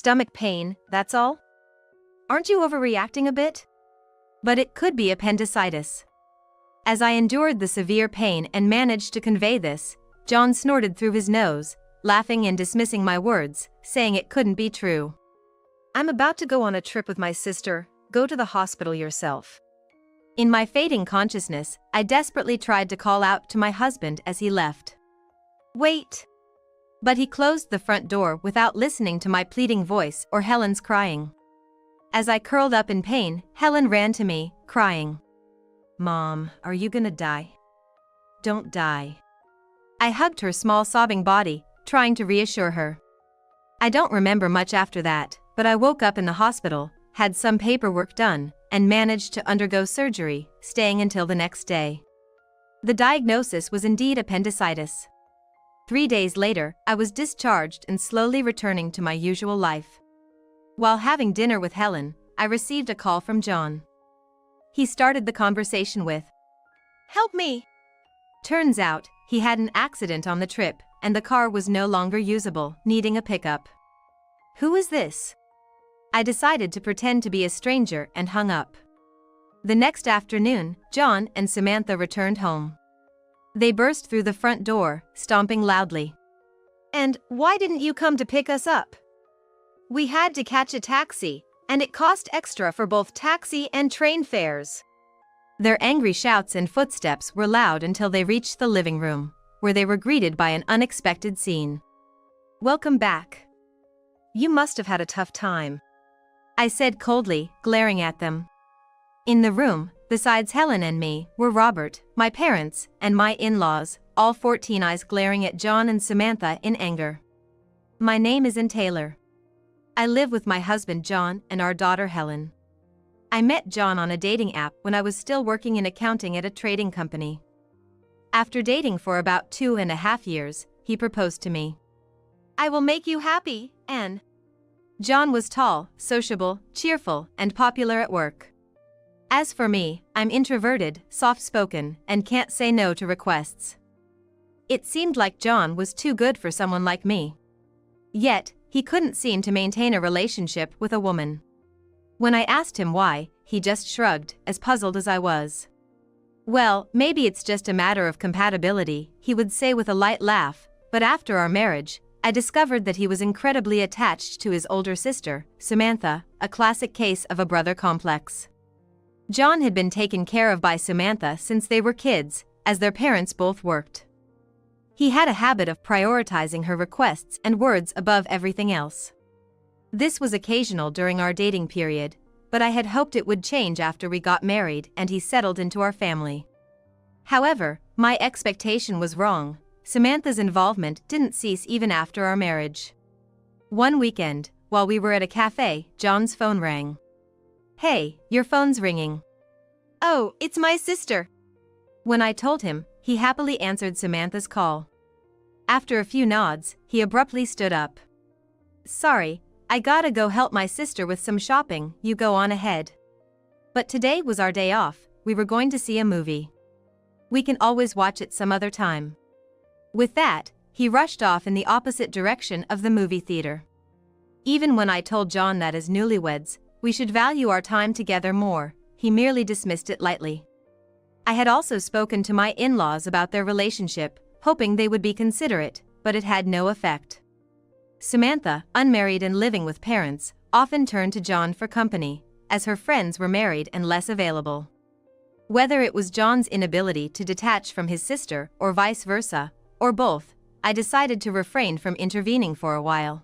Stomach pain, that's all? Aren't you overreacting a bit? But it could be appendicitis. As I endured the severe pain and managed to convey this, John snorted through his nose, laughing and dismissing my words, saying it couldn't be true. I'm about to go on a trip with my sister, go to the hospital yourself. In my fading consciousness, I desperately tried to call out to my husband as he left. Wait! But he closed the front door without listening to my pleading voice or Helen's crying. As I curled up in pain, Helen ran to me, crying. Mom, are you gonna die? Don't die. I hugged her small sobbing body, trying to reassure her. I don't remember much after that, but I woke up in the hospital, had some paperwork done, and managed to undergo surgery, staying until the next day. The diagnosis was indeed appendicitis. 3 days later, I was discharged and slowly returning to my usual life. While having dinner with Helen, I received a call from John. He started the conversation with, "Help me!" Turns out, he had an accident on the trip, and the car was no longer usable, needing a pickup. Who is this? I decided to pretend to be a stranger and hung up. The next afternoon, John and Samantha returned home. They burst through the front door, stomping loudly. And why didn't you come to pick us up? We had to catch a taxi, and it cost extra for both taxi and train fares. Their angry shouts and footsteps were loud until they reached the living room, where they were greeted by an unexpected scene. Welcome back. You must have had a tough time, I said coldly, glaring at them. In the room, besides Helen and me, were Robert, my parents, and my in-laws, all 14 eyes glaring at John and Samantha in anger. My name isn't Taylor. I live with my husband John and our daughter Helen. I met John on a dating app when I was still working in accounting at a trading company. After dating for about 2.5 years, he proposed to me. I will make you happy, Anne. John was tall, sociable, cheerful, and popular at work. As for me, I'm introverted, soft-spoken, and can't say no to requests. It seemed like John was too good for someone like me. Yet, he couldn't seem to maintain a relationship with a woman. When I asked him why, he just shrugged, as puzzled as I was. Well, maybe it's just a matter of compatibility, he would say with a light laugh, but after our marriage, I discovered that he was incredibly attached to his older sister, Samantha, a classic case of a brother complex. John had been taken care of by Samantha since they were kids, as their parents both worked. He had a habit of prioritizing her requests and words above everything else. This was occasional during our dating period, but I had hoped it would change after we got married and he settled into our family. However, my expectation was wrong. Samantha's involvement didn't cease even after our marriage. One weekend, while we were at a cafe, John's phone rang. Hey, your phone's ringing. Oh, it's my sister. When I told him, he happily answered Samantha's call. After a few nods, he abruptly stood up. Sorry, I gotta go help my sister with some shopping, you go on ahead. But today was our day off, we were going to see a movie. We can always watch it some other time. With that, he rushed off in the opposite direction of the movie theater. Even when I told John that as newlyweds, we should value our time together more, he merely dismissed it lightly. I had also spoken to my in-laws about their relationship, hoping they would be considerate, but it had no effect. Samantha, unmarried and living with parents, often turned to John for company, as her friends were married and less available. Whether it was John's inability to detach from his sister or vice versa, or both, I decided to refrain from intervening for a while.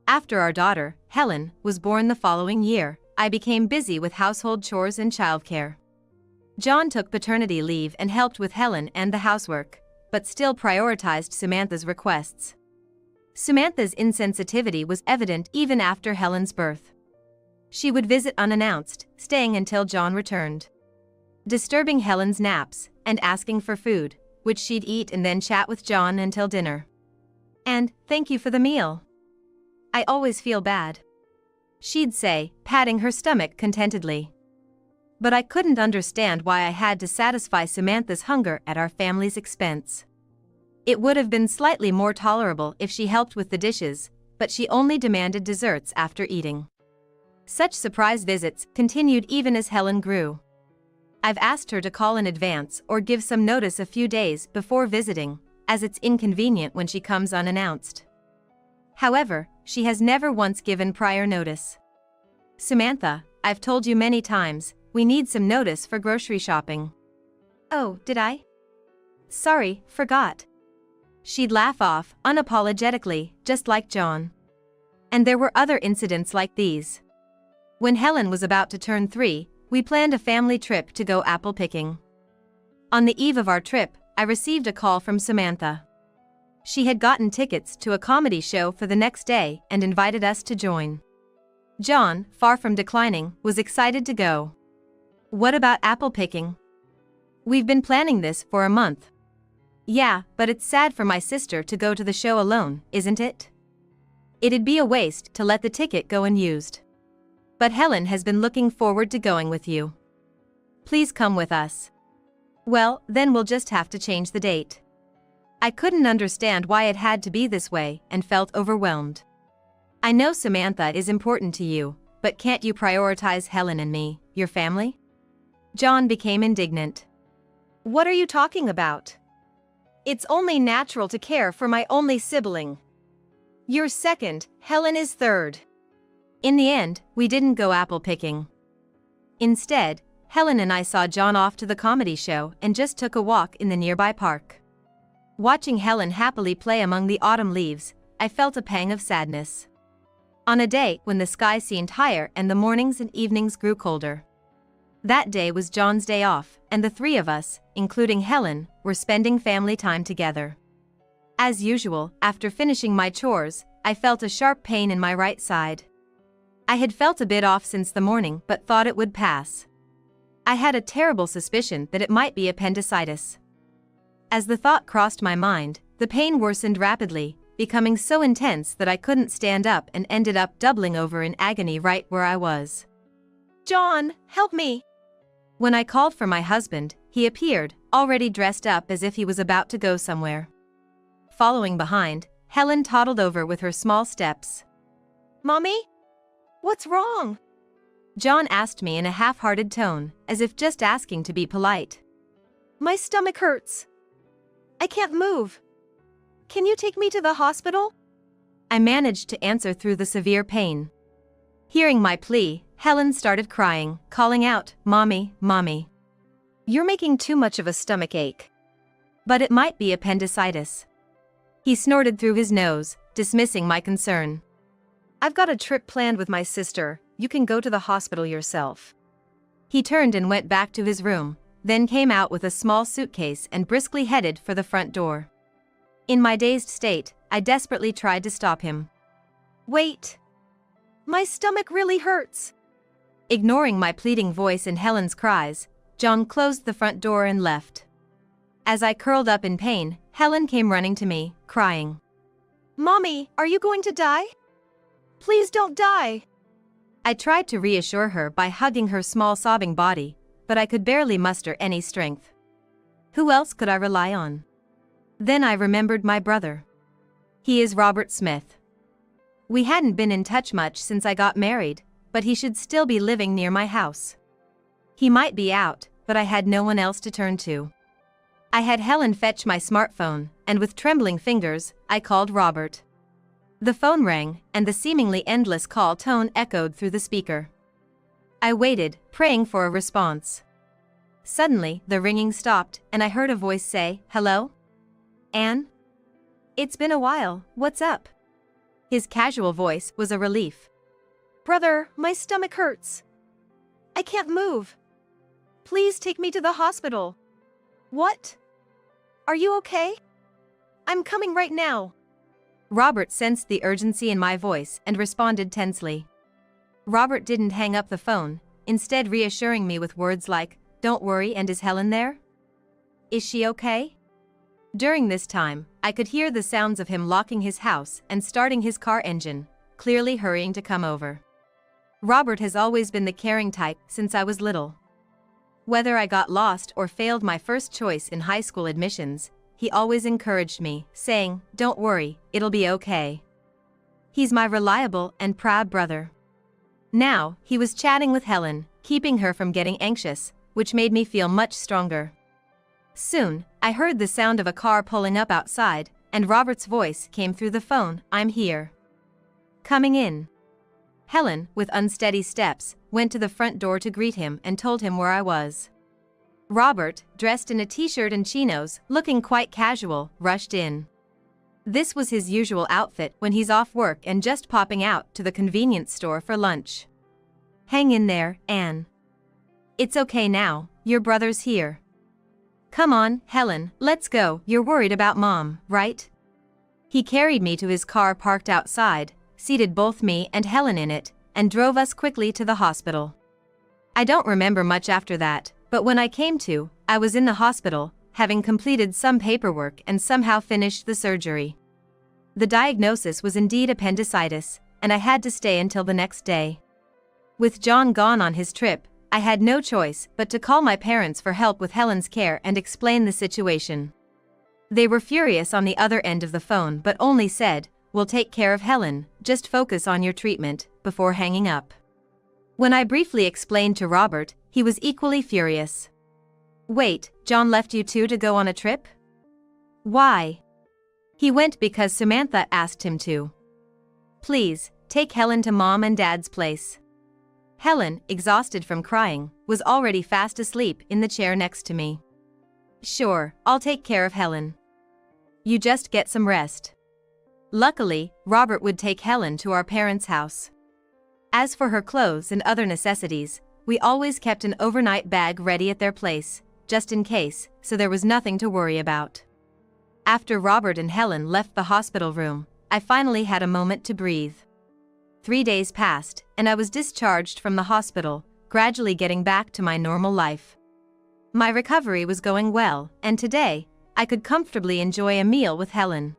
After our daughter, Helen, was born the following year, I became busy with household chores and childcare. John took paternity leave and helped with Helen and the housework, but still prioritized Samantha's requests. Samantha's insensitivity was evident even after Helen's birth. She would visit unannounced, staying until John returned, disturbing Helen's naps, and asking for food, which she'd eat and then chat with John until dinner. And, thank you for the meal. I always feel bad, she'd say, patting her stomach contentedly. But I couldn't understand why I had to satisfy Samantha's hunger at our family's expense. It would have been slightly more tolerable if she helped with the dishes, but she only demanded desserts after eating. Such surprise visits continued even as Helen grew. I've asked her to call in advance or give some notice a few days before visiting, as it's inconvenient when she comes unannounced. However, she has never once given prior notice. "Samantha, I've told you many times, we need some notice for grocery shopping." "Oh, did I? Sorry, forgot." She'd laugh off, unapologetically, just like John. And there were other incidents like these. When Helen was about to turn 3, we planned a family trip to go apple picking. On the eve of our trip, I received a call from Samantha. She had gotten tickets to a comedy show for the next day and invited us to join. John, far from declining, was excited to go. "What about apple picking?" "We've been planning this for a month." "Yeah, but it's sad for my sister to go to the show alone, isn't it? It'd be a waste to let the ticket go unused. But Helen has been looking forward to going with you. Please come with us." "Well, then we'll just have to change the date." I couldn't understand why it had to be this way and felt overwhelmed. "I know Samantha is important to you, but can't you prioritize Helen and me, your family?" John became indignant. "What are you talking about? It's only natural to care for my only sibling. You're second, Helen is third." In the end, we didn't go apple picking. Instead, Helen and I saw John off to the comedy show and just took a walk in the nearby park. Watching Helen happily play among the autumn leaves, I felt a pang of sadness. On a day when the sky seemed higher and the mornings and evenings grew colder. That day was John's day off, and the three of us, including Helen, were spending family time together. As usual, after finishing my chores, I felt a sharp pain in my right side. I had felt a bit off since the morning but thought it would pass. I had a terrible suspicion that it might be appendicitis. As the thought crossed my mind, the pain worsened rapidly, becoming so intense that I couldn't stand up and ended up doubling over in agony right where I was. "John, help me!" When I called for my husband, he appeared, already dressed up as if he was about to go somewhere. Following behind, Helen toddled over with her small steps. "Mommy? What's wrong?" John asked me in a half-hearted tone, as if just asking to be polite. "My stomach hurts. I can't move. Can you take me to the hospital?" I managed to answer through the severe pain. Hearing my plea, Helen started crying, calling out, "Mommy, Mommy. You're making too much of a stomach ache. But it might be appendicitis." He snorted through his nose, dismissing my concern. "I've got a trip planned with my sister, you can go to the hospital yourself." He turned and went back to his room, then came out with a small suitcase and briskly headed for the front door. In my dazed state, I desperately tried to stop him. "Wait. My stomach really hurts." Ignoring my pleading voice and Helen's cries, John closed the front door and left. As I curled up in pain, Helen came running to me, crying, "Mommy, are you going to die? Please don't die." I tried to reassure her by hugging her small sobbing body, but I could barely muster any strength. Who else could I rely on? Then I remembered my brother. He is Robert Smith. We hadn't been in touch much since I got married, but he should still be living near my house. He might be out, but I had no one else to turn to. I had Helen fetch my smartphone, and with trembling fingers, I called Robert. The phone rang, and the seemingly endless call tone echoed through the speaker. I waited, praying for a response. Suddenly, the ringing stopped, and I heard a voice say, "Hello? Anne? It's been a while, what's up?" His casual voice was a relief. "Brother, my stomach hurts. I can't move. Please take me to the hospital." "What? Are you okay?" "I'm coming right now." Robert sensed the urgency in my voice and responded tensely. Robert didn't hang up the phone, instead reassuring me with words like, "Don't worry, and is Helen there? Is she okay?" During this time, I could hear the sounds of him locking his house and starting his car engine, clearly hurrying to come over. Robert has always been the caring type since I was little. Whether I got lost or failed my first choice in high school admissions, he always encouraged me, saying, "Don't worry, it'll be okay." He's my reliable and proud brother. Now, he was chatting with Helen, keeping her from getting anxious, which made me feel much stronger. Soon, I heard the sound of a car pulling up outside, and Robert's voice came through the phone. "I'm here. Coming in." Helen, with unsteady steps, went to the front door to greet him and told him where I was. Robert, dressed in a t-shirt and chinos, looking quite casual, rushed in. This was his usual outfit when he's off work and just popping out to the convenience store for lunch. "Hang in there, Anne. It's okay now, your brother's here. Come on, Helen, let's go. You're worried about Mom, right?" He carried me to his car parked outside, seated both me and Helen in it, and drove us quickly to the hospital. I don't remember much after that, but when I came to, I was in the hospital, having completed some paperwork and somehow finished the surgery. The diagnosis was indeed appendicitis, and I had to stay until the next day. With John gone on his trip, I had no choice but to call my parents for help with Helen's care and explain the situation. They were furious on the other end of the phone but only said, "We'll take care of Helen, just focus on your treatment," before hanging up. When I briefly explained to Robert, he was equally furious. "Wait, John left you two to go on a trip? Why?" "He went because Samantha asked him to. Please, take Helen to Mom and Dad's place." Helen, exhausted from crying, was already fast asleep in the chair next to me. "Sure, I'll take care of Helen. You just get some rest." Luckily, Robert would take Helen to our parents' house. As for her clothes and other necessities, we always kept an overnight bag ready at their place, just in case, so there was nothing to worry about. After Robert and Helen left the hospital room, I finally had a moment to breathe. 3 days passed, and I was discharged from the hospital, gradually getting back to my normal life. My recovery was going well, and today, I could comfortably enjoy a meal with Helen.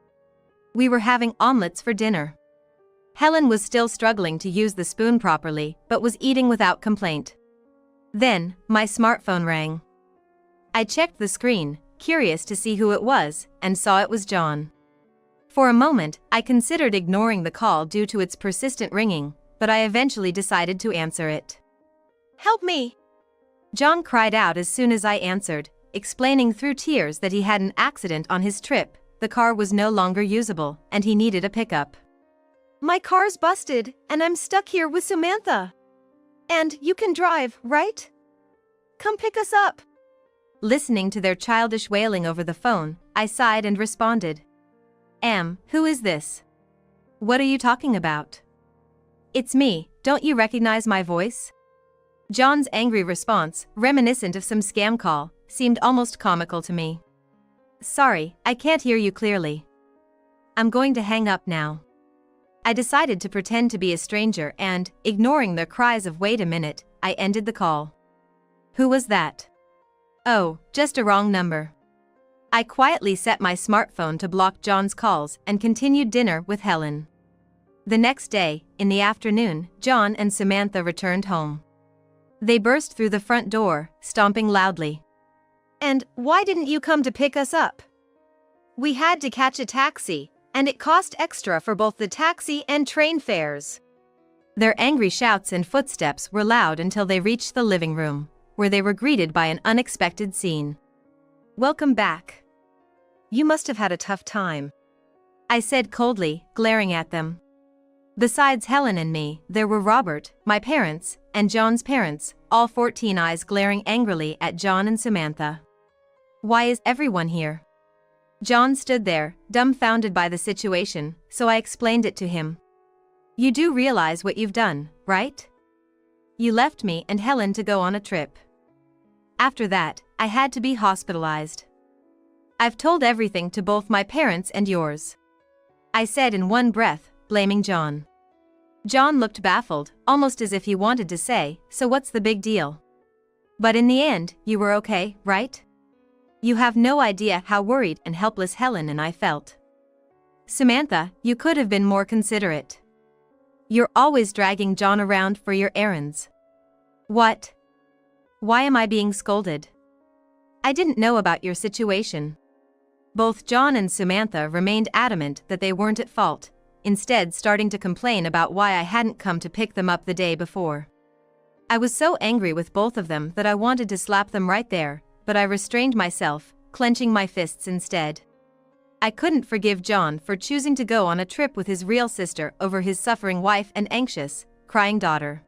We were having omelets for dinner. Helen was still struggling to use the spoon properly, but was eating without complaint. Then, my smartphone rang. I checked the screen, curious to see who it was, and saw it was John. For a moment, I considered ignoring the call due to its persistent ringing, but I eventually decided to answer it. "Help me!" John cried out as soon as I answered, explaining through tears that he had an accident on his trip, the car was no longer usable, and he needed a pickup. "My car's busted, and I'm stuck here with Samantha. And you can drive, right? Come pick us up." Listening to their childish wailing over the phone, I sighed and responded. Who is this? What are you talking about?" "It's me, don't you recognize my voice?" John's angry response, reminiscent of some scam call, seemed almost comical to me. "Sorry, I can't hear you clearly. I'm going to hang up now." I decided to pretend to be a stranger and, ignoring their cries of "wait a minute," I ended the call. Who was that? Oh, just a wrong number. I quietly set my smartphone to block John's calls and continued dinner with Helen. The next day, in the afternoon, John and Samantha returned home. They burst through the front door, stomping loudly. "And why didn't you come to pick us up? We had to catch a taxi, and it cost extra for both the taxi and train fares." Their angry shouts and footsteps were loud until they reached the living room, where they were greeted by an unexpected scene. "Welcome back. You must have had a tough time," I said coldly, glaring at them. Besides Helen and me, there were Robert, my parents, and John's parents, all 14 eyes glaring angrily at John and Samantha. "Why is everyone here?" John stood there, dumbfounded by the situation, so I explained it to him. "You do realize what you've done, right? You left me and Helen to go on a trip. After that, I had to be hospitalized. I've told everything to both my parents and yours," I said in one breath, blaming John. John looked baffled, almost as if he wanted to say, "So what's the big deal? But in the end, you were okay, right?" You have no idea how worried and helpless Helen and I felt. "Samantha, you could have been more considerate. You're always dragging John around for your errands." "What? Why am I being scolded? I didn't know about your situation." Both John and Samantha remained adamant that they weren't at fault, instead starting to complain about why I hadn't come to pick them up the day before. I was so angry with both of them that I wanted to slap them right there, but I restrained myself, clenching my fists instead. I couldn't forgive John for choosing to go on a trip with his real sister over his suffering wife and anxious, crying daughter.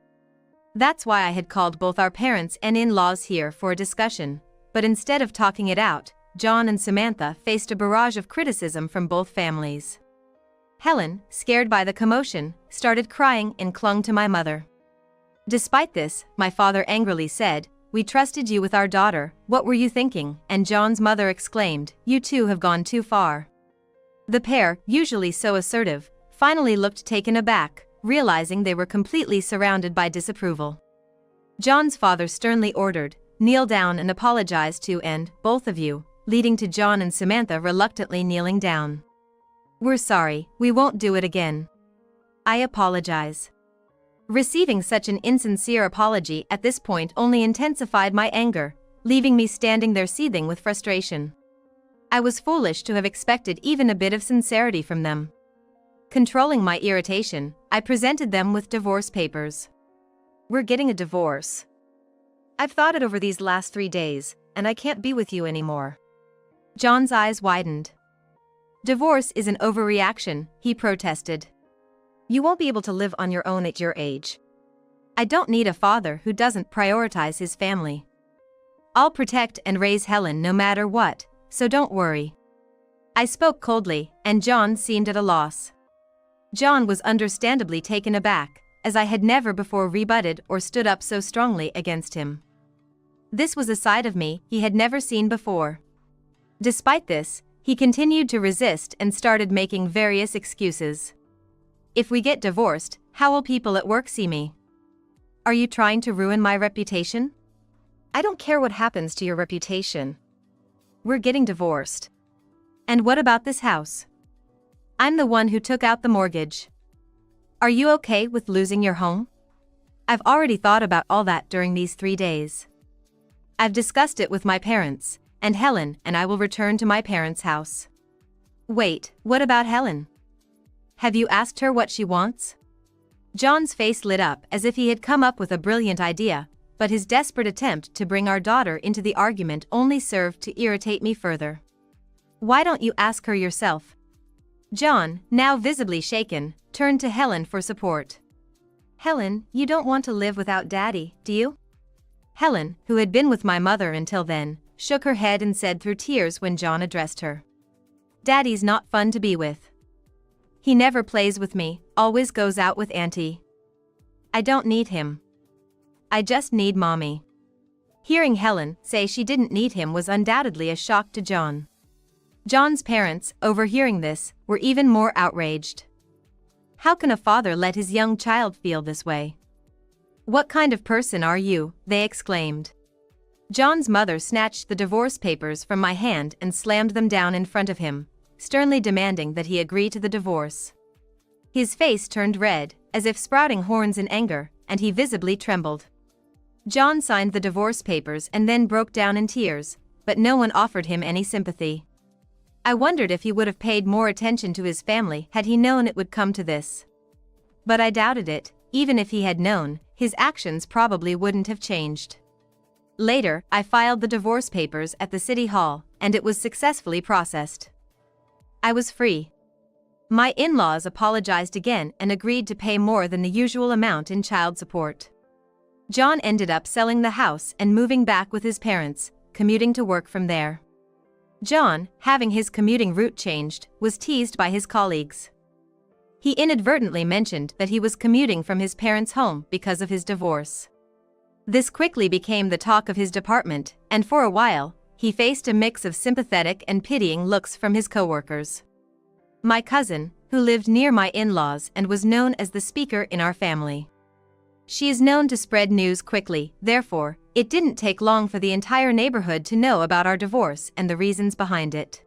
That's why I had called both our parents and in-laws here for a discussion, but instead of talking it out, John and Samantha faced a barrage of criticism from both families. Helen, scared by the commotion, started crying and clung to my mother. Despite this, my father angrily said, "We trusted you with our daughter, what were you thinking?" And John's mother exclaimed, "You two have gone too far." The pair, usually so assertive, finally looked taken aback, realizing they were completely surrounded by disapproval. John's father sternly ordered, "Kneel down and apologize to and, both of you," leading to John and Samantha reluctantly kneeling down. "We're sorry, we won't do it again. I apologize." Receiving such an insincere apology at this point only intensified my anger, leaving me standing there seething with frustration. I was foolish to have expected even a bit of sincerity from them. Controlling my irritation, I presented them with divorce papers. "We're getting a divorce. I've thought it over these last 3 days, and I can't be with you anymore." John's eyes widened. "Divorce is an overreaction," he protested. "You won't be able to live on your own at your age. I don't need a father who doesn't prioritize his family. I'll protect and raise Helen no matter what, so don't worry." I spoke coldly, and John seemed at a loss. John was understandably taken aback, as I had never before rebutted or stood up so strongly against him. This was a side of me he had never seen before. Despite this, he continued to resist and started making various excuses. "If we get divorced, how will people at work see me? Are you trying to ruin my reputation?" "I don't care what happens to your reputation. We're getting divorced." "And what about this house? I'm the one who took out the mortgage. Are you okay with losing your home?" "I've already thought about all that during these 3 days. I've discussed it with my parents, and Helen and I will return to my parents' house." "Wait, what about Helen? Have you asked her what she wants?" John's face lit up as if he had come up with a brilliant idea, but his desperate attempt to bring our daughter into the argument only served to irritate me further. "Why don't you ask her yourself?" John, now visibly shaken, turned to Helen for support. "Helen, you don't want to live without Daddy, do you?" Helen, who had been with my mother until then, shook her head and said through tears when John addressed her, "Daddy's not fun to be with. He never plays with me, always goes out with Auntie. I don't need him. I just need Mommy." Hearing Helen say she didn't need him was undoubtedly a shock to John. John's parents, overhearing this, were even more outraged. "How can a father let his young child feel this way? What kind of person are you?" they exclaimed. John's mother snatched the divorce papers from my hand and slammed them down in front of him, sternly demanding that he agree to the divorce. His face turned red, as if sprouting horns in anger, and he visibly trembled. John signed the divorce papers and then broke down in tears, but no one offered him any sympathy. I wondered if he would have paid more attention to his family had he known it would come to this. But I doubted it. Even if he had known, his actions probably wouldn't have changed. Later, I filed the divorce papers at the city hall, and it was successfully processed. I was free. My in-laws apologized again and agreed to pay more than the usual amount in child support. John ended up selling the house and moving back with his parents, commuting to work from there. John, having his commuting route changed, was teased by his colleagues. He inadvertently mentioned that he was commuting from his parents' home because of his divorce. This quickly became the talk of his department, and for a while, he faced a mix of sympathetic and pitying looks from his coworkers. My cousin, who lived near my in-laws and was known as the speaker in our family. She is known to spread news quickly, therefore, it didn't take long for the entire neighborhood to know about our divorce and the reasons behind it.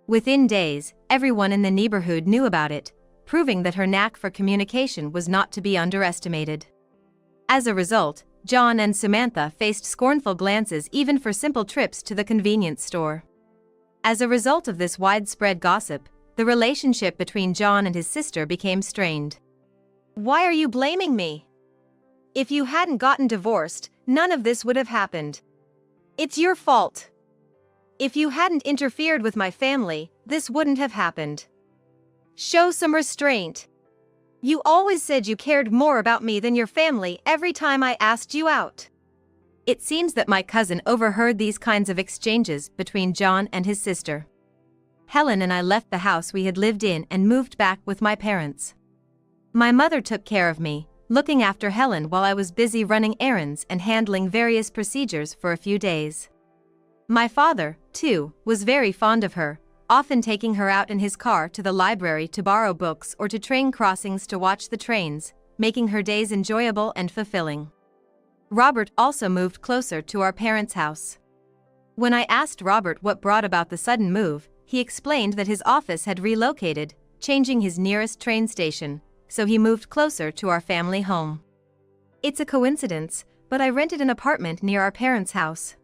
Within days, everyone in the neighborhood knew about it, proving that her knack for communication was not to be underestimated. As a result, John and Samantha faced scornful glances even for simple trips to the convenience store. As a result of this widespread gossip, the relationship between John and his sister became strained. "Why are you blaming me? If you hadn't gotten divorced, none of this would have happened. It's your fault. If you hadn't interfered with my family, this wouldn't have happened. Show some restraint. You always said you cared more about me than your family every time I asked you out." It seems that my cousin overheard these kinds of exchanges between John and his sister. Helen and I left the house we had lived in and moved back with my parents. My mother took care of me, looking after Helen while I was busy running errands and handling various procedures for a few days. My father, too, was very fond of her, often taking her out in his car to the library to borrow books or to train crossings to watch the trains, making her days enjoyable and fulfilling. Robert also moved closer to our parents' house. When I asked Robert what brought about the sudden move, he explained that his office had relocated, changing his nearest train station, so he moved closer to our family home. It's a coincidence, but I rented an apartment near our parents' house.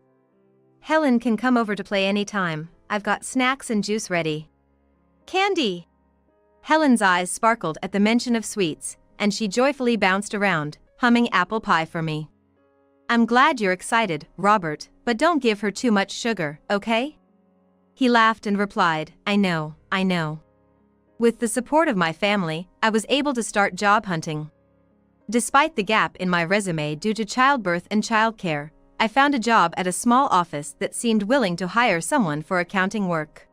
Helen can come over to play anytime. I've got snacks and juice ready. Candy! Helen's eyes sparkled at the mention of sweets, and she joyfully bounced around, humming apple pie for me. "I'm glad you're excited, Robert, but don't give her too much sugar, okay?" He laughed and replied, I know. With the support of my family, I was able to start job hunting. Despite the gap in my resume due to childbirth and childcare, I found a job at a small office that seemed willing to hire someone for accounting work.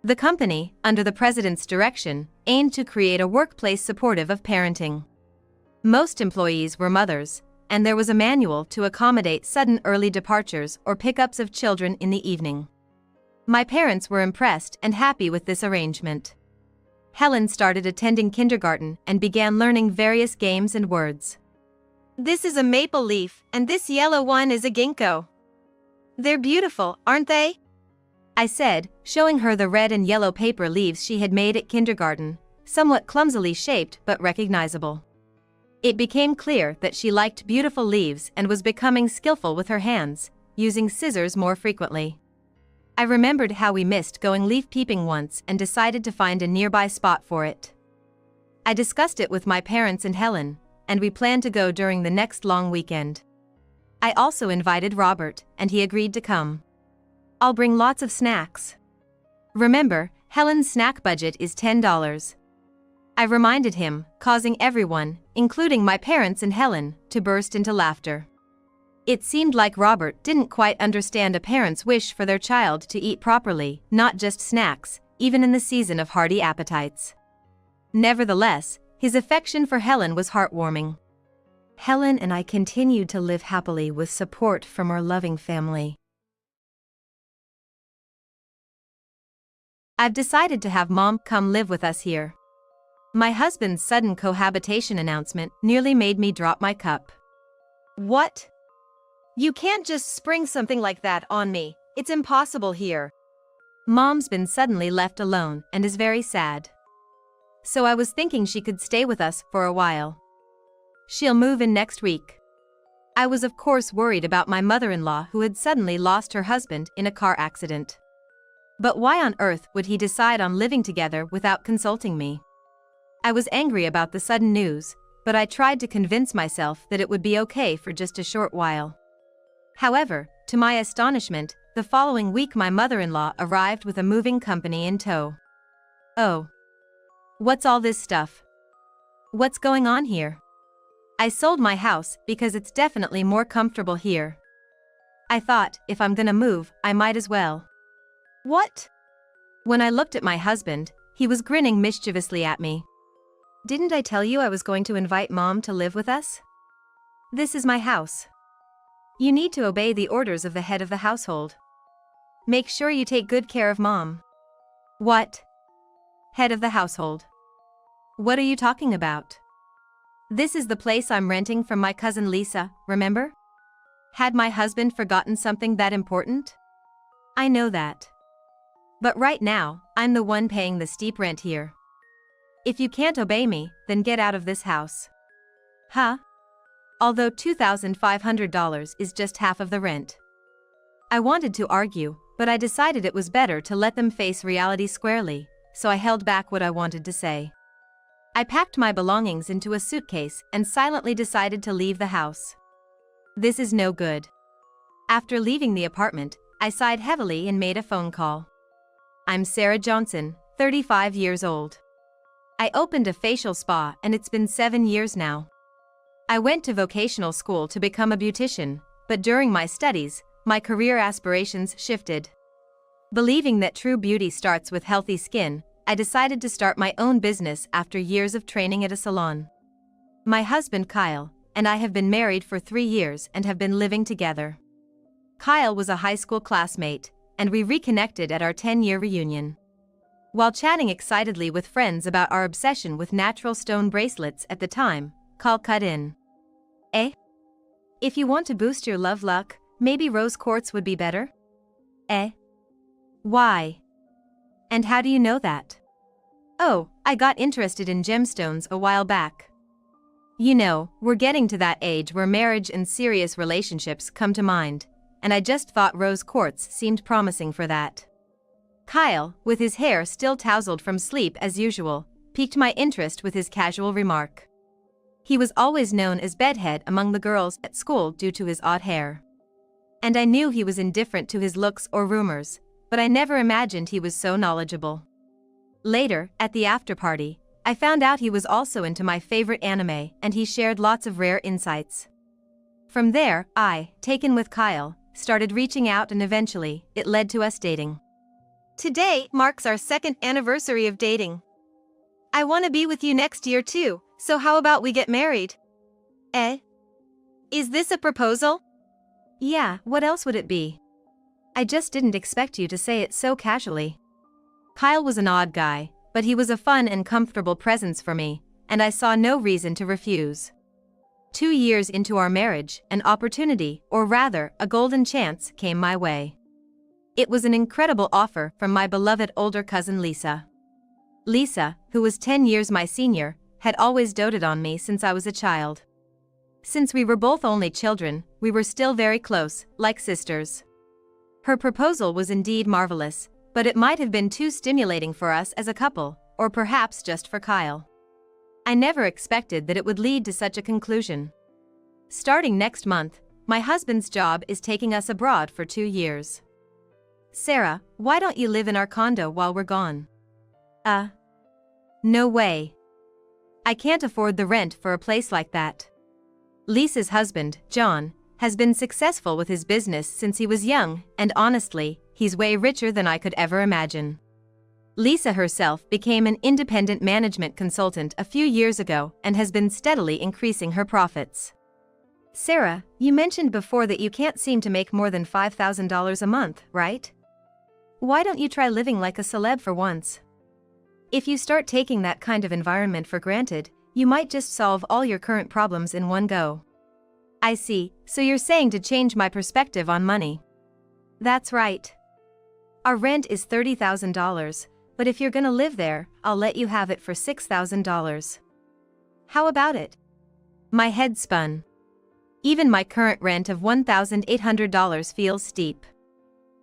The company, under the president's direction, aimed to create a workplace supportive of parenting. Most employees were mothers, and there was a manual to accommodate sudden early departures or pickups of children in the evening. My parents were impressed and happy with this arrangement. Helen started attending kindergarten and began learning various games and words. "This is a maple leaf, and this yellow one is a ginkgo. They're beautiful, aren't they?" I said, showing her the red and yellow paper leaves she had made at kindergarten, somewhat clumsily shaped but recognizable. It became clear that she liked beautiful leaves and was becoming skillful with her hands, using scissors more frequently. I remembered how we missed going leaf peeping once and decided to find a nearby spot for it. I discussed it with my parents and Helen, and we planned to go during the next long weekend. I also invited Robert, and he agreed to come. "I'll bring lots of snacks. Remember, Helen's snack budget is $10. I reminded him, causing everyone, including my parents and Helen, to burst into laughter. It seemed like Robert didn't quite understand a parent's wish for their child to eat properly, not just snacks, even in the season of hearty appetites. Nevertheless, his affection for Helen was heartwarming. Helen and I continued to live happily with support from our loving family. I've decided to have Mom come live with us here. My husband's sudden cohabitation announcement nearly made me drop my cup. "What? You can't just spring something like that on me. It's impossible here." Mom's been suddenly left alone and is very sad. So I was thinking she could stay with us for a while. She'll move in next week. I was of course worried about my mother-in-law who had suddenly lost her husband in a car accident. But why on earth would he decide on living together without consulting me? I was angry about the sudden news, but I tried to convince myself that it would be okay for just a short while. However, to my astonishment, the following week my mother-in-law arrived with a moving company in tow. "Oh. What's all this stuff? What's going on here?" "I sold my house because it's definitely more comfortable here. I thought, if I'm gonna move, I might as well." "What?" When I looked at my husband, he was grinning mischievously at me. "Didn't I tell you I was going to invite Mom to live with us? This is my house. You need to obey the orders of the head of the household. Make sure you take good care of Mom." "What? Head of the household? What are you talking about?" "This is the place I'm renting from my cousin Lisa, remember? Had my husband forgotten something that important?" "I know that. But right now, I'm the one paying the steep rent here. If you can't obey me, then get out of this house." "Huh?" Although $2,500 is just half of the rent. I wanted to argue, but I decided it was better to let them face reality squarely, so I held back what I wanted to say. I packed my belongings into a suitcase and silently decided to leave the house. This is no good. After leaving the apartment, I sighed heavily and made a phone call. I'm Sarah Johnson, 35 years old. I opened a facial spa and it's been 7 years now. I went to vocational school to become a beautician, but during my studies, my career aspirations shifted. Believing that true beauty starts with healthy skin, I decided to start my own business after years of training at a salon. My husband Kyle and I have been married for 3 years and have been living together. Kyle was a high school classmate, and we reconnected at our 10-year reunion. While chatting excitedly with friends about our obsession with natural stone bracelets at the time, Kyle cut in. If you want to boost your love luck, maybe rose quartz would be better? Why? And how do you know that? Oh, I got interested in gemstones a while back. You know, we're getting to that age where marriage and serious relationships come to mind, and I just thought rose quartz seemed promising for that. Kyle, with his hair still tousled from sleep as usual, piqued my interest with his casual remark. He was always known as bedhead among the girls at school due to his odd hair. And I knew he was indifferent to his looks or rumors, but I never imagined he was so knowledgeable. Later, at the after-party, I found out he was also into my favorite anime and he shared lots of rare insights. From there, I, taken with Kyle, started reaching out and eventually, it led to us dating. Today marks our 2nd anniversary of dating. I want to be with you next year too, so how about we get married? Is this a proposal? Yeah, what else would it be? I just didn't expect you to say it so casually. Kyle was an odd guy, but he was a fun and comfortable presence for me, and I saw no reason to refuse. 2 years into our marriage, an opportunity, or rather, a golden chance, came my way. It was an incredible offer from my beloved older cousin Lisa. Lisa, who was 10 years my senior, had always doted on me since I was a child. Since we were both only children, we were still very close, like sisters. Her proposal was indeed marvelous, but it might have been too stimulating for us as a couple, or perhaps just for Kyle. I never expected that it would lead to such a conclusion. Starting next month, my husband's job is taking us abroad for 2 years. Sarah, why don't you live in our condo while we're gone? No way. I can't afford the rent for a place like that. Lisa's husband, John, has been successful with his business since he was young, and honestly, he's way richer than I could ever imagine. Lisa herself became an independent management consultant a few years ago and has been steadily increasing her profits. Sarah, you mentioned before that you can't seem to make more than $5,000 a month, right? Why don't you try living like a celeb for once? If you start taking that kind of environment for granted, you might just solve all your current problems in one go. I see, so you're saying to change my perspective on money. That's right. Our rent is $30,000, but if you're gonna live there, I'll let you have it for $6,000. How about it? My head spun. Even my current rent of $1,800 feels steep.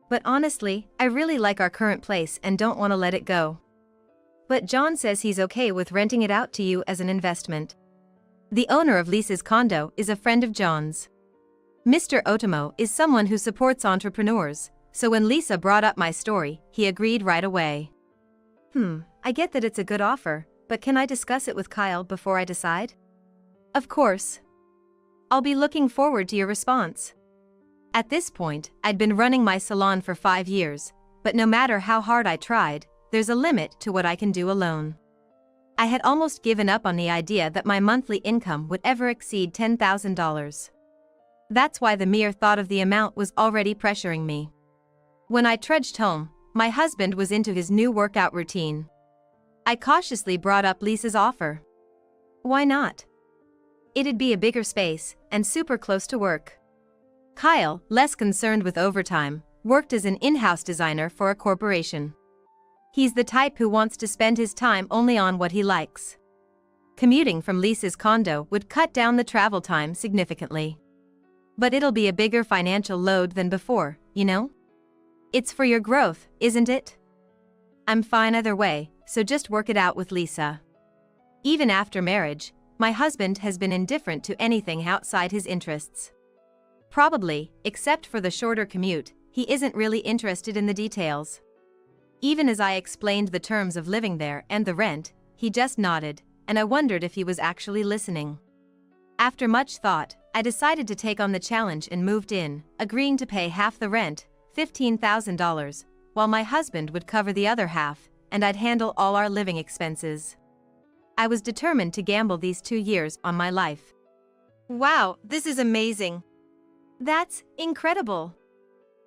But honestly, I really like our current place and don't want to let it go. But John says he's okay with renting it out to you as an investment. The owner of Lisa's condo is a friend of John's. Mr. Otomo is someone who supports entrepreneurs, so when Lisa brought up my story, he agreed right away. I get that it's a good offer, but can I discuss it with Kyle before I decide? Of course. I'll be looking forward to your response. At this point, I'd been running my salon for 5 years, but no matter how hard I tried, there's a limit to what I can do alone. I had almost given up on the idea that my monthly income would ever exceed $10,000. That's why the mere thought of the amount was already pressuring me. When I trudged home, my husband was into his new workout routine. I cautiously brought up Lisa's offer. Why not? It'd be a bigger space, and super close to work. Kyle, less concerned with overtime, worked as an in-house designer for a corporation. He's the type who wants to spend his time only on what he likes. Commuting from Lisa's condo would cut down the travel time significantly. But it'll be a bigger financial load than before, you know? It's for your growth, isn't it? I'm fine either way, so just work it out with Lisa. Even after marriage, my husband has been indifferent to anything outside his interests. Probably, except for the shorter commute, he isn't really interested in the details. Even as I explained the terms of living there and the rent, he just nodded, and I wondered if he was actually listening. After much thought, I decided to take on the challenge and moved in, agreeing to pay half the rent, $15,000, while my husband would cover the other half, and I'd handle all our living expenses. I was determined to gamble these 2 years on my life. Wow, this is amazing. That's incredible.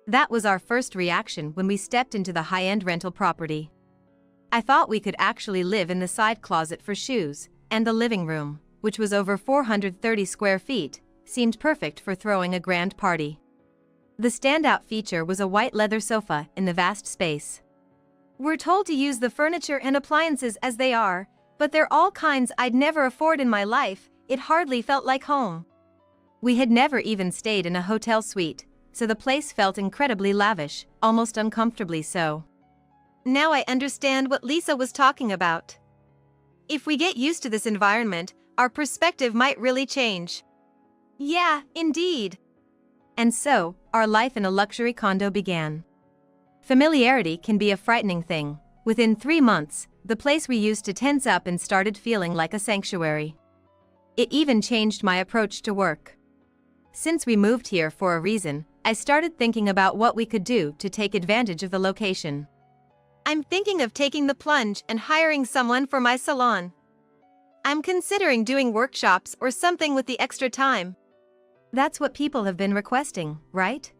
That was our first reaction when we stepped into the high-end rental property. I thought we could actually live in the side closet for shoes, and the living room, which was over 430 square feet, seemed perfect for throwing a grand party. The standout feature was a white leather sofa in the vast space. We're told to use the furniture and appliances as they are, but they're all kinds I'd never afford in my life. It hardly felt like home. We had never even stayed in a hotel suite, so the place felt incredibly lavish, almost uncomfortably so. Now I understand what Lisa was talking about. If we get used to this environment, our perspective might really change. Yeah, indeed. And so, our life in a luxury condo began. Familiarity can be a frightening thing. Within 3 months, the place we used to tense up and started feeling like a sanctuary. It even changed my approach to work. Since we moved here for a reason, I started thinking about what we could do to take advantage of the location. I'm thinking of taking the plunge and hiring someone for my salon. I'm considering doing workshops or something with the extra time. That's what people have been requesting, right?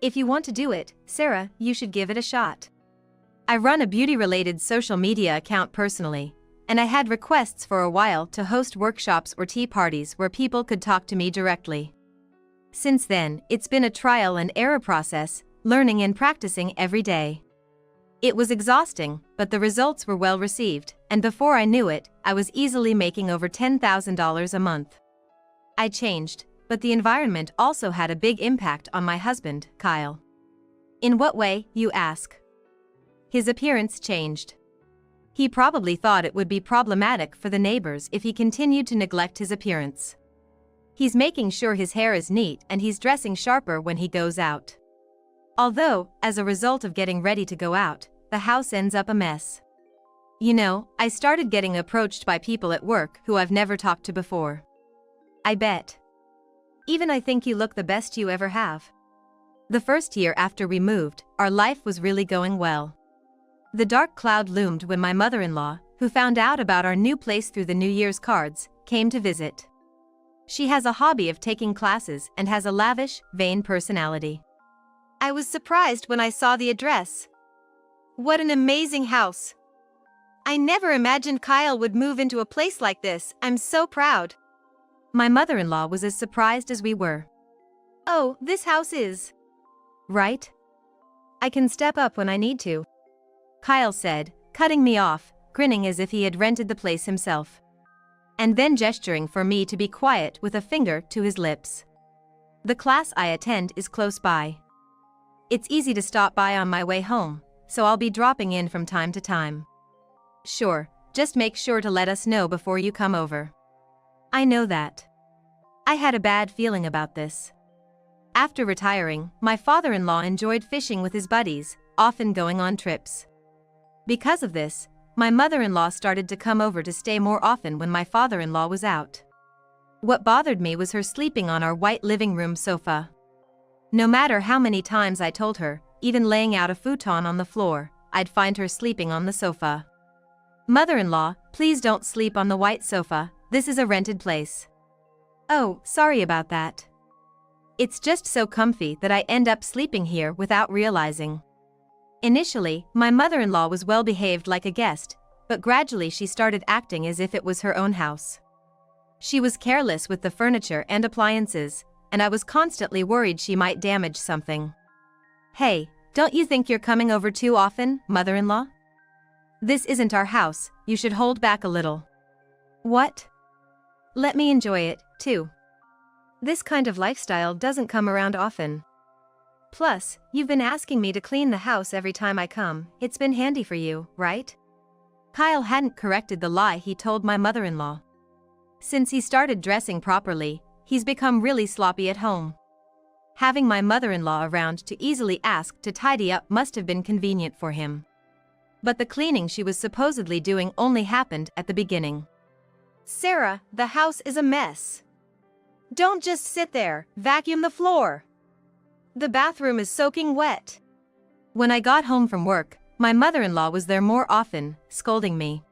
If you want to do it, Sarah, you should give it a shot. I run a beauty-related social media account personally, and I had requests for a while to host workshops or tea parties where people could talk to me directly. Since then, it's been a trial and error process, learning and practicing every day. It was exhausting, but the results were well received, and before I knew it, I was easily making over $10,000 a month. I changed, but the environment also had a big impact on my husband, Kyle. In what way, you ask? His appearance changed. He probably thought it would be problematic for the neighbors if he continued to neglect his appearance. He's making sure his hair is neat and he's dressing sharper when he goes out. Although, as a result of getting ready to go out, the house ends up a mess. You know, I started getting approached by people at work who I've never talked to before. I bet. Even I think you look the best you ever have. The first year after we moved, our life was really going well. The dark cloud loomed when my mother-in-law, who found out about our new place through the New Year's cards, came to visit. She has a hobby of taking classes and has a lavish, vain personality. I was surprised when I saw the address. What an amazing house! I never imagined Kyle would move into a place like this. I'm so proud. My mother-in-law was as surprised as we were. Oh, this house is... right? I can step up when I need to, Kyle said, cutting me off, grinning as if he had rented the place himself. And then gesturing for me to be quiet with a finger to his lips. The class I attend is close by. It's easy to stop by on my way home, so I'll be dropping in from time to time. Sure, just make sure to let us know before you come over. I know that. I had a bad feeling about this. After retiring, my father-in-law enjoyed fishing with his buddies, often going on trips. Because of this, my mother-in-law started to come over to stay more often when my father-in-law was out. What bothered me was her sleeping on our white living room sofa. No matter how many times I told her, even laying out a futon on the floor, I'd find her sleeping on the sofa. Mother-in-law, please don't sleep on the white sofa, this is a rented place. Oh, sorry about that. It's just so comfy that I end up sleeping here without realizing. Initially, my mother-in-law was well-behaved like a guest, but gradually she started acting as if it was her own house. She was careless with the furniture and appliances, and I was constantly worried she might damage something. Hey, don't you think you're coming over too often, mother-in-law? This isn't our house, you should hold back a little. What? Let me enjoy it, too. This kind of lifestyle doesn't come around often. Plus, you've been asking me to clean the house every time I come, it's been handy for you, right? Kyle hadn't corrected the lie he told my mother-in-law. Since he started dressing properly, he's become really sloppy at home. Having my mother-in-law around to easily ask to tidy up must have been convenient for him. But the cleaning she was supposedly doing only happened at the beginning. Sarah, the house is a mess. Don't just sit there, vacuum the floor. The bathroom is soaking wet. When I got home from work, my mother-in-law was there more often, scolding me.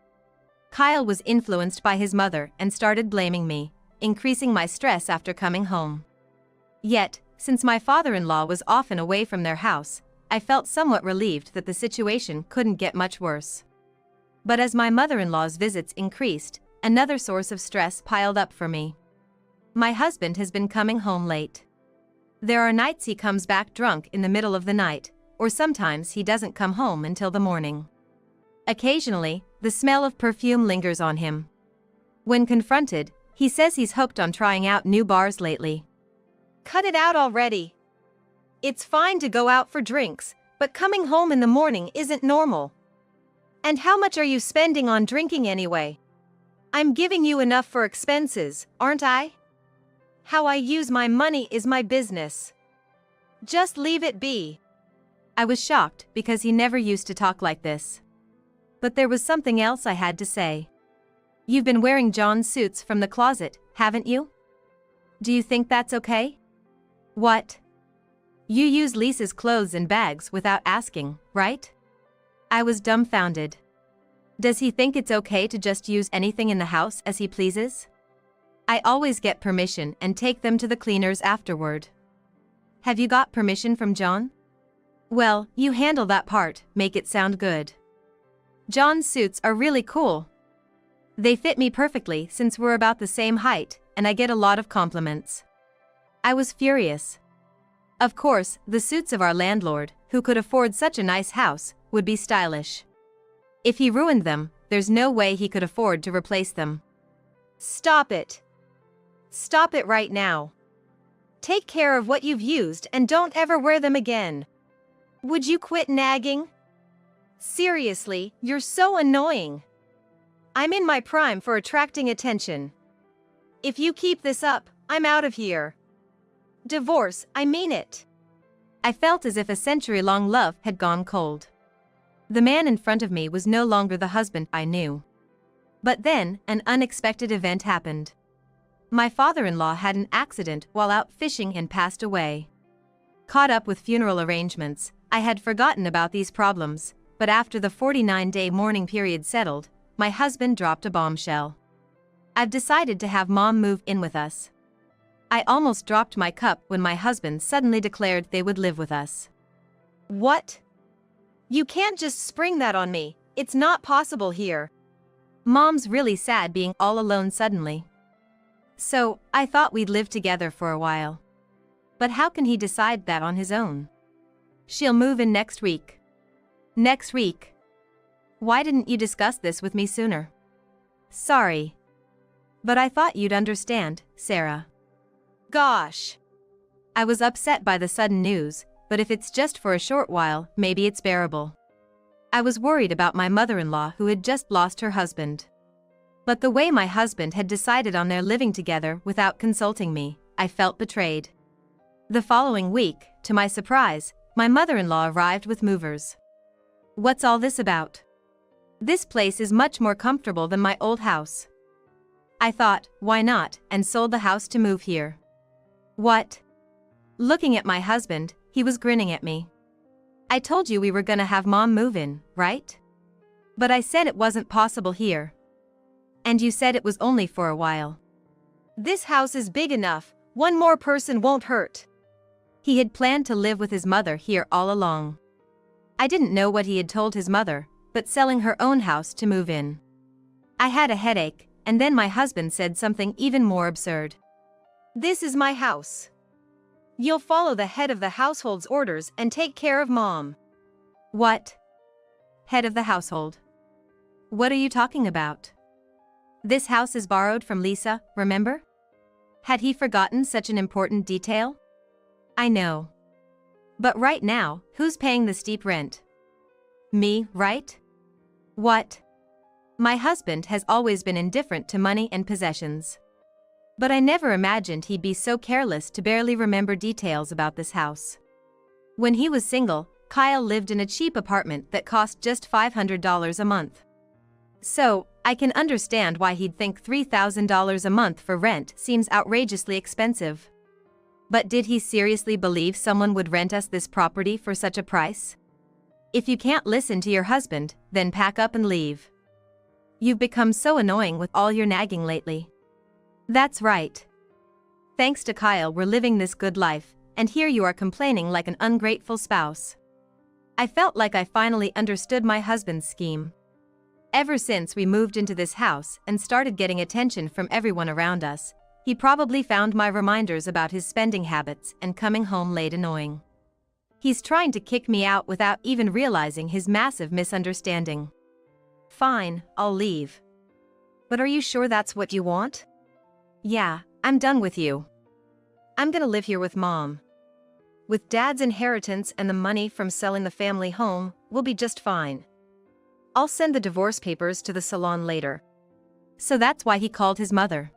Kyle was influenced by his mother and started blaming me, increasing my stress after coming home. Yet, since my father-in-law was often away from their house, I felt somewhat relieved that the situation couldn't get much worse. But as my mother-in-law's visits increased, another source of stress piled up for me. My husband has been coming home late. There are nights he comes back drunk in the middle of the night, or sometimes he doesn't come home until the morning. Occasionally, the smell of perfume lingers on him. When confronted, he says he's hooked on trying out new bars lately. Cut it out already. It's fine to go out for drinks, but coming home in the morning isn't normal. And how much are you spending on drinking anyway? I'm giving you enough for expenses, aren't I? How I use my money is my business. Just leave it be. I was shocked because he never used to talk like this. But there was something else I had to say. You've been wearing John's suits from the closet, haven't you? Do you think that's okay? What? You use Lisa's clothes and bags without asking, right? I was dumbfounded. Does he think it's okay to just use anything in the house as he pleases? I always get permission and take them to the cleaners afterward. Have you got permission from John? Well, you handle that part, make it sound good. John's suits are really cool. They fit me perfectly since we're about the same height, and I get a lot of compliments. I was furious. Of course, the suits of our landlord, who could afford such a nice house, would be stylish. If he ruined them, there's no way he could afford to replace them. Stop it. Stop it right now. Take care of what you've used and don't ever wear them again. Would you quit nagging? Seriously, you're so annoying. I'm in my prime for attracting attention. If you keep this up, I'm out of here. Divorce, I mean it. I felt as if a century-long love had gone cold. The man in front of me was no longer the husband I knew. But then, an unexpected event happened. My father-in-law had an accident while out fishing and passed away. Caught up with funeral arrangements, I had forgotten about these problems, but after the 49-day mourning period settled, my husband dropped a bombshell. I've decided to have Mom move in with us. I almost dropped my cup when my husband suddenly declared they would live with us. What? You can't just spring that on me, it's not possible here. Mom's really sad being all alone suddenly. So, I thought we'd live together for a while. But how can he decide that on his own? She'll move in next week. Next week? Why didn't you discuss this with me sooner? Sorry. But I thought you'd understand, Sarah. Gosh. I was upset by the sudden news, but if it's just for a short while, maybe it's bearable. I was worried about my mother-in-law who had just lost her husband. But the way my husband had decided on their living together without consulting me, I felt betrayed. The following week, to my surprise, my mother-in-law arrived with movers. What's all this about? This place is much more comfortable than my old house. I thought, why not, and sold the house to move here. What? Looking at my husband, he was grinning at me. I told you we were gonna have Mom move in, right? But I said it wasn't possible here. And you said it was only for a while. This house is big enough, one more person won't hurt. He had planned to live with his mother here all along. I didn't know what he had told his mother, but selling her own house to move in. I had a headache, and then my husband said something even more absurd. This is my house. You'll follow the head of the household's orders and take care of Mom. What? Head of the household? What are you talking about? This house is borrowed from Lisa, remember? Had he forgotten such an important detail? I know. But right now, who's paying the steep rent? Me, right? What? My husband has always been indifferent to money and possessions. But I never imagined he'd be so careless to barely remember details about this house. When he was single, Kyle lived in a cheap apartment that cost just $500 a month. So, I can understand why he'd think $3,000 a month for rent seems outrageously expensive. But did he seriously believe someone would rent us this property for such a price? If you can't listen to your husband, then pack up and leave. You've become so annoying with all your nagging lately. That's right. Thanks to Kyle, we're living this good life, and here you are complaining like an ungrateful spouse. I felt like I finally understood my husband's scheme. Ever since we moved into this house and started getting attention from everyone around us, he probably found my reminders about his spending habits and coming home late annoying. He's trying to kick me out without even realizing his massive misunderstanding. Fine, I'll leave. But are you sure that's what you want? Yeah, I'm done with you. I'm gonna live here with Mom. With Dad's inheritance and the money from selling the family home, we'll be just fine. I'll send the divorce papers to the salon later. So that's why he called his mother.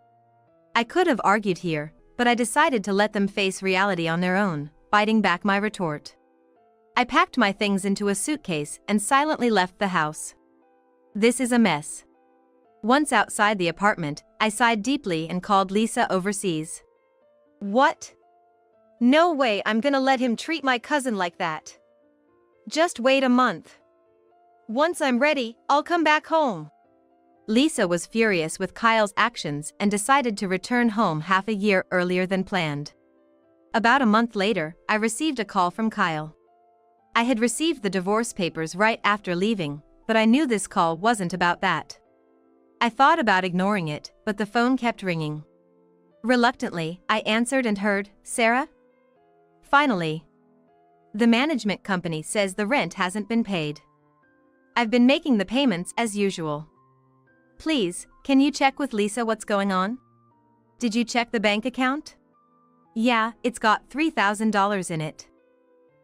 I could have argued here, but I decided to let them face reality on their own, biting back my retort. I packed my things into a suitcase and silently left the house. This is a mess. Once outside the apartment, I sighed deeply and called Lisa overseas. What? No way I'm gonna let him treat my cousin like that. Just wait a month. Once I'm ready, I'll come back home. Lisa was furious with Kyle's actions and decided to return home half a year earlier than planned. About a month later, I received a call from Kyle. I had received the divorce papers right after leaving, but I knew this call wasn't about that. I thought about ignoring it, but the phone kept ringing. Reluctantly, I answered and heard, "Sarah?" Finally. The management company says the rent hasn't been paid. I've been making the payments as usual. Please, can you check with Lisa what's going on? Did you check the bank account? Yeah, it's got $3,000 in it.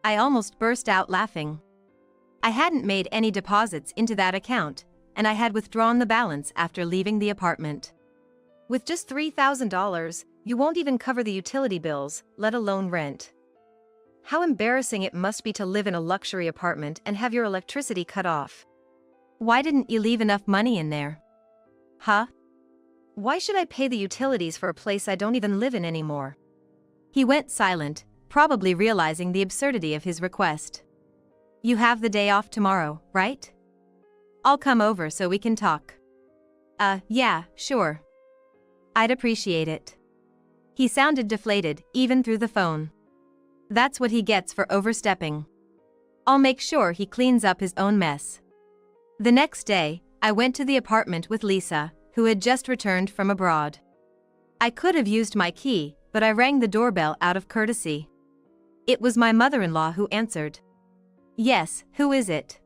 I almost burst out laughing. I hadn't made any deposits into that account, and I had withdrawn the balance after leaving the apartment. With just $3,000, you won't even cover the utility bills, let alone rent. How embarrassing it must be to live in a luxury apartment and have your electricity cut off. Why didn't you leave enough money in there? Huh? Why should I pay the utilities for a place I don't even live in anymore? He went silent, probably realizing the absurdity of his request. You have the day off tomorrow, right? I'll come over so we can talk. Yeah, sure. I'd appreciate it. He sounded deflated, even through the phone. That's what he gets for overstepping. I'll make sure he cleans up his own mess. The next day, I went to the apartment with Lisa, who had just returned from abroad. I could have used my key, but I rang the doorbell out of courtesy. It was my mother-in-law who answered. Yes, who is it?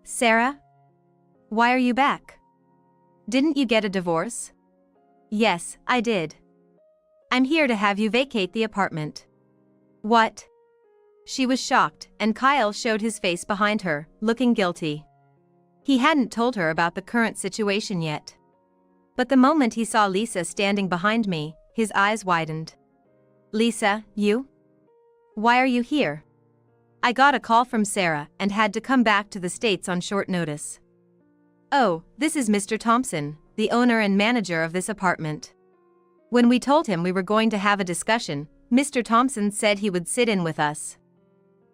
Sarah? Why are you back? Didn't you get a divorce? Yes, I did. I'm here to have you vacate the apartment. What? She was shocked, and Kyle showed his face behind her, looking guilty. He hadn't told her about the current situation yet. But the moment he saw Lisa standing behind me, his eyes widened. Lisa, you? Why are you here? I got a call from Sarah and had to come back to the States on short notice. Oh, this is Mr. Thompson, the owner and manager of this apartment. When we told him we were going to have a discussion, Mr. Thompson said he would sit in with us.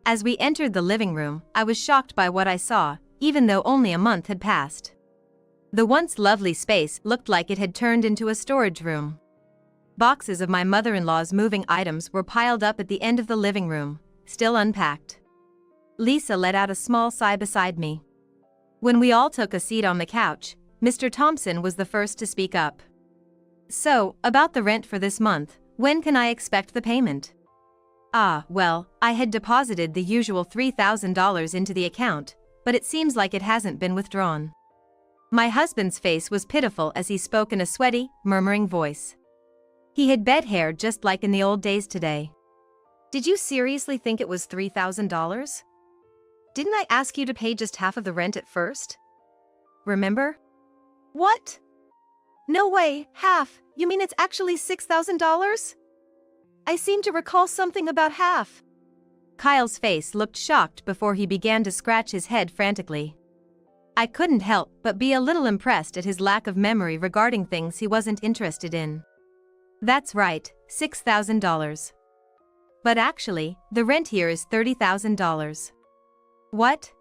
As we entered the living room, I was shocked by what I saw, even though only a month had passed. The once lovely space looked like it had turned into a storage room. Boxes of my mother-in-law's moving items were piled up at the end of the living room, still unpacked. Lisa let out a small sigh beside me. When we all took a seat on the couch, Mr. Thompson was the first to speak up. So, about the rent for this month, when can I expect the payment? Well, I had deposited the usual $3,000 into the account, but it seems like it hasn't been withdrawn. My husband's face was pitiful as he spoke in a sweaty, murmuring voice. He had bed hair just like in the old days today. Did you seriously think it was $3,000? Didn't I ask you to pay just half of the rent at first? Remember? What? No way, half, you mean it's actually $6,000? I seem to recall something about half. Kyle's face looked shocked before he began to scratch his head frantically. I couldn't help but be a little impressed at his lack of memory regarding things he wasn't interested in. That's right, $6,000. But actually, the rent here is $30,000. What?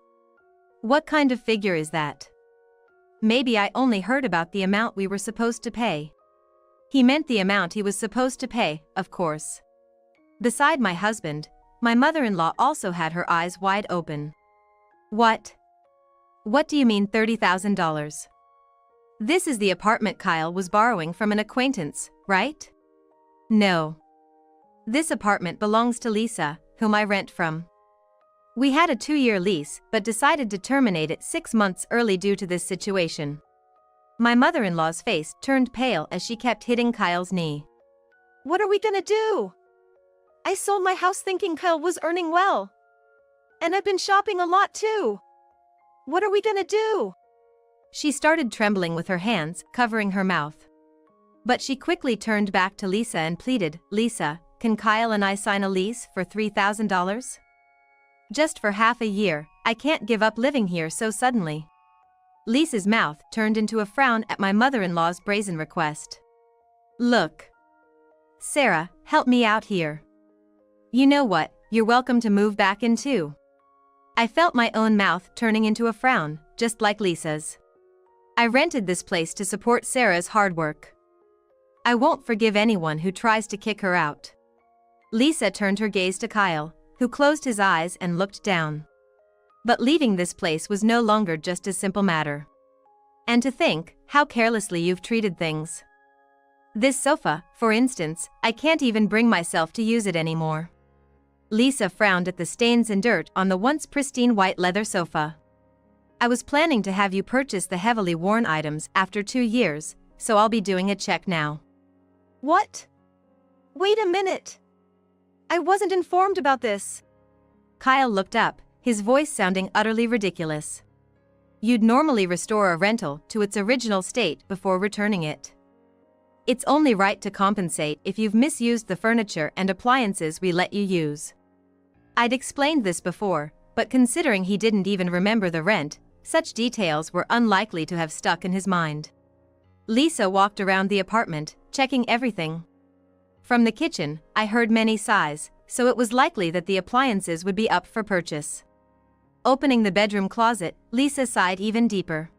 What kind of figure is that? Maybe I only heard about the amount we were supposed to pay. He meant the amount he was supposed to pay, of course. Beside my husband, my mother-in-law also had her eyes wide open. What? What do you mean $30,000? This is the apartment Kyle was borrowing from an acquaintance, right? No. This apartment belongs to Lisa, whom I rent from. We had a 2-year lease but decided to terminate it 6 months early due to this situation. My mother-in-law's face turned pale as she kept hitting Kyle's knee. What are we gonna do? I sold my house thinking Kyle was earning well. And I've been shopping a lot too. What are we gonna do? She started trembling with her hands covering her mouth. But she quickly turned back to Lisa and pleaded, Lisa, can Kyle and I sign a lease for $3,000? Just for half a year, I can't give up living here so suddenly. Lisa's mouth turned into a frown at my mother-in-law's brazen request. Look. Sarah, help me out here. You know what, you're welcome to move back in too. I felt my own mouth turning into a frown, just like Lisa's. I rented this place to support Sarah's hard work. I won't forgive anyone who tries to kick her out. Lisa turned her gaze to Kyle, who closed his eyes and looked down. But leaving this place was no longer just a simple matter. And to think how carelessly you've treated things. This sofa, for instance, I can't even bring myself to use it anymore. Lisa frowned at the stains and dirt on the once pristine white leather sofa. I was planning to have you purchase the heavily worn items after 2 years, so I'll be doing a check now. What? Wait a minute. I wasn't informed about this. Kyle looked up, his voice sounding utterly ridiculous. You'd normally restore a rental to its original state before returning it. It's only right to compensate if you've misused the furniture and appliances we let you use. I'd explained this before, but considering he didn't even remember the rent, such details were unlikely to have stuck in his mind. Lisa walked around the apartment, checking everything. From the kitchen, I heard many sighs, so it was likely that the appliances would be up for purchase. Opening the bedroom closet, Lisa sighed even deeper.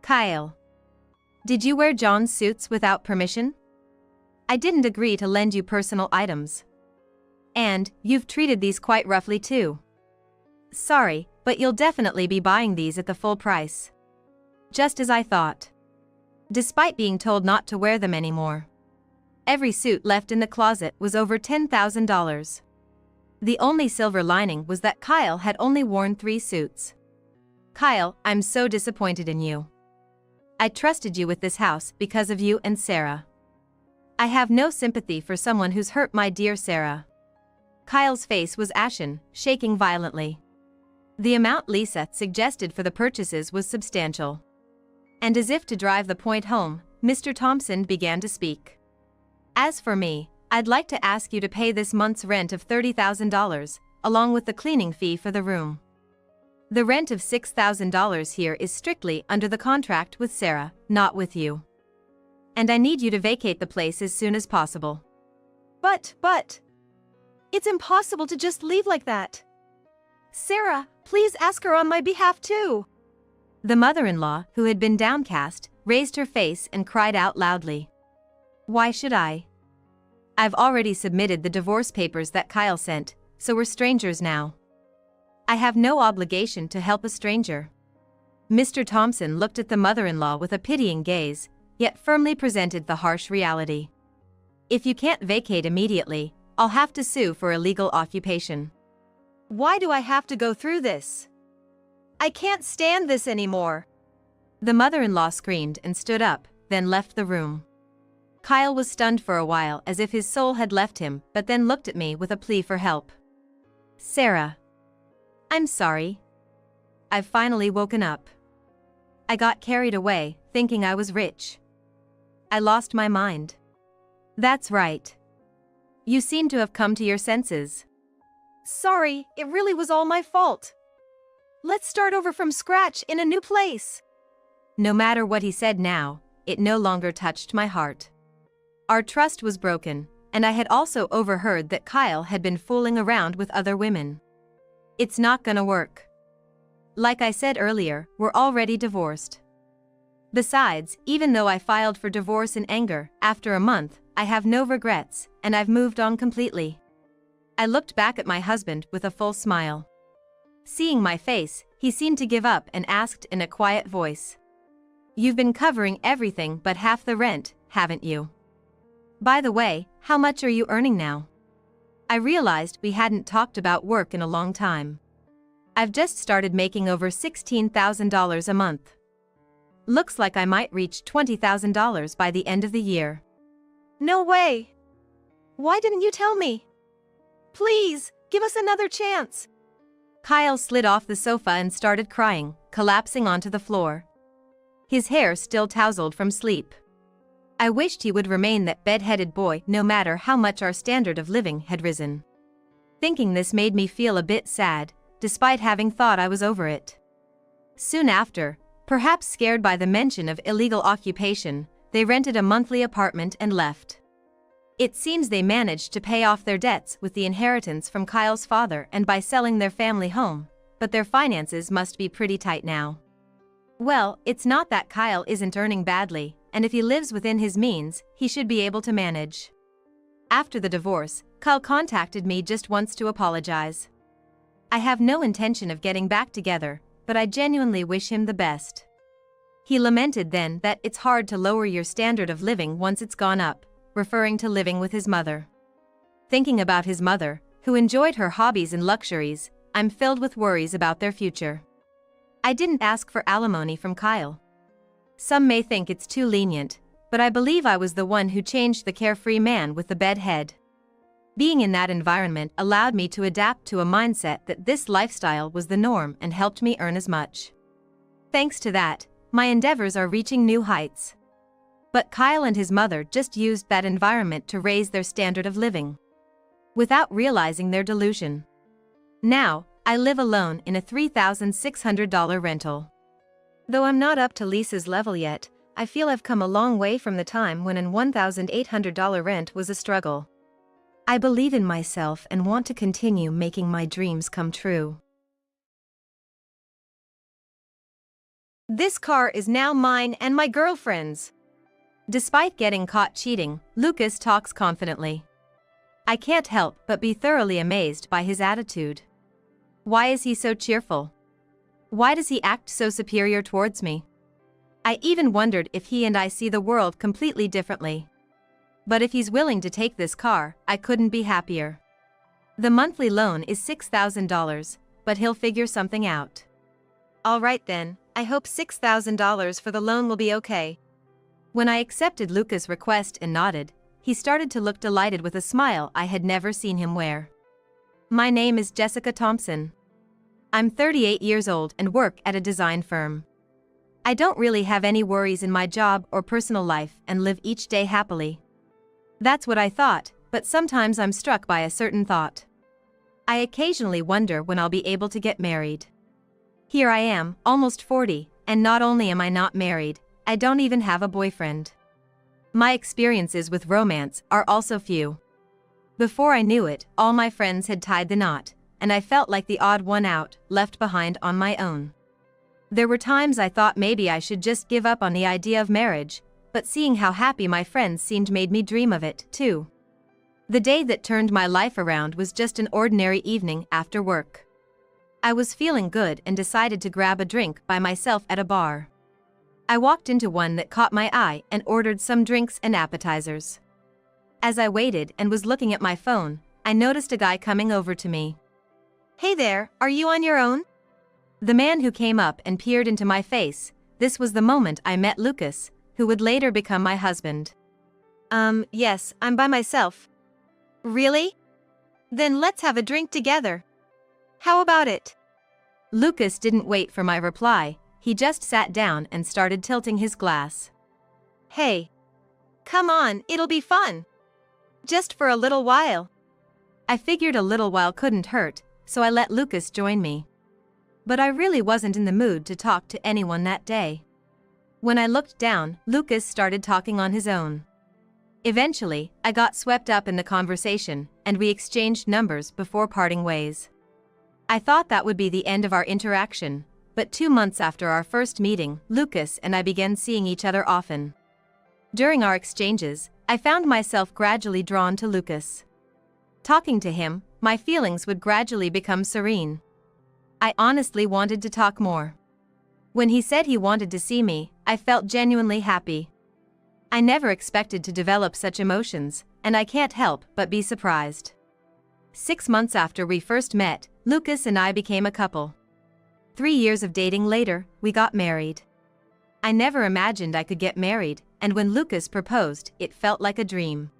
Kyle. Did you wear John's suits without permission? I didn't agree to lend you personal items. And, you've treated these quite roughly too. Sorry, but you'll definitely be buying these at the full price. Just as I thought. Despite being told not to wear them anymore. Every suit left in the closet was over $10,000. The only silver lining was that Kyle had only worn 3 suits. Kyle, I'm so disappointed in you. I trusted you with this house because of you and Sarah. I have no sympathy for someone who's hurt my dear Sarah. Kyle's face was ashen, shaking violently. The amount Lisa suggested for the purchases was substantial. And as if to drive the point home, Mr. Thompson began to speak. As for me, I'd like to ask you to pay this month's rent of $30,000, along with the cleaning fee for the room. The rent of $6,000 here is strictly under the contract with Sarah, not with you. And I need you to vacate the place as soon as possible. But, it's impossible to just leave like that. Sarah, please ask her on my behalf too. The mother-in-law, who had been downcast, raised her face and cried out loudly. Why should I? I've already submitted the divorce papers that Kyle sent, so we're strangers now. I have no obligation to help a stranger. Mr. Thompson looked at the mother-in-law with a pitying gaze, yet firmly presented the harsh reality. If you can't vacate immediately, I'll have to sue for illegal occupation. Why do I have to go through this? I can't stand this anymore. The mother-in-law screamed and stood up, then left the room. Kyle was stunned for a while as if his soul had left him, but then looked at me with a plea for help. Sarah. I'm sorry. I've finally woken up. I got carried away, thinking I was rich. I lost my mind. That's right. You seem to have come to your senses. Sorry, it really was all my fault. Let's start over from scratch in a new place. No matter what he said now, it no longer touched my heart. Our trust was broken, and I had also overheard that Kyle had been fooling around with other women. It's not gonna work. Like I said earlier, we're already divorced. Besides, even though I filed for divorce in anger, after a month, I have no regrets, and I've moved on completely. I looked back at my husband with a full smile. Seeing my face, he seemed to give up and asked in a quiet voice. You've been covering everything but half the rent, haven't you? By the way, how much are you earning now? I realized we hadn't talked about work in a long time. I've just started making over $16,000 a month. Looks like I might reach $20,000 by the end of the year. No way. Why didn't you tell me? Please, give us another chance. Kyle slid off the sofa and started crying, collapsing onto the floor. His hair still tousled from sleep. I wished he would remain that bed-headed boy no matter how much our standard of living had risen. Thinking this made me feel a bit sad, despite having thought I was over it. Soon after, perhaps scared by the mention of illegal occupation, they rented a monthly apartment and left. It seems they managed to pay off their debts with the inheritance from Kyle's father and by selling their family home, but their finances must be pretty tight now. Well, it's not that Kyle isn't earning badly, and if he lives within his means, he should be able to manage. After the divorce, Kyle contacted me just once to apologize. I have no intention of getting back together, but I genuinely wish him the best. He lamented then that it's hard to lower your standard of living once it's gone up, referring to living with his mother. Thinking about his mother, who enjoyed her hobbies and luxuries, I'm filled with worries about their future. I didn't ask for alimony from Kyle. Some may think it's too lenient, but I believe I was the one who changed the carefree man with the bed head. Being in that environment allowed me to adapt to a mindset that this lifestyle was the norm and helped me earn as much. Thanks to that, my endeavors are reaching new heights. But Kyle and his mother just used that environment to raise their standard of living, without realizing their delusion. Now, I live alone in a $3,600 rental. Though I'm not up to Lisa's level yet, I feel I've come a long way from the time when an $1,800 rent was a struggle. I believe in myself and want to continue making my dreams come true. This car is now mine and my girlfriend's. Despite getting caught cheating, Lucas talks confidently. I can't help but be thoroughly amazed by his attitude. Why is he so cheerful? Why does he act so superior towards me? I even wondered if he and I see the world completely differently. But if he's willing to take this car, I couldn't be happier. The monthly loan is $6,000, but he'll figure something out. All right then, I hope $6,000 for the loan will be okay. When I accepted Lucas' request and nodded, he started to look delighted with a smile I had never seen him wear. My name is Jessica Thompson. I'm 38 years old and work at a design firm. I don't really have any worries in my job or personal life and live each day happily. That's what I thought, but sometimes I'm struck by a certain thought. I occasionally wonder when I'll be able to get married. Here I am, almost 40, and not only am I not married, I don't even have a boyfriend. My experiences with romance are also few. Before I knew it, all my friends had tied the knot, and I felt like the odd one out, left behind on my own. There were times I thought maybe I should just give up on the idea of marriage, but seeing how happy my friends seemed made me dream of it, too. The day that turned my life around was just an ordinary evening after work. I was feeling good and decided to grab a drink by myself at a bar. I walked into one that caught my eye and ordered some drinks and appetizers. As I waited and was looking at my phone, I noticed a guy coming over to me. Hey there, are you on your own? The man who came up and peered into my face, this was the moment I met Lucas, who would later become my husband. Yes, I'm by myself. Really? Then let's have a drink together. How about it? Lucas didn't wait for my reply, he just sat down and started tilting his glass. Hey. Come on, it'll be fun. Just for a little while. I figured a little while couldn't hurt, so I let Lucas join me. But I really wasn't in the mood to talk to anyone that day. When I looked down, Lucas started talking on his own. Eventually, I got swept up in the conversation, and we exchanged numbers before parting ways. I thought that would be the end of our interaction, but 2 months after our first meeting, Lucas and I began seeing each other often. During our exchanges, I found myself gradually drawn to Lucas. Talking to him, my feelings would gradually become serene. I honestly wanted to talk more. When he said he wanted to see me, I felt genuinely happy. I never expected to develop such emotions, and I can't help but be surprised. 6 months after we first met, Lucas and I became a couple. 3 years of dating later, we got married. I never imagined I could get married, and when Lucas proposed, it felt like a dream.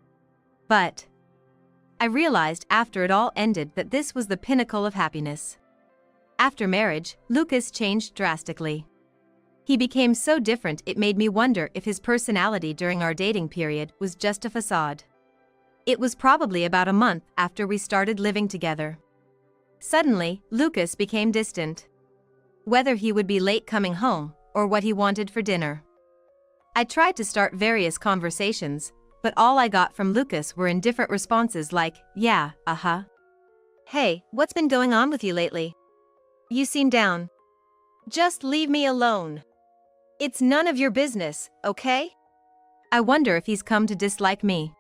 But I realized after it all ended that this was the pinnacle of happiness. After marriage, Lucas changed drastically. He became so different it made me wonder if his personality during our dating period was just a facade. It was probably about a month after we started living together. Suddenly, Lucas became distant. Whether he would be late coming home, or what he wanted for dinner. I tried to start various conversations, but all I got from Lucas were indifferent responses like, yeah, Hey, what's been going on with you lately? You seem down. Just leave me alone. It's none of your business, okay? I wonder if he's come to dislike me.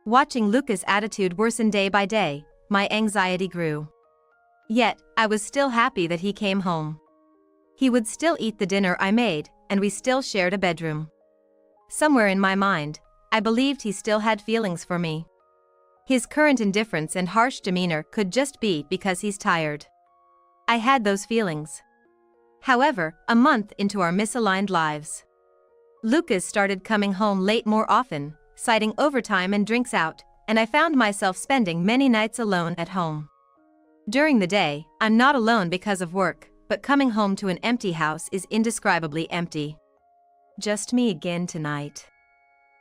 Watching Lucas' attitude worsen day by day, my anxiety grew. Yet, I was still happy that he came home. He would still eat the dinner I made, and we still shared a bedroom. Somewhere in my mind, I believed he still had feelings for me. His current indifference and harsh demeanor could just be because he's tired. I had those feelings. However, a month into our misaligned lives, Lucas started coming home late more often, citing overtime and drinks out, and I found myself spending many nights alone at home. During the day, I'm not alone because of work, but coming home to an empty house is indescribably empty. Just me again tonight.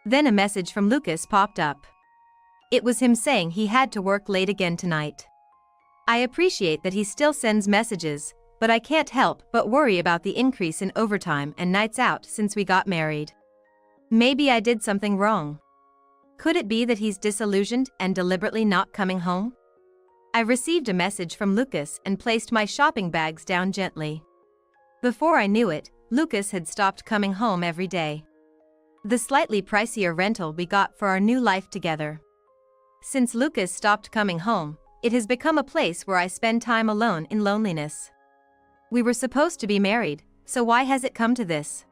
Then a message from Lucas popped up. It was him saying he had to work late again tonight. I appreciate that he still sends messages, but I can't help but worry about the increase in overtime and nights out since we got married. Maybe I did something wrong. Could it be that he's disillusioned and deliberately not coming home? I received a message from Lucas and placed my shopping bags down gently. Before I knew it, Lucas had stopped coming home every day. The slightly pricier rental we got for our new life together. Since Lucas stopped coming home, it has become a place where I spend time alone in loneliness. We were supposed to be married, so why has it come to this?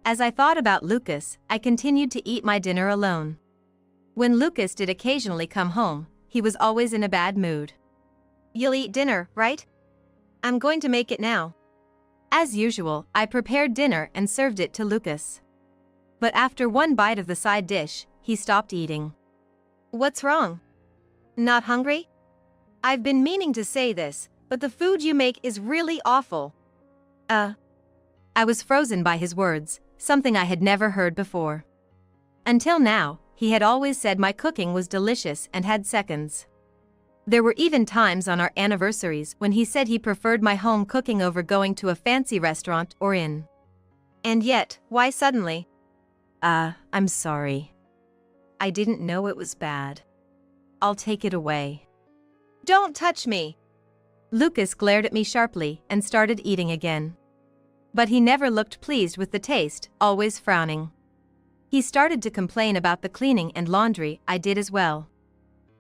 As I thought about Lucas, I continued to eat my dinner alone. When Lucas did occasionally come home, he was always in a bad mood. You'll eat dinner, right? I'm going to make it now. As usual, I prepared dinner and served it to Lucas. But after one bite of the side dish, he stopped eating. What's wrong? Not hungry? I've been meaning to say this, but the food you make is really awful. I was frozen by his words, something I had never heard before. Until now, he had always said my cooking was delicious and had seconds. There were even times on our anniversaries when he said he preferred my home cooking over going to a fancy restaurant or inn. And yet, why suddenly? I'm sorry. I didn't know it was bad. I'll take it away. Don't touch me. Lucas glared at me sharply and started eating again. But he never looked pleased with the taste, always frowning. He started to complain about the cleaning and laundry I did as well.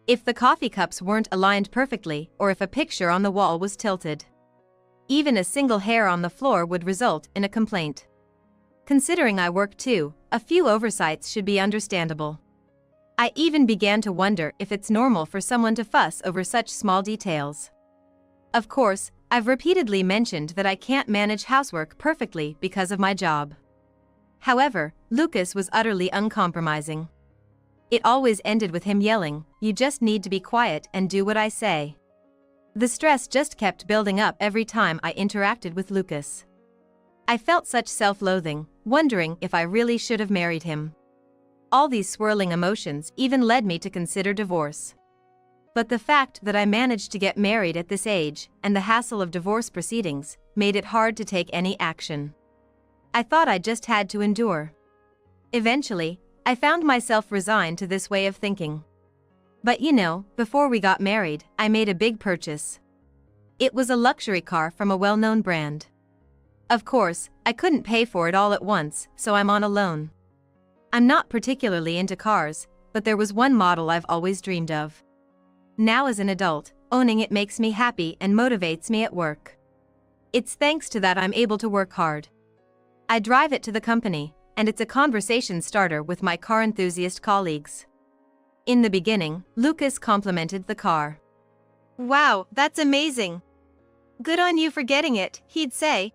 If the coffee cups weren't aligned perfectly or if a picture on the wall was tilted. Even a single hair on the floor would result in a complaint. Considering I work too, a few oversights should be understandable. I even began to wonder if it's normal for someone to fuss over such small details. Of course, I've repeatedly mentioned that I can't manage housework perfectly because of my job. However, Lucas was utterly uncompromising. It always ended with him yelling, "You just need to be quiet and do what I say." The stress just kept building up every time I interacted with Lucas. I felt such self-loathing, wondering if I really should have married him. All these swirling emotions even led me to consider divorce. But the fact that I managed to get married at this age, and the hassle of divorce proceedings, made it hard to take any action. I thought I just had to endure. Eventually, I found myself resigned to this way of thinking. But before we got married, I made a big purchase. It was a luxury car from a well-known brand. Of course, I couldn't pay for it all at once, so I'm on a loan. I'm not particularly into cars, but there was one model I've always dreamed of. Now as an adult, owning it makes me happy and motivates me at work. It's thanks to that I'm able to work hard. I drive it to the company, and it's a conversation starter with my car enthusiast colleagues. In the beginning, Lucas complimented the car. "Wow, that's amazing. Good on you for getting it," he'd say.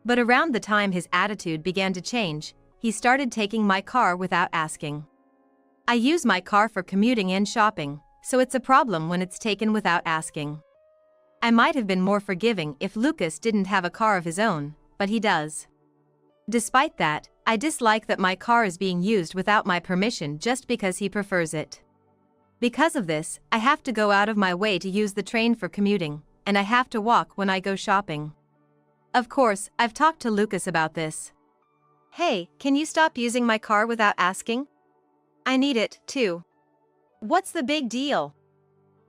But around the time his attitude began to change, he started taking my car without asking. I use my car for commuting and shopping, so it's a problem when it's taken without asking. I might have been more forgiving if Lucas didn't have a car of his own, but he does. Despite that, I dislike that my car is being used without my permission just because he prefers it. Because of this, I have to go out of my way to use the train for commuting, and I have to walk when I go shopping. Of course, I've talked to Lucas about this. "Hey, can you stop using my car without asking? I need it, too." "What's the big deal?"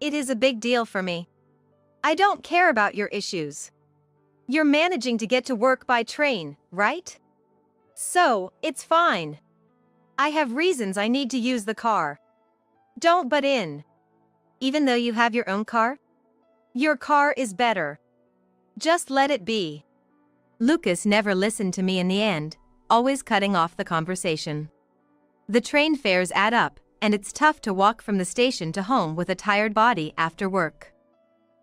"It is a big deal for me. I don't care about your issues. You're managing to get to work by train, right? So, it's fine. I have reasons I need to use the car. Don't butt in." "Even though you have your own car? Your car is better. Just let it be." Lucas never listened to me in the end, always cutting off the conversation. The train fares add up, and it's tough to walk from the station to home with a tired body after work.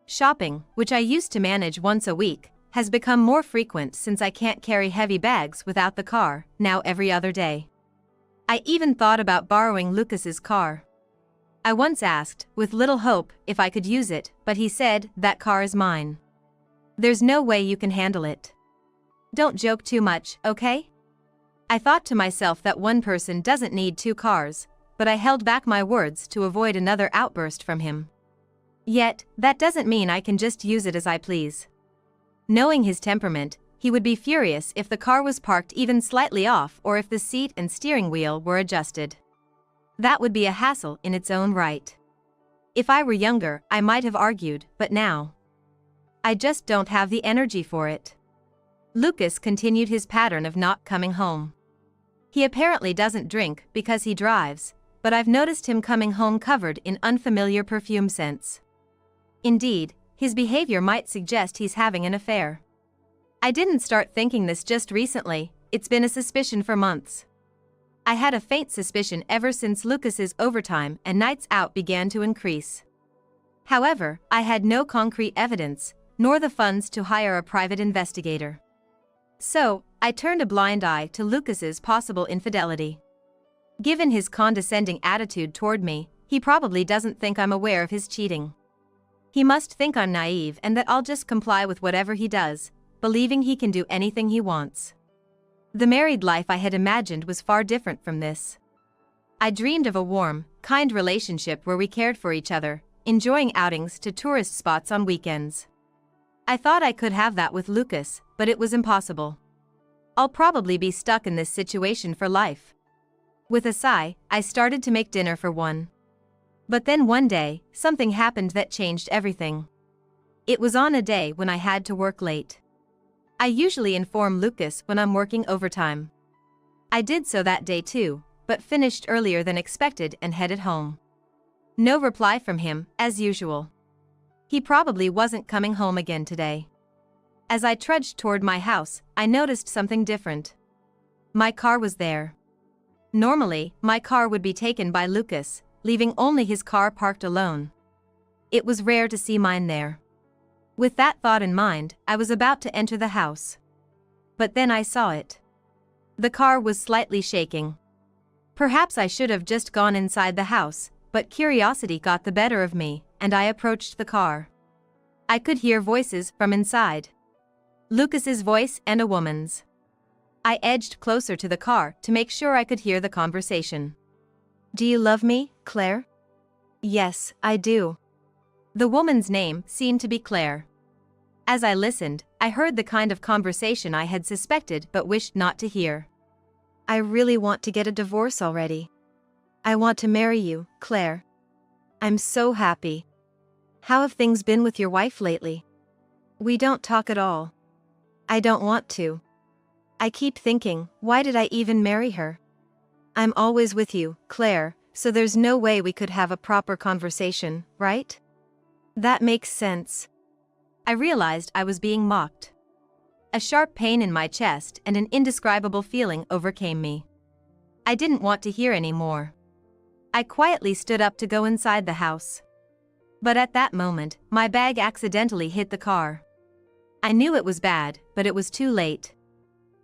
Shopping, which I used to manage once a week, has become more frequent since I can't carry heavy bags without the car, now every other day. I even thought about borrowing Lucas's car. I once asked, with little hope, if I could use it, but he said, "That car is mine. There's no way you can handle it. Don't joke too much, okay?" I thought to myself that one person doesn't need two cars, but I held back my words to avoid another outburst from him. Yet, that doesn't mean I can just use it as I please. Knowing his temperament, he would be furious if the car was parked even slightly off or if the seat and steering wheel were adjusted. That would be a hassle in its own right. If I were younger, I might have argued, but now, I just don't have the energy for it. Lucas continued his pattern of not coming home. He apparently doesn't drink because he drives, but I've noticed him coming home covered in unfamiliar perfume scents. Indeed, his behavior might suggest he's having an affair. I didn't start thinking this just recently, it's been a suspicion for months. I had a faint suspicion ever since Lucas's overtime and nights out began to increase. However, I had no concrete evidence, nor the funds to hire a private investigator. So, I turned a blind eye to Lucas's possible infidelity. Given his condescending attitude toward me, he probably doesn't think I'm aware of his cheating. He must think I'm naive and that I'll just comply with whatever he does, believing he can do anything he wants. The married life I had imagined was far different from this. I dreamed of a warm, kind relationship where we cared for each other, enjoying outings to tourist spots on weekends. I thought I could have that with Lucas, but it was impossible. I'll probably be stuck in this situation for life. With a sigh, I started to make dinner for one. But then one day, something happened that changed everything. It was on a day when I had to work late. I usually inform Lucas when I'm working overtime. I did so that day too, but finished earlier than expected and headed home. No reply from him, as usual. He probably wasn't coming home again today. As I trudged toward my house, I noticed something different. My car was there. Normally, my car would be taken by Lucas, leaving only his car parked alone. It was rare to see mine there. With that thought in mind, I was about to enter the house. But then I saw it. The car was slightly shaking. Perhaps I should have just gone inside the house, but curiosity got the better of me, and I approached the car. I could hear voices from inside. Lucas's voice and a woman's. I edged closer to the car to make sure I could hear the conversation. Do you love me, Claire? Yes, I do. The woman's name seemed to be Claire. As I listened, I heard the kind of conversation I had suspected but wished not to hear. I really want to get a divorce already. I want to marry you, Claire. I'm so happy. How have things been with your wife lately? We don't talk at all. I don't want to. I keep thinking, why did I even marry her? I'm always with you, Claire, so there's no way we could have a proper conversation, right? That makes sense. I realized I was being mocked. A sharp pain in my chest and an indescribable feeling overcame me. I didn't want to hear any more. I quietly stood up to go inside the house. But at that moment, my bag accidentally hit the car. I knew it was bad, but it was too late.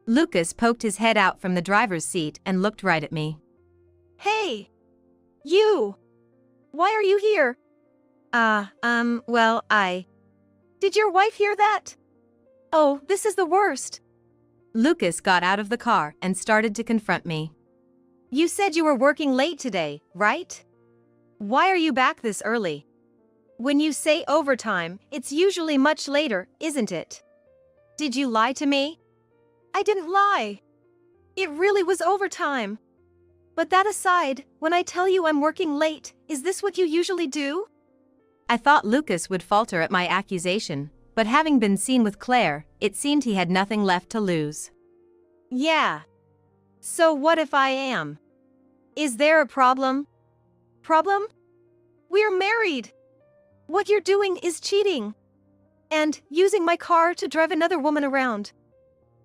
Lucas poked his head out from the driver's seat and looked right at me. Hey! You! Why are you here? Did your wife hear that? Oh, this is the worst. Lucas got out of the car and started to confront me. You said you were working late today, right? Why are you back this early? When you say overtime, it's usually much later, isn't it? Did you lie to me? I didn't lie. It really was overtime. But that aside, when I tell you I'm working late, is this what you usually do? I thought Lucas would falter at my accusation, but having been seen with Claire, it seemed he had nothing left to lose. Yeah. So what if I am? Is there a problem? Problem? We're married. What you're doing is cheating. And using my car to drive another woman around.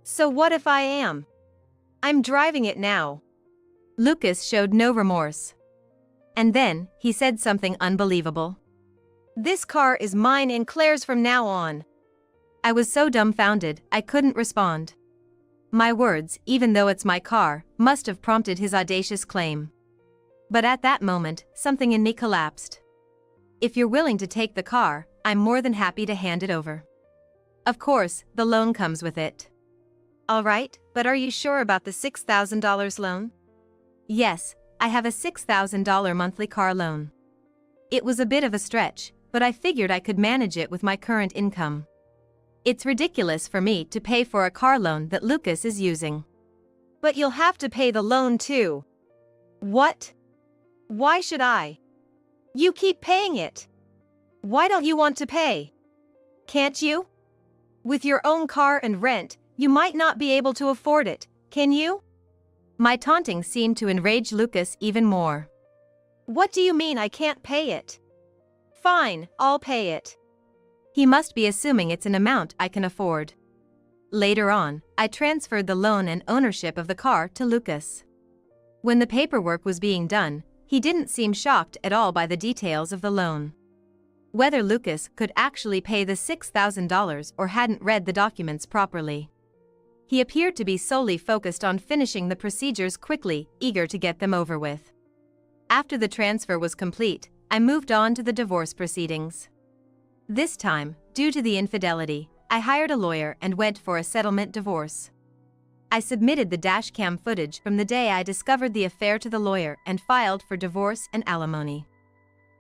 So what if I am? I'm driving it now. Lucas showed no remorse. And then, he said something unbelievable. This car is mine and Claire's from now on. I was so dumbfounded, I couldn't respond. My words, even though it's my car, must have prompted his audacious claim. But at that moment, something in me collapsed. If you're willing to take the car, I'm more than happy to hand it over. Of course, the loan comes with it. All right, but are you sure about the $6,000 loan? Yes, I have a $6,000 monthly car loan. It was a bit of a stretch, but I figured I could manage it with my current income. It's ridiculous for me to pay for a car loan that Lucas is using. But you'll have to pay the loan too. What? Why should I? You keep paying it. Why don't you want to pay? Can't you? With your own car and rent, you might not be able to afford it, can you? My taunting seemed to enrage Lucas even more. What do you mean I can't pay it? Fine, I'll pay it. He must be assuming it's an amount I can afford. Later on, I transferred the loan and ownership of the car to Lucas. When the paperwork was being done, he didn't seem shocked at all by the details of the loan. Whether Lucas could actually pay the $6,000 or hadn't read the documents properly. He appeared to be solely focused on finishing the procedures quickly, eager to get them over with. After the transfer was complete, I moved on to the divorce proceedings. This time, due to the infidelity, I hired a lawyer and went for a settlement divorce. I submitted the dashcam footage from the day I discovered the affair to the lawyer and filed for divorce and alimony.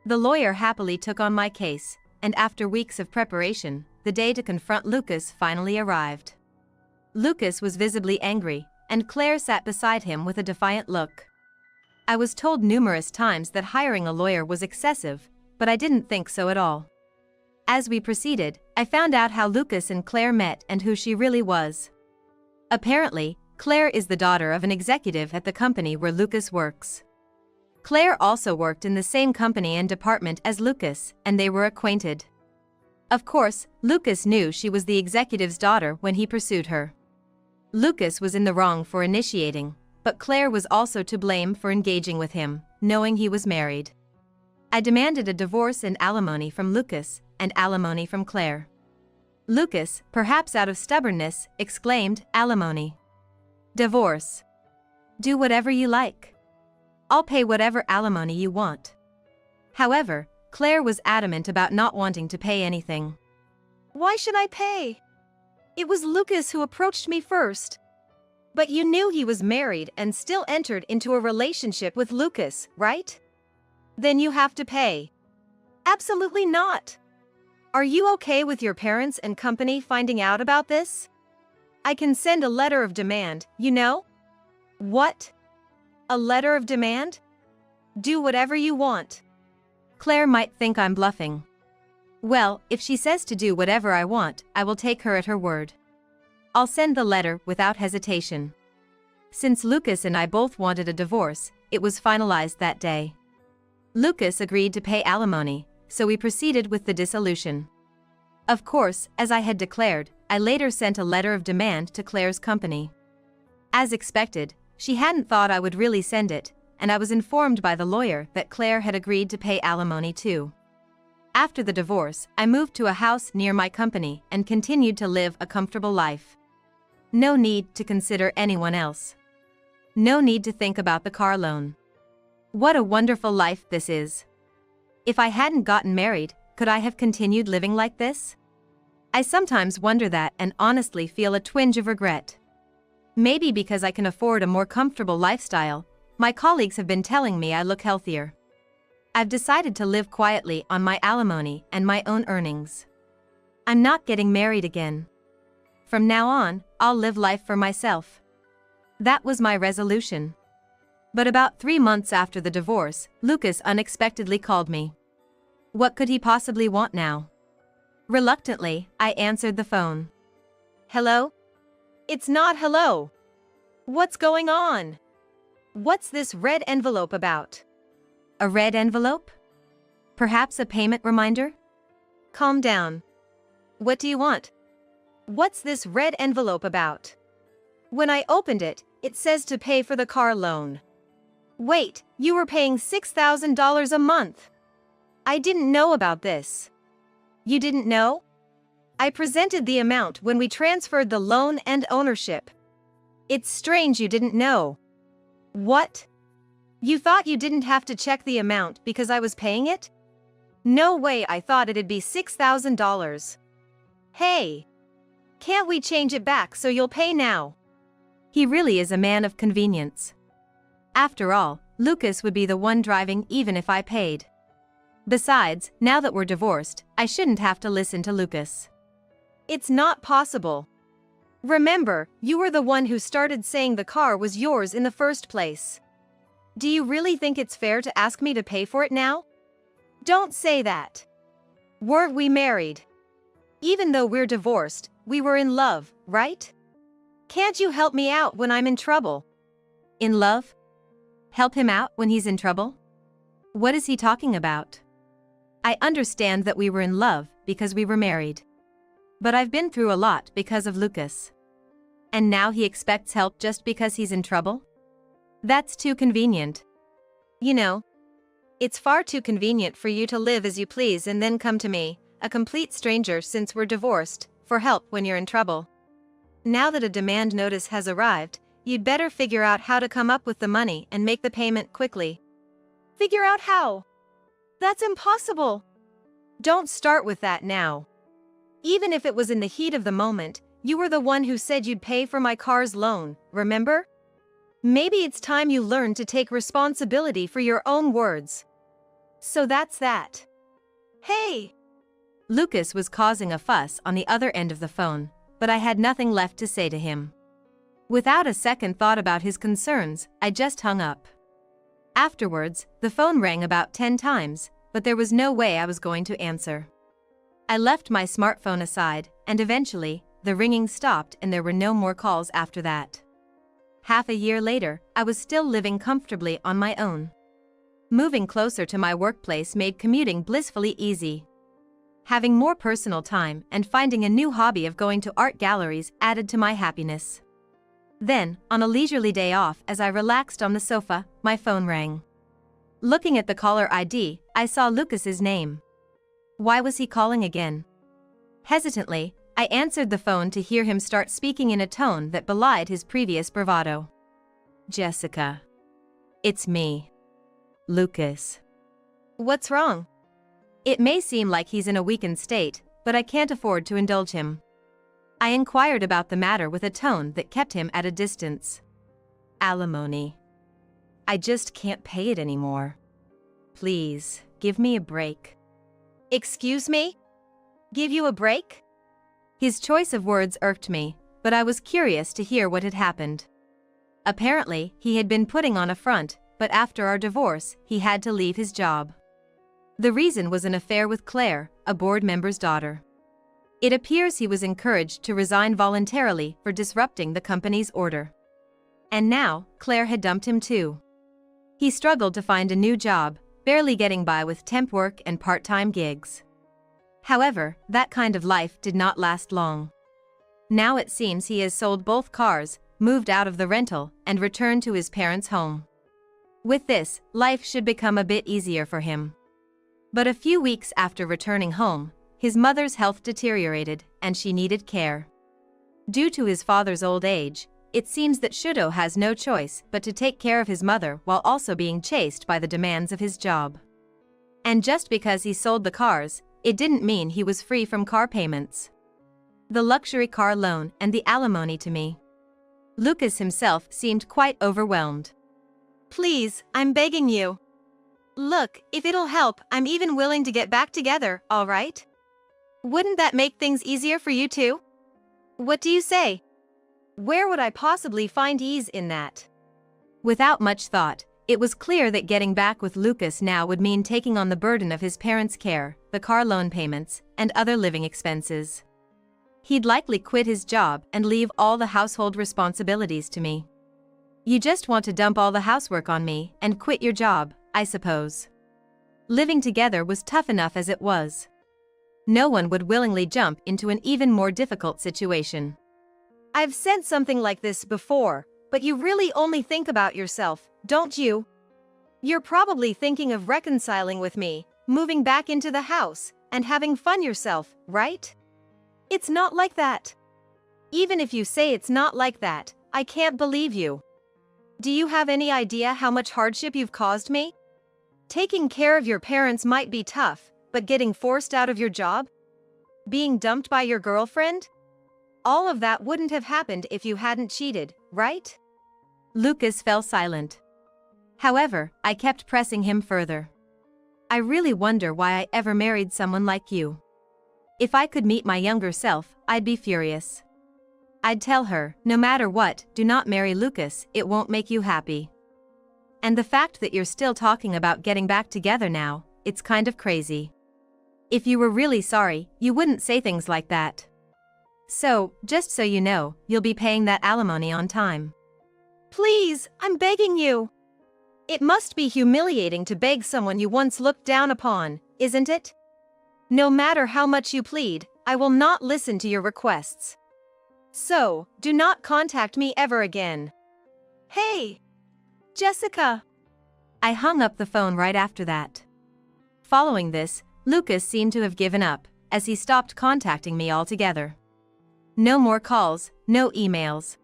The lawyer happily took on my case, and after weeks of preparation, the day to confront Lucas finally arrived. Lucas was visibly angry, and Claire sat beside him with a defiant look. I was told numerous times that hiring a lawyer was excessive, but I didn't think so at all. As we proceeded, I found out how Lucas and Claire met and who she really was. Apparently, Claire is the daughter of an executive at the company where Lucas works. Claire also worked in the same company and department as Lucas, and they were acquainted. Of course, Lucas knew she was the executive's daughter when he pursued her. Lucas was in the wrong for initiating, but Claire was also to blame for engaging with him, knowing he was married. I demanded a divorce and alimony from Lucas, and alimony from Claire. Lucas, perhaps out of stubbornness, exclaimed, "Alimony. Divorce. Do whatever you like. I'll pay whatever alimony you want." However, Claire was adamant about not wanting to pay anything. Why should I pay? It was Lucas who approached me first. But you knew he was married and still entered into a relationship with Lucas, right? Then you have to pay. Absolutely not. Are you okay with your parents and company finding out about this? I can send a letter of demand, you know? What? A letter of demand? Do whatever you want. Claire might think I'm bluffing. Well, if she says to do whatever I want, I will take her at her word. I'll send the letter without hesitation. Since Lucas and I both wanted a divorce, it was finalized that day. Lucas agreed to pay alimony, so we proceeded with the dissolution. Of course, as I had declared, I later sent a letter of demand to Claire's company. As expected, she hadn't thought I would really send it, and I was informed by the lawyer that Claire had agreed to pay alimony too. After the divorce, I moved to a house near my company and continued to live a comfortable life. No need to consider anyone else. No need to think about the car loan. What a wonderful life this is. If I hadn't gotten married, could I have continued living like this? I sometimes wonder that and honestly feel a twinge of regret. Maybe because I can afford a more comfortable lifestyle, my colleagues have been telling me I look healthier. I've decided to live quietly on my alimony and my own earnings. I'm not getting married again. From now on, I'll live life for myself. That was my resolution. But about 3 months after the divorce, Lucas unexpectedly called me. What could he possibly want now? Reluctantly, I answered the phone. Hello? It's not hello. What's going on? What's this red envelope about? A red envelope? Perhaps a payment reminder? Calm down. What do you want? What's this red envelope about? When I opened it, it says to pay for the car loan. Wait, you were paying $6,000 a month. I didn't know about this. You didn't know? I presented the amount when we transferred the loan and ownership. It's strange you didn't know. What? You thought you didn't have to check the amount because I was paying it? No way, I thought it'd be $6,000. Hey! Can't we change it back so you'll pay now? He really is a man of convenience. After all, Lucas would be the one driving even if I paid. Besides, now that we're divorced, I shouldn't have to listen to Lucas. It's not possible. Remember, you were the one who started saying the car was yours in the first place. Do you really think it's fair to ask me to pay for it now? Don't say that. Weren't we married? Even though we're divorced, we were in love, right? Can't you help me out when I'm in trouble? In love? Help him out when he's in trouble? What is he talking about? I understand that we were in love because we were married. But I've been through a lot because of Lucas. And now he expects help just because he's in trouble? That's too convenient. You know, it's far too convenient for you to live as you please and then come to me, a complete stranger since we're divorced, for help when you're in trouble. Now that a demand notice has arrived, you'd better figure out how to come up with the money and make the payment quickly. Figure out how? That's impossible. Don't start with that now. Even if it was in the heat of the moment, you were the one who said you'd pay for my car's loan, remember? Maybe it's time you learned to take responsibility for your own words. So that's that. Hey! Lucas was causing a fuss on the other end of the phone, but I had nothing left to say to him. Without a second thought about his concerns, I just hung up. Afterwards, the phone rang about 10 times, but there was no way I was going to answer. I left my smartphone aside, and eventually, the ringing stopped and there were no more calls after that. Half a year later, I was still living comfortably on my own. Moving closer to my workplace made commuting blissfully easy. Having more personal time and finding a new hobby of going to art galleries added to my happiness. Then, on a leisurely day off as I relaxed on the sofa, my phone rang. Looking at the caller ID, I saw Lucas's name. Why was he calling again? Hesitantly, I answered the phone to hear him start speaking in a tone that belied his previous bravado. Jessica. It's me. Lucas. What's wrong? It may seem like he's in a weakened state, but I can't afford to indulge him. I inquired about the matter with a tone that kept him at a distance. Alimony. I just can't pay it anymore. Please, give me a break. Excuse me? Give you a break? His choice of words irked me, but I was curious to hear what had happened. Apparently, he had been putting on a front, but after our divorce, he had to leave his job. The reason was an affair with Claire, a board member's daughter. It appears he was encouraged to resign voluntarily for disrupting the company's order. And now, Claire had dumped him too. He struggled to find a new job, barely getting by with temp work and part-time gigs. However, that kind of life did not last long. Now it seems he has sold both cars, moved out of the rental, and returned to his parents' home. With this, life should become a bit easier for him. But a few weeks after returning home, his mother's health deteriorated, and she needed care. Due to his father's old age, it seems that Shudo has no choice but to take care of his mother while also being chased by the demands of his job. And just because he sold the cars, it didn't mean he was free from car payments. The luxury car loan and the alimony to me. Lucas himself seemed quite overwhelmed. Please, I'm begging you. Look, if it'll help, I'm even willing to get back together, all right? Wouldn't that make things easier for you too? What do you say? Where would I possibly find ease in that? Without much thought, it was clear that getting back with Lucas now would mean taking on the burden of his parents' care, the car loan payments, and other living expenses. He'd likely quit his job and leave all the household responsibilities to me. You just want to dump all the housework on me and quit your job, I suppose. Living together was tough enough as it was. No one would willingly jump into an even more difficult situation. I've said something like this before, but you really only think about yourself, don't you? You're probably thinking of reconciling with me, moving back into the house, and having fun yourself, right? It's not like that. Even if you say it's not like that, I can't believe you. Do you have any idea how much hardship you've caused me? Taking care of your parents might be tough, but getting forced out of your job? Being dumped by your girlfriend? All of that wouldn't have happened if you hadn't cheated, right? Lucas fell silent. However, I kept pressing him further. I really wonder why I ever married someone like you. If I could meet my younger self, I'd be furious. I'd tell her, no matter what, do not marry Lucas, it won't make you happy. And the fact that you're still talking about getting back together now, it's kind of crazy. If you were really sorry, you wouldn't say things like that. So, just so you know, you'll be paying that alimony on time. Please, I'm begging you. It must be humiliating to beg someone you once looked down upon, isn't it? No matter how much you plead, I will not listen to your requests. So, do not contact me ever again. Hey! Jessica! I hung up the phone right after that. Following this, Lucas seemed to have given up, as he stopped contacting me altogether. No more calls, no emails.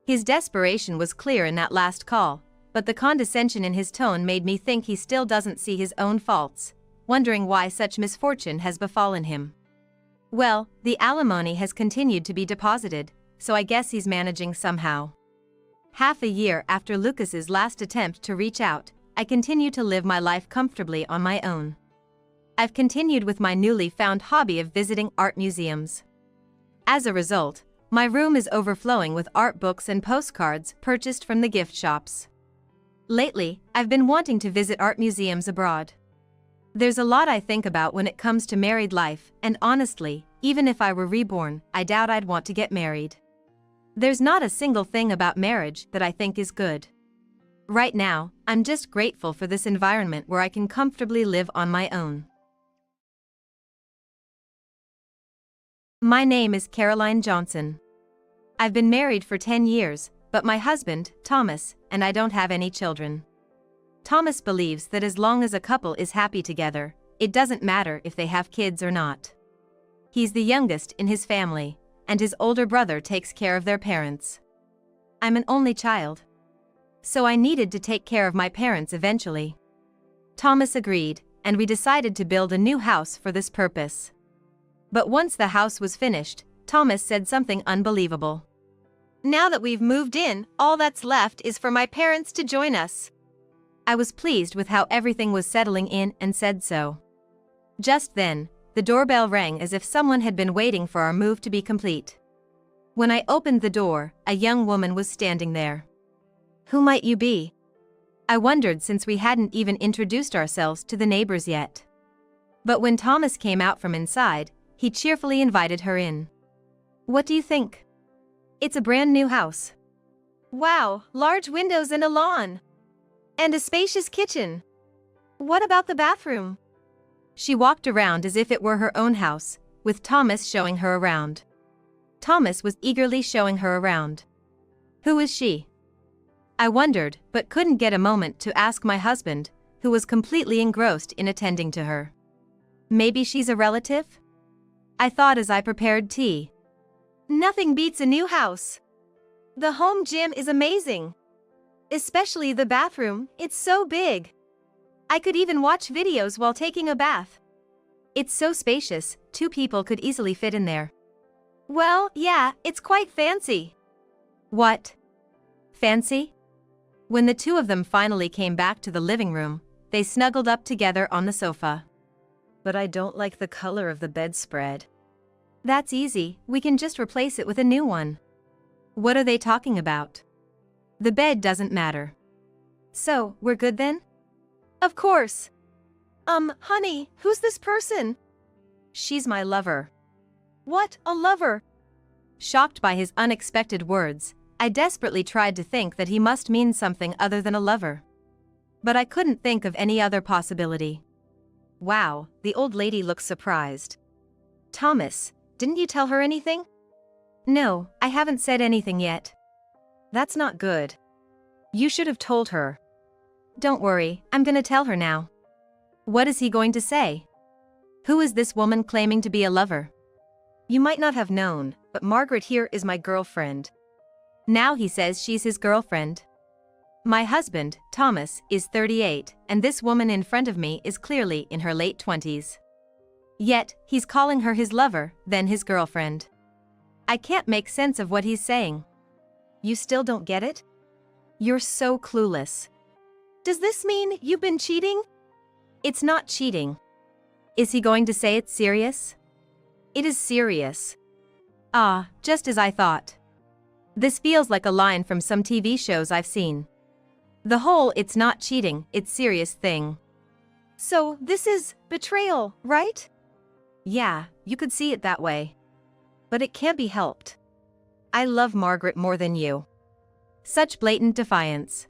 His desperation was clear in that last call, but the condescension in his tone made me think he still doesn't see his own faults, wondering why such misfortune has befallen him. Well, the alimony has continued to be deposited, so I guess he's managing somehow. Half a year after Lucas's last attempt to reach out, I continue to live my life comfortably on my own. I've continued with my newly found hobby of visiting art museums. As a result, my room is overflowing with art books and postcards purchased from the gift shops. Lately, I've been wanting to visit art museums abroad. There's a lot I think about when it comes to married life, and honestly, even if I were reborn, I doubt I'd want to get married. There's not a single thing about marriage that I think is good. Right now, I'm just grateful for this environment where I can comfortably live on my own. My name is Caroline Johnson. I've been married for 10 years, but my husband, Thomas, and I don't have any children. Thomas believes that as long as a couple is happy together, it doesn't matter if they have kids or not. He's the youngest in his family, and his older brother takes care of their parents. I'm an only child. So I needed to take care of my parents eventually. Thomas agreed, and we decided to build a new house for this purpose. But once the house was finished, Thomas said something unbelievable. Now that we've moved in, all that's left is for my parents to join us. I was pleased with how everything was settling in and said so. Just then, the doorbell rang as if someone had been waiting for our move to be complete. When I opened the door, a young woman was standing there. Who might you be? I wondered since we hadn't even introduced ourselves to the neighbors yet. But when Thomas came out from inside, he cheerfully invited her in. What do you think? It's a brand new house. Wow, large windows and a lawn. And a spacious kitchen. What about the bathroom? She walked around as if it were her own house, with Thomas showing her around. Thomas was eagerly showing her around. Who is she? I wondered, but couldn't get a moment to ask my husband, who was completely engrossed in attending to her. Maybe she's a relative? I thought as I prepared tea. Nothing beats a new house. The home gym is amazing. Especially the bathroom, it's so big. I could even watch videos while taking a bath. It's so spacious, 2 people could easily fit in there. Well, yeah, it's quite fancy. What? Fancy? When the 2 of them finally came back to the living room, they snuggled up together on the sofa. But I don't like the color of the bedspread. That's easy, we can just replace it with a new one. What are they talking about? The bed doesn't matter. So, we're good then? Of course. Honey, who's this person? She's my lover. What, a lover? Shocked by his unexpected words, I desperately tried to think that he must mean something other than a lover. But I couldn't think of any other possibility. Wow, the old lady looks surprised. Thomas, didn't you tell her anything? No, I haven't said anything yet. That's not good. You should have told her. Don't worry, I'm gonna tell her now. What is he going to say? Who is this woman claiming to be a lover? You might not have known, but Margaret here is my girlfriend. Now he says she's his girlfriend. My husband, Thomas, is 38, and this woman in front of me is clearly in her late 20s. Yet, he's calling her his lover, then his girlfriend. I can't make sense of what he's saying. You still don't get it? You're so clueless. Does this mean you've been cheating? It's not cheating. Is he going to say it's serious? It is serious. Ah, just as I thought. This feels like a line from some TV shows I've seen. The whole "it's not cheating, it's serious" thing. So, this is betrayal, right? Yeah, you could see it that way. But it can't be helped. I love Margaret more than you. Such blatant defiance.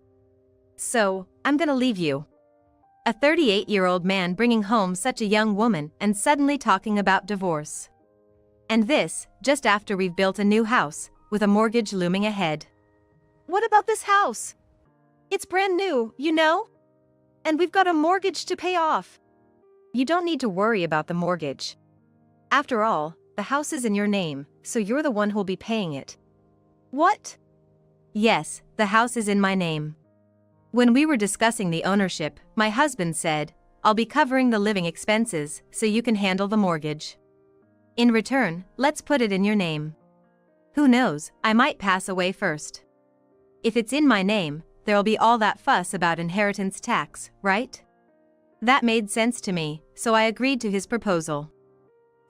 So, I'm gonna leave you. A 38-year-old man bringing home such a young woman and suddenly talking about divorce. And this, just after we've built a new house, with a mortgage looming ahead. What about this house? It's brand new, you know? And we've got a mortgage to pay off. You don't need to worry about the mortgage. After all, the house is in your name, so you're the one who'll be paying it. What? Yes, the house is in my name. When we were discussing the ownership, my husband said, I'll be covering the living expenses, so you can handle the mortgage. In return, let's put it in your name. Who knows, I might pass away first. If it's in my name, there'll be all that fuss about inheritance tax, right? That made sense to me, so I agreed to his proposal.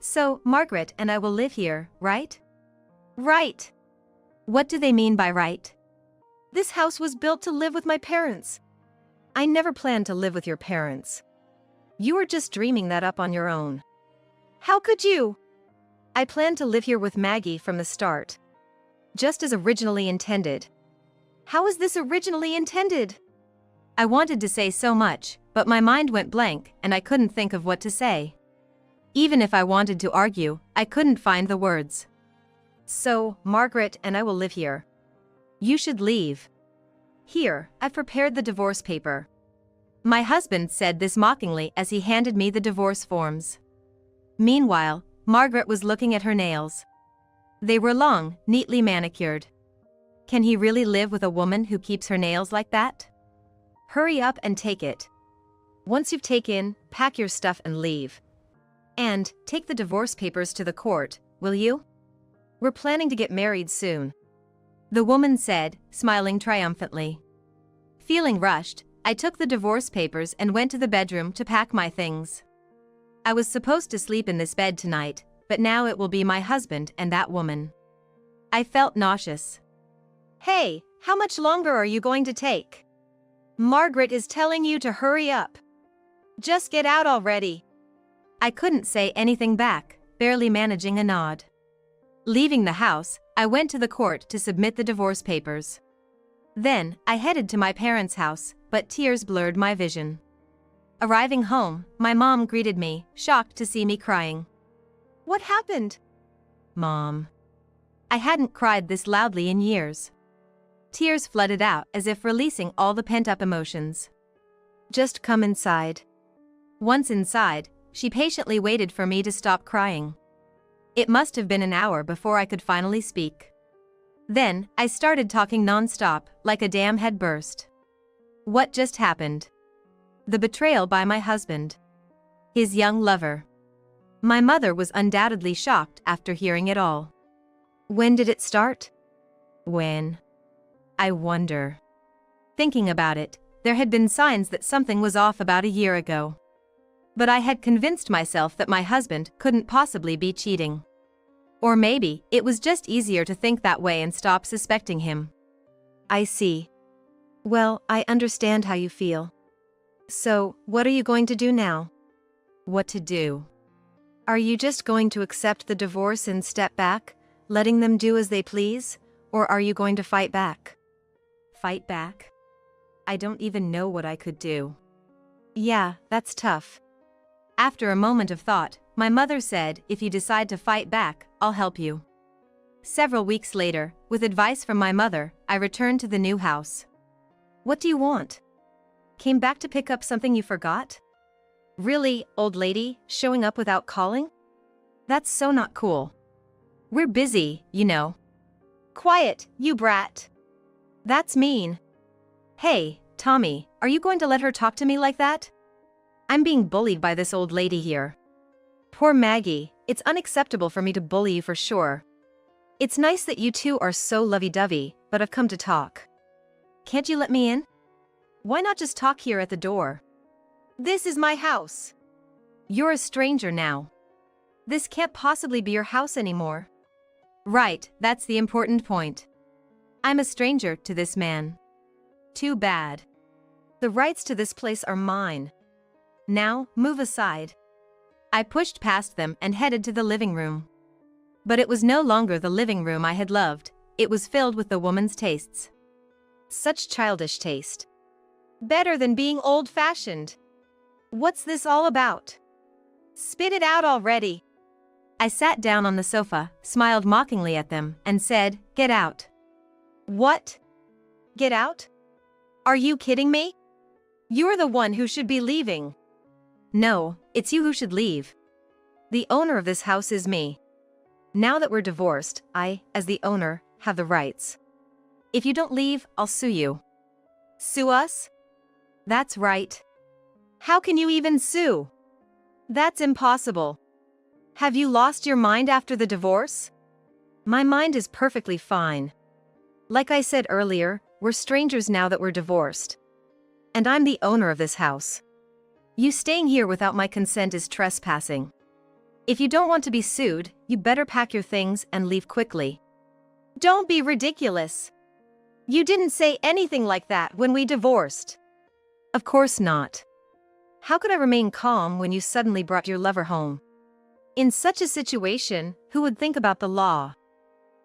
So, Margaret and I will live here, right? Right. What do they mean by right? This house was built to live with my parents. I never planned to live with your parents. You were just dreaming that up on your own. How could you? I planned to live here with Maggie from the start. Just as originally intended. How is this originally intended? I wanted to say so much, but my mind went blank and I couldn't think of what to say. Even if I wanted to argue, I couldn't find the words. So, Margaret and I will live here. You should leave. Here, I've prepared the divorce paper. My husband said this mockingly as he handed me the divorce forms. Meanwhile, Margaret was looking at her nails. They were long, neatly manicured. Can he really live with a woman who keeps her nails like that? Hurry up and take it. Once you've taken, pack your stuff and leave. And, take the divorce papers to the court, will you? We're planning to get married soon. The woman said, smiling triumphantly. Feeling rushed, I took the divorce papers and went to the bedroom to pack my things. I was supposed to sleep in this bed tonight, but now it will be my husband and that woman. I felt nauseous. Hey, how much longer are you going to take? Margaret is telling you to hurry up. Just get out already. I couldn't say anything back, barely managing a nod. Leaving the house, I went to the court to submit the divorce papers. Then, I headed to my parents' house, but tears blurred my vision. Arriving home, my mom greeted me, shocked to see me crying. What happened? Mom. I hadn't cried this loudly in years. Tears flooded out as if releasing all the pent-up emotions. Just come inside. Once inside, she patiently waited for me to stop crying. It must have been an hour before I could finally speak. Then, I started talking non-stop, like a dam had burst. What just happened? The betrayal by my husband. His young lover. My mother was undoubtedly shocked after hearing it all. When did it start? When? I wonder. Thinking about it, there had been signs that something was off about a year ago. But I had convinced myself that my husband couldn't possibly be cheating. Or maybe it was just easier to think that way and stop suspecting him. I see. Well, I understand how you feel. So, what are you going to do now? What to do? Are you just going to accept the divorce and step back, letting them do as they please, or are you going to fight back? Fight back? I don't even know what I could do. Yeah, that's tough. After a moment of thought, my mother said, if you decide to fight back, I'll help you. Several weeks later, with advice from my mother, I returned to the new house. What do you want? Came back to pick up something you forgot? Really, old lady, showing up without calling? That's so not cool. We're busy, you know. Quiet, you brat. That's mean. Hey, Tommy, are you going to let her talk to me like that? I'm being bullied by this old lady here. Poor Maggie, it's unacceptable for me to bully you for sure. It's nice that you two are so lovey-dovey, but I've come to talk. Can't you let me in? Why not just talk here at the door? This is my house. You're a stranger now. This can't possibly be your house anymore. Right, that's the important point. I'm a stranger to this man. Too bad. The rights to this place are mine. Now, move aside. I pushed past them and headed to the living room. But it was no longer the living room I had loved, it was filled with the woman's tastes. Such childish taste. Better than being old-fashioned. What's this all about? Spit it out already. I sat down on the sofa, smiled mockingly at them, and said, "Get out." What? Get out? Are you kidding me? You're the one who should be leaving. No, it's you who should leave. The owner of this house is me. Now that we're divorced, I, as the owner, have the rights. If you don't leave, I'll sue you. Sue us? That's right. How can you even sue? That's impossible. Have you lost your mind after the divorce? My mind is perfectly fine. Like I said earlier, we're strangers now that we're divorced. And I'm the owner of this house. You staying here without my consent is trespassing. If you don't want to be sued, you better pack your things and leave quickly. Don't be ridiculous. You didn't say anything like that when we divorced. Of course not. How could I remain calm when you suddenly brought your lover home? In such a situation, who would think about the law?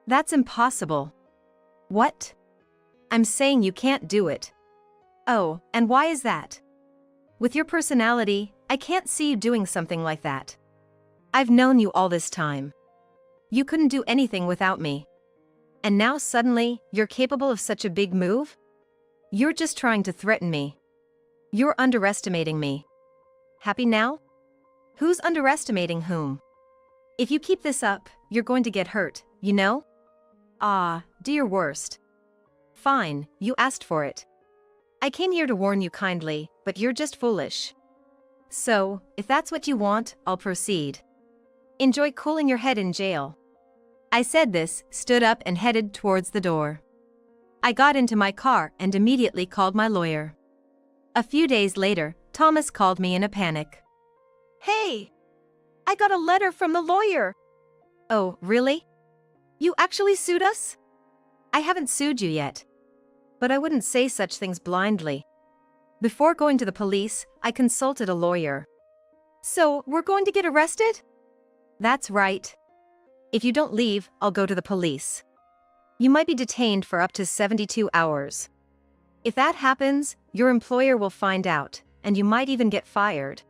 That's impossible. What? I'm saying you can't do it. Oh, and why is that? With your personality, I can't see you doing something like that. I've known you all this time. You couldn't do anything without me. And now suddenly, you're capable of such a big move? You're just trying to threaten me. You're underestimating me. Happy now? Who's underestimating whom? If you keep this up, you're going to get hurt, you know? Ah, do your worst. Fine, you asked for it. I came here to warn you kindly, but you're just foolish. So, if that's what you want, I'll proceed. Enjoy cooling your head in jail. I said this, stood up and headed towards the door. I got into my car and immediately called my lawyer. A few days later, Thomas called me in a panic. Hey! I got a letter from the lawyer. Oh, really? You actually sued us? I haven't sued you yet. But I wouldn't say such things blindly. Before going to the police, I consulted a lawyer. So, we're going to get arrested? That's right. If you don't leave, I'll go to the police. You might be detained for up to 72 hours. If that happens, your employer will find out, and you might even get fired.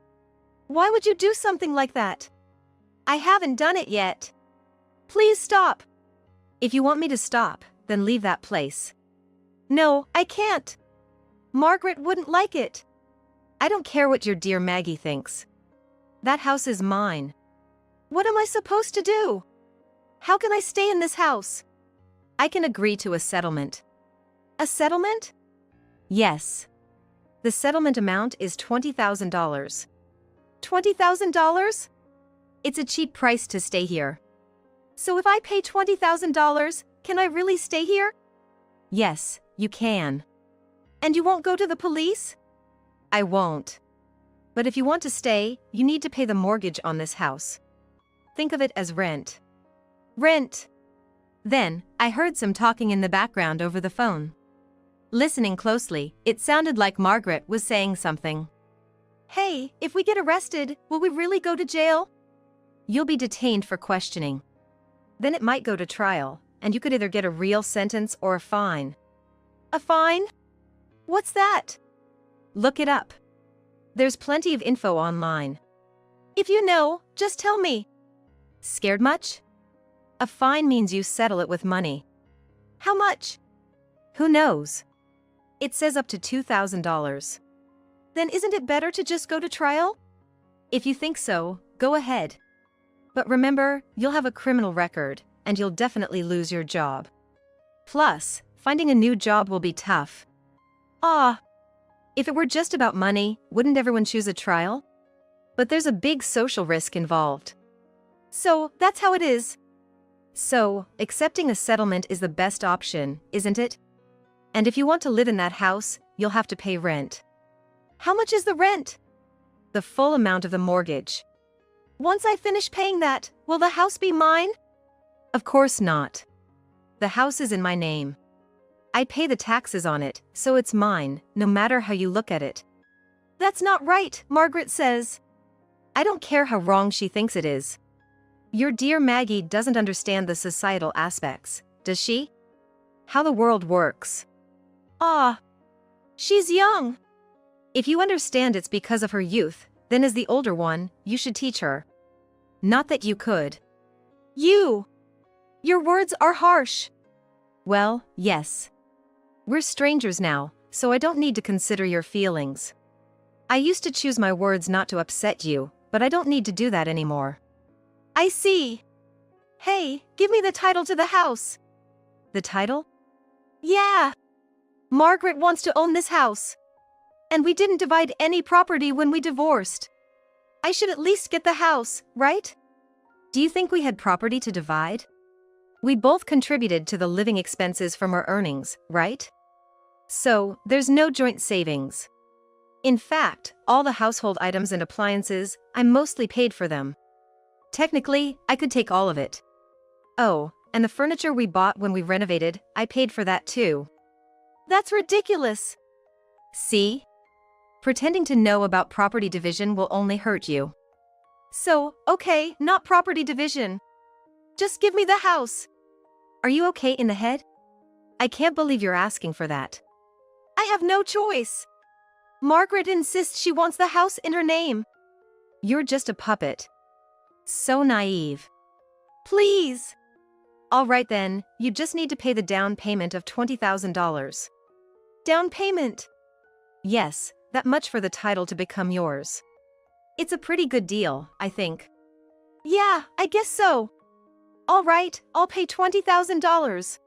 Why would you do something like that? I haven't done it yet. Please stop. If you want me to stop, then leave that place. No, I can't. Margaret wouldn't like it. I don't care what your dear Maggie thinks. That house is mine. What am I supposed to do? How can I stay in this house? I can agree to a settlement. A settlement? Yes. The settlement amount is $20,000. $20,000? It's a cheap price to stay here. So if I pay $20,000, can I really stay here? Yes, you can. And you won't go to the police? I won't. But if you want to stay, you need to pay the mortgage on this house. Think of it as rent. Rent. Then, I heard some talking in the background over the phone. Listening closely, it sounded like Margaret was saying something. Hey, if we get arrested, will we really go to jail? You'll be detained for questioning. Then it might go to trial, and you could either get a real sentence or a fine. A fine? What's that? Look it up. There's plenty of info online. If you know, just tell me. Scared much? A fine means you settle it with money. How much? Who knows? It says up to $2,000. Then isn't it better to just go to trial? If you think so, go ahead. But remember, you'll have a criminal record, and you'll definitely lose your job. Plus, finding a new job will be tough. If it were just about money, wouldn't everyone choose a trial? But there's a big social risk involved. So, that's how it is. So, accepting a settlement is the best option, isn't it? And if you want to live in that house, you'll have to pay rent. How much is the rent? The full amount of the mortgage. Once I finish paying that, will the house be mine? Of course not. The house is in my name. I pay the taxes on it, so it's mine, no matter how you look at it. That's not right, Margaret says. I don't care how wrong she thinks it is. Your dear Maggie doesn't understand the societal aspects, does she? How the world works. She's young. If you understand it's because of her youth, then as the older one, you should teach her. Not that you could. Your words are harsh. Well, yes. We're strangers now, so I don't need to consider your feelings. I used to choose my words not to upset you, but I don't need to do that anymore. I see. Hey, give me the title to the house. The title? Yeah. Margaret wants to own this house. And we didn't divide any property when we divorced. I should at least get the house, right? Do you think we had property to divide? We both contributed to the living expenses from our earnings, right? So, there's no joint savings. In fact, all the household items and appliances, I mostly paid for them. Technically, I could take all of it. Oh, and the furniture we bought when we renovated, I paid for that too. That's ridiculous. See? Pretending to know about property division will only hurt you. So, okay, not property division. Just give me the house. Are you okay in the head? I can't believe you're asking for that. I have no choice. Margaret insists she wants the house in her name. You're just a puppet. So naive. Please. All right then, you just need to pay the down payment of $20,000. Down payment? Yes, that much for the title to become yours. It's a pretty good deal, I think. Yeah, I guess so. All right, I'll pay $20,000.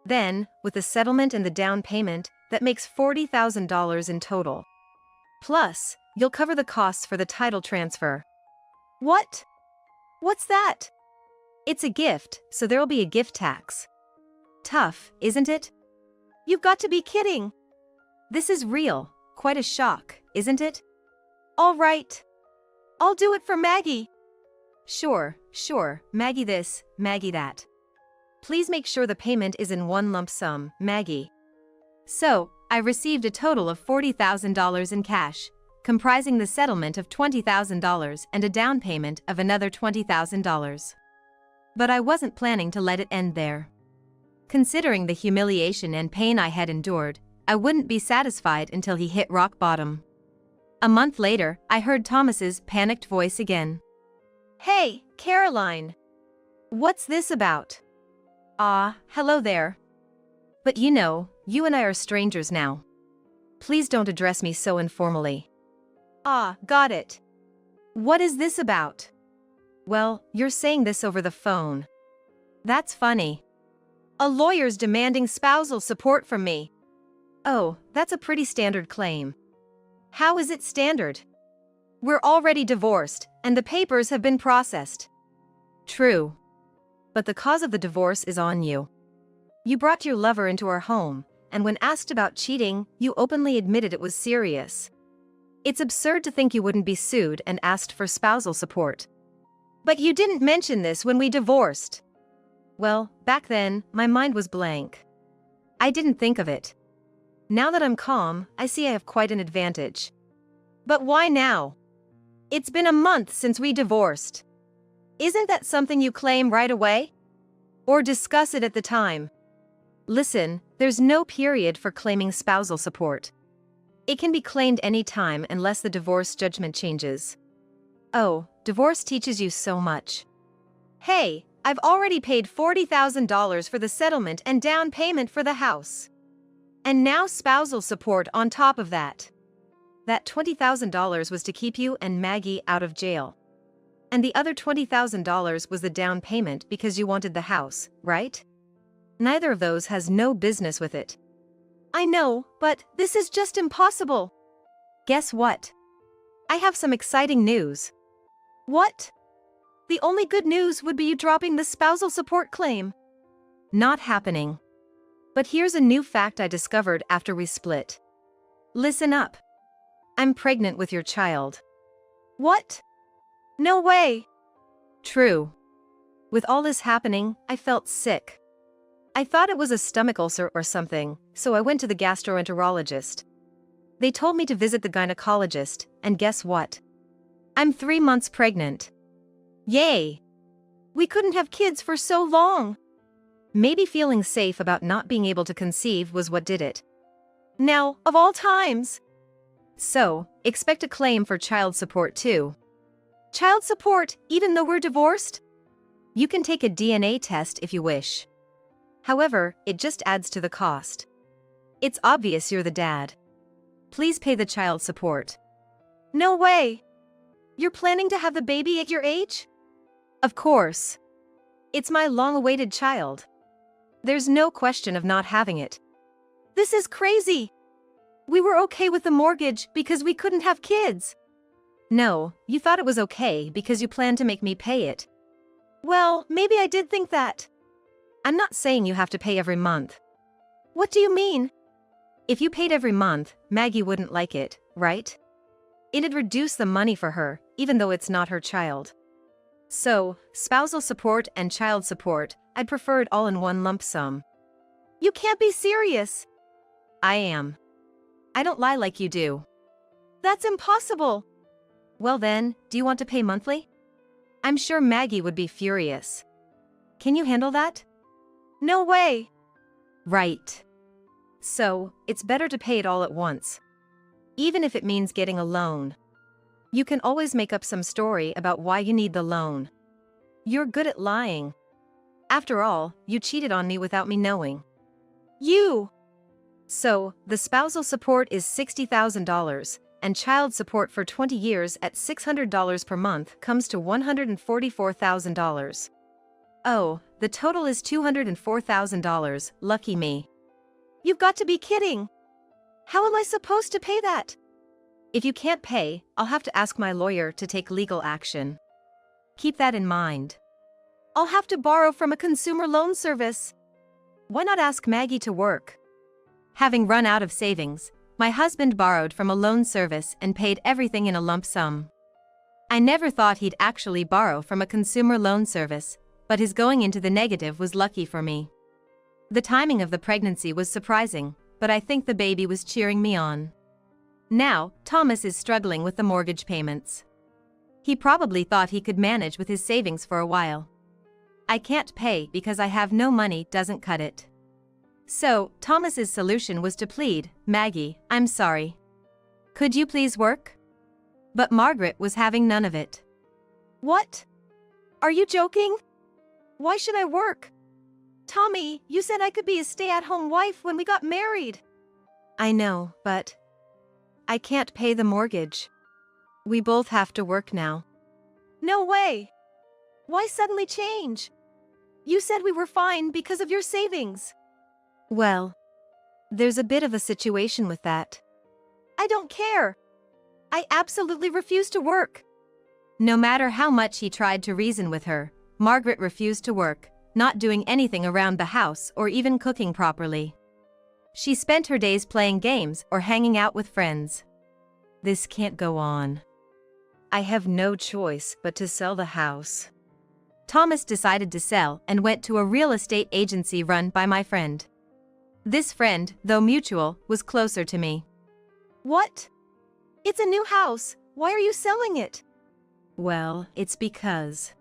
Then, with the settlement and the down payment, that makes $40,000 in total. Plus, you'll cover the costs for the title transfer. What? What's that? It's a gift, so there'll be a gift tax. Tough, isn't it? You've got to be kidding. This is real. Quite a shock, isn't it? All right. I'll do it for Maggie. Sure, Maggie this, Maggie that. Please make sure the payment is in one lump sum, Maggie. So, I received a total of $40,000 in cash, comprising the settlement of $20,000 and a down payment of another $20,000. But I wasn't planning to let it end there. Considering the humiliation and pain I had endured, I wouldn't be satisfied until he hit rock bottom. A month later, I heard Thomas's panicked voice again. Hey, Caroline. What's this about? Hello there. But you and I are strangers now. Please don't address me so informally. Got it. What is this about? Well, you're saying this over the phone. That's funny. A lawyer's demanding spousal support from me. Oh, that's a pretty standard claim. How is it standard? We're already divorced, and the papers have been processed. True. But the cause of the divorce is on you. You brought your lover into our home, and when asked about cheating, you openly admitted it was serious. It's absurd to think you wouldn't be sued and asked for spousal support. But you didn't mention this when we divorced. Well, back then, my mind was blank. I didn't think of it. Now that I'm calm, I see I have quite an advantage. But why now? It's been a month since we divorced. Isn't that something you claim right away? Or discuss it at the time? Listen, there's no period for claiming spousal support. It can be claimed any time unless the divorce judgment changes. Oh, divorce teaches you so much. Hey, I've already paid $40,000 for the settlement and down payment for the house. And now spousal support on top of that. That $20,000 was to keep you and Maggie out of jail. And the other $20,000 was the down payment because you wanted the house, right? Neither of those has no business with it. I know, but this is just impossible. Guess what? I have some exciting news. What? The only good news would be you dropping the spousal support claim. Not happening. But here's a new fact I discovered after we split. Listen up. I'm pregnant with your child. What? No way. True. With all this happening, I felt sick. I thought it was a stomach ulcer or something, so I went to the gastroenterologist. They told me to visit the gynecologist, and guess what? I'm 3 months pregnant. Yay! We couldn't have kids for so long. Maybe feeling safe about not being able to conceive was what did it. Now, of all times. So, expect a claim for child support too. Child support, even though we're divorced? You can take a DNA test if you wish. However, it just adds to the cost. It's obvious you're the dad. Please pay the child support. No way! You're planning to have the baby at your age? Of course. It's my long-awaited child. There's no question of not having it. This is crazy! We were okay with the mortgage because we couldn't have kids. No, you thought it was okay because you planned to make me pay it. Well, maybe I did think that. I'm not saying you have to pay every month. What do you mean? If you paid every month, Maggie wouldn't like it, right? It'd reduce the money for her, even though it's not her child. So, spousal support and child support, I'd prefer it all in one lump sum. You can't be serious. I am. I don't lie like you do. That's impossible. Well then, do you want to pay monthly? I'm sure Maggie would be furious. Can you handle that? No way. Right. So, it's better to pay it all at once. Even if it means getting a loan. You can always make up some story about why you need the loan. You're good at lying. After all, you cheated on me without me knowing. You! So, the spousal support is $60,000, and child support for 20 years at $600 per month comes to $144,000. Oh, the total is $204,000, lucky me. You've got to be kidding. How am I supposed to pay that? If you can't pay, I'll have to ask my lawyer to take legal action. Keep that in mind. I'll have to borrow from a consumer loan service. Why not ask Maggie to work? Having run out of savings, my husband borrowed from a loan service and paid everything in a lump sum. I never thought he'd actually borrow from a consumer loan service, but his going into the negative was lucky for me. The timing of the pregnancy was surprising, but I think the baby was cheering me on. Now, Thomas is struggling with the mortgage payments. He probably thought he could manage with his savings for a while. I can't pay because I have no money doesn't cut it. So, Thomas's solution was to plead, Maggie, I'm sorry. Could you please work? But Margaret was having none of it. What? Are you joking? Why should I work? Tommy, you said I could be a stay-at-home wife when we got married. I know, but I can't pay the mortgage. We both have to work now. No way. Why suddenly change? You said we were fine because of your savings. Well, there's a bit of a situation with that. I don't care. I absolutely refuse to work. No matter how much he tried to reason with her, Margaret refused to work, not doing anything around the house or even cooking properly. She spent her days playing games or hanging out with friends. This can't go on. I have no choice but to sell the house. Thomas decided to sell and went to a real estate agency run by my friend. This friend, though mutual, was closer to me. What? It's a new house. Why are you selling it? Well, it's because.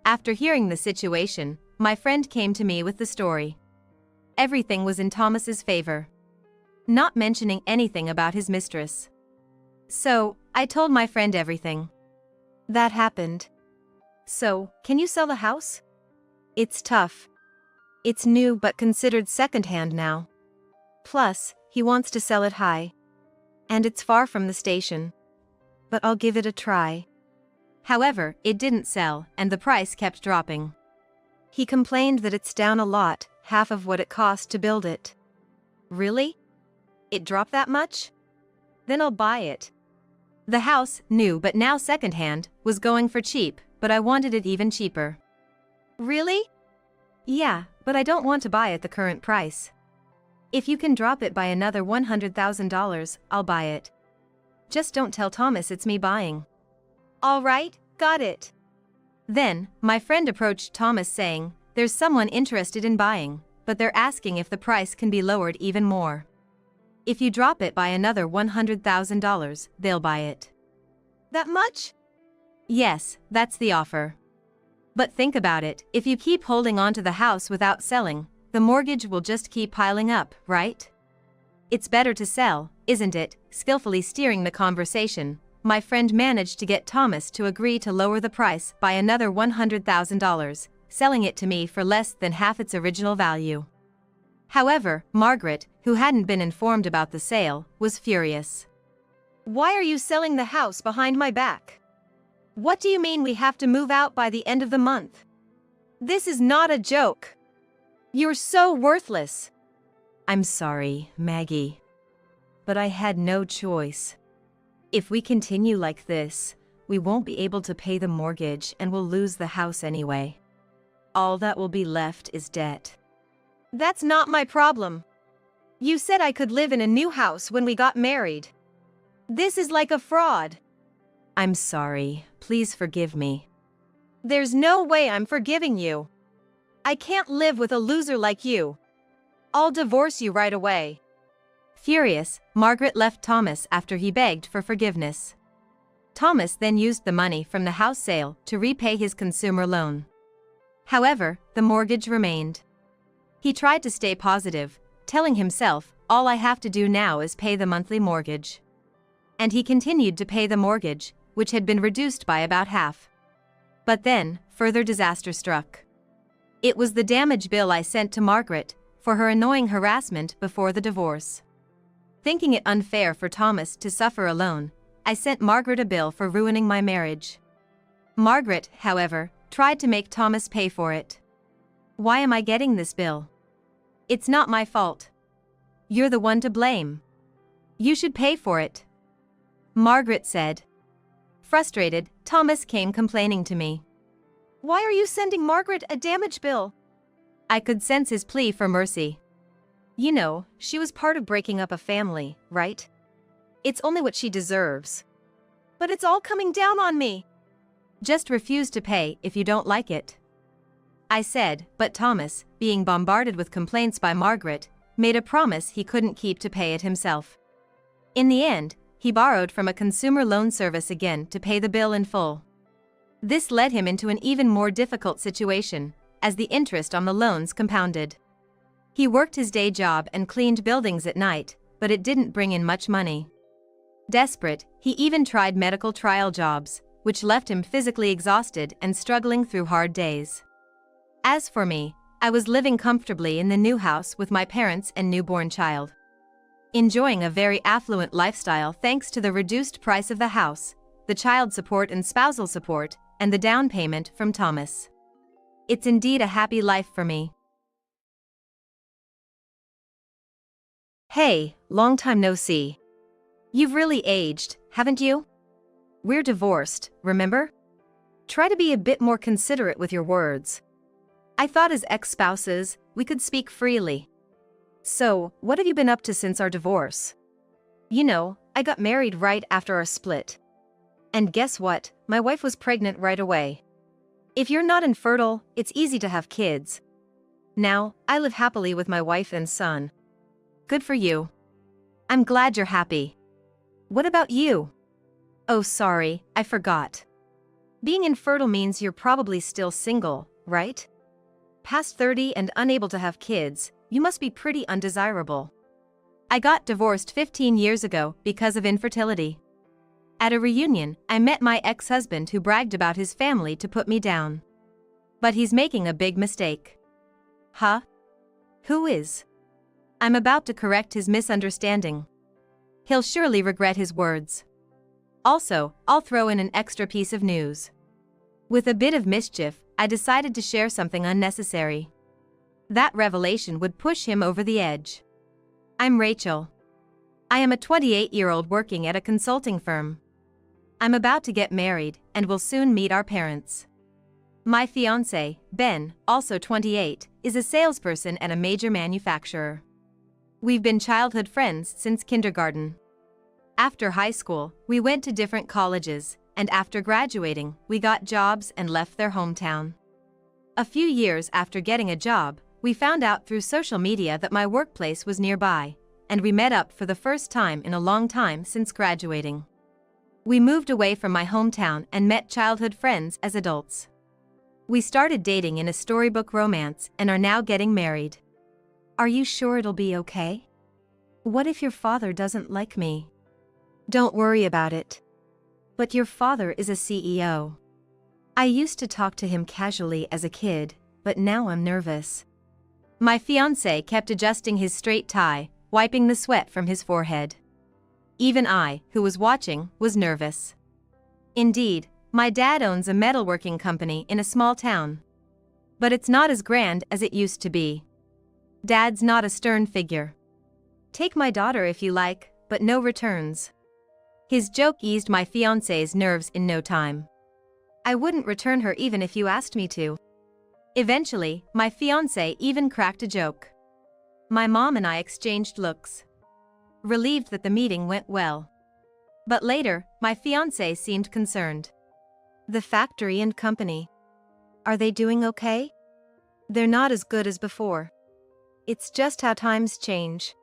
After hearing the situation, my friend came to me with the story. Everything was in Thomas's favor, not mentioning anything about his mistress. So, I told my friend everything that happened. So, can you sell the house? It's tough. It's new but considered second-hand now. Plus, he wants to sell it high. And it's far from the station. But I'll give it a try. However, it didn't sell, and the price kept dropping. He complained that it's down a lot, half of what it cost to build it. Really? It dropped that much? Then I'll buy it. The house, new but now second-hand, was going for cheap, but I wanted it even cheaper. Really? Yeah, but I don't want to buy at the current price. If you can drop it by another $100,000, I'll buy it. Just don't tell Thomas it's me buying. All right, got it. Then, my friend approached Thomas saying, there's someone interested in buying, but they're asking if the price can be lowered even more. If you drop it by another $100,000, they'll buy it. That much? Yes, that's the offer. But think about it, if you keep holding on to the house without selling, the mortgage will just keep piling up, right? It's better to sell, isn't it? Skillfully steering the conversation, my friend managed to get Thomas to agree to lower the price by another $100,000, selling it to me for less than half its original value. However, Margaret, who hadn't been informed about the sale, was furious. Why are you selling the house behind my back? What do you mean we have to move out by the end of the month? This is not a joke. You're so worthless. I'm sorry, Maggie. But I had no choice. If we continue like this, we won't be able to pay the mortgage and we'll lose the house anyway. All that will be left is debt. That's not my problem. You said I could live in a new house when we got married. This is like a fraud. I'm sorry, please forgive me. There's no way I'm forgiving you. I can't live with a loser like you. I'll divorce you right away. Furious, Margaret left Thomas after he begged for forgiveness. Thomas then used the money from the house sale to repay his consumer loan. However, the mortgage remained. He tried to stay positive, telling himself, all I have to do now is pay the monthly mortgage. And he continued to pay the mortgage, which had been reduced by about half. But then, further disaster struck. It was the damage bill I sent to Margaret for her annoying harassment before the divorce. Thinking it unfair for Thomas to suffer alone, I sent Margaret a bill for ruining my marriage. Margaret, however, tried to make Thomas pay for it. Why am I getting this bill? It's not my fault. You're the one to blame. You should pay for it, Margaret said. Frustrated, Thomas came complaining to me. Why are you sending Margaret a damage bill? I could sense his plea for mercy. You know, she was part of breaking up a family, right? It's only what she deserves. But it's all coming down on me. Just refuse to pay if you don't like it. I said, but Thomas, being bombarded with complaints by Margaret, made a promise he couldn't keep to pay it himself. In the end, he borrowed from a consumer loan service again to pay the bill in full. This led him into an even more difficult situation, as the interest on the loans compounded. He worked his day job and cleaned buildings at night, but it didn't bring in much money. Desperate, he even tried medical trial jobs, which left him physically exhausted and struggling through hard days. As for me, I was living comfortably in the new house with my parents and newborn child. Enjoying a very affluent lifestyle thanks to the reduced price of the house, the child support and spousal support, and the down payment from Thomas. It's indeed a happy life for me. Hey, long time no see. You've really aged, haven't you? We're divorced, remember? Try to be a bit more considerate with your words. I thought as ex-spouses, we could speak freely. So, what have you been up to since our divorce? You know, I got married right after our split. And guess what? My wife was pregnant right away. If you're not infertile, it's easy to have kids. Now, I live happily with my wife and son. Good for you. I'm glad you're happy. What about you? Oh, sorry, I forgot. Being infertile means you're probably still single, right? Past 30 and unable to have kids, you must be pretty undesirable. I got divorced 15 years ago because of infertility. At a reunion, I met my ex-husband who bragged about his family to put me down. But he's making a big mistake. Huh? Who is? I'm about to correct his misunderstanding. He'll surely regret his words. Also, I'll throw in an extra piece of news. With a bit of mischief, I decided to share something unnecessary. That revelation would push him over the edge. I'm Rachel. I am a 28-year-old working at a consulting firm. I'm about to get married and will soon meet our parents. My fiancé, Ben, also 28, is a salesperson at a major manufacturer. We've been childhood friends since kindergarten. After high school, we went to different colleges, and after graduating, we got jobs and left their hometown. A few years after getting a job, we found out through social media that my workplace was nearby, and we met up for the first time in a long time since graduating. We moved away from my hometown and met childhood friends as adults. We started dating in a storybook romance and are now getting married. Are you sure it'll be okay? What if your father doesn't like me? Don't worry about it. But your father is a CEO. I used to talk to him casually as a kid, but now I'm nervous. My fiancé kept adjusting his straight tie, wiping the sweat from his forehead. Even I, who was watching, was nervous. Indeed, my dad owns a metalworking company in a small town. But it's not as grand as it used to be. Dad's not a stern figure. Take my daughter if you like, but no returns. His joke eased my fiancé's nerves in no time. I wouldn't return her even if you asked me to. Eventually, my fiancé even cracked a joke. My mom and I exchanged looks, relieved that the meeting went well. But later, my fiancé seemed concerned. The factory and company. Are they doing okay? They're not as good as before. It's just how times change.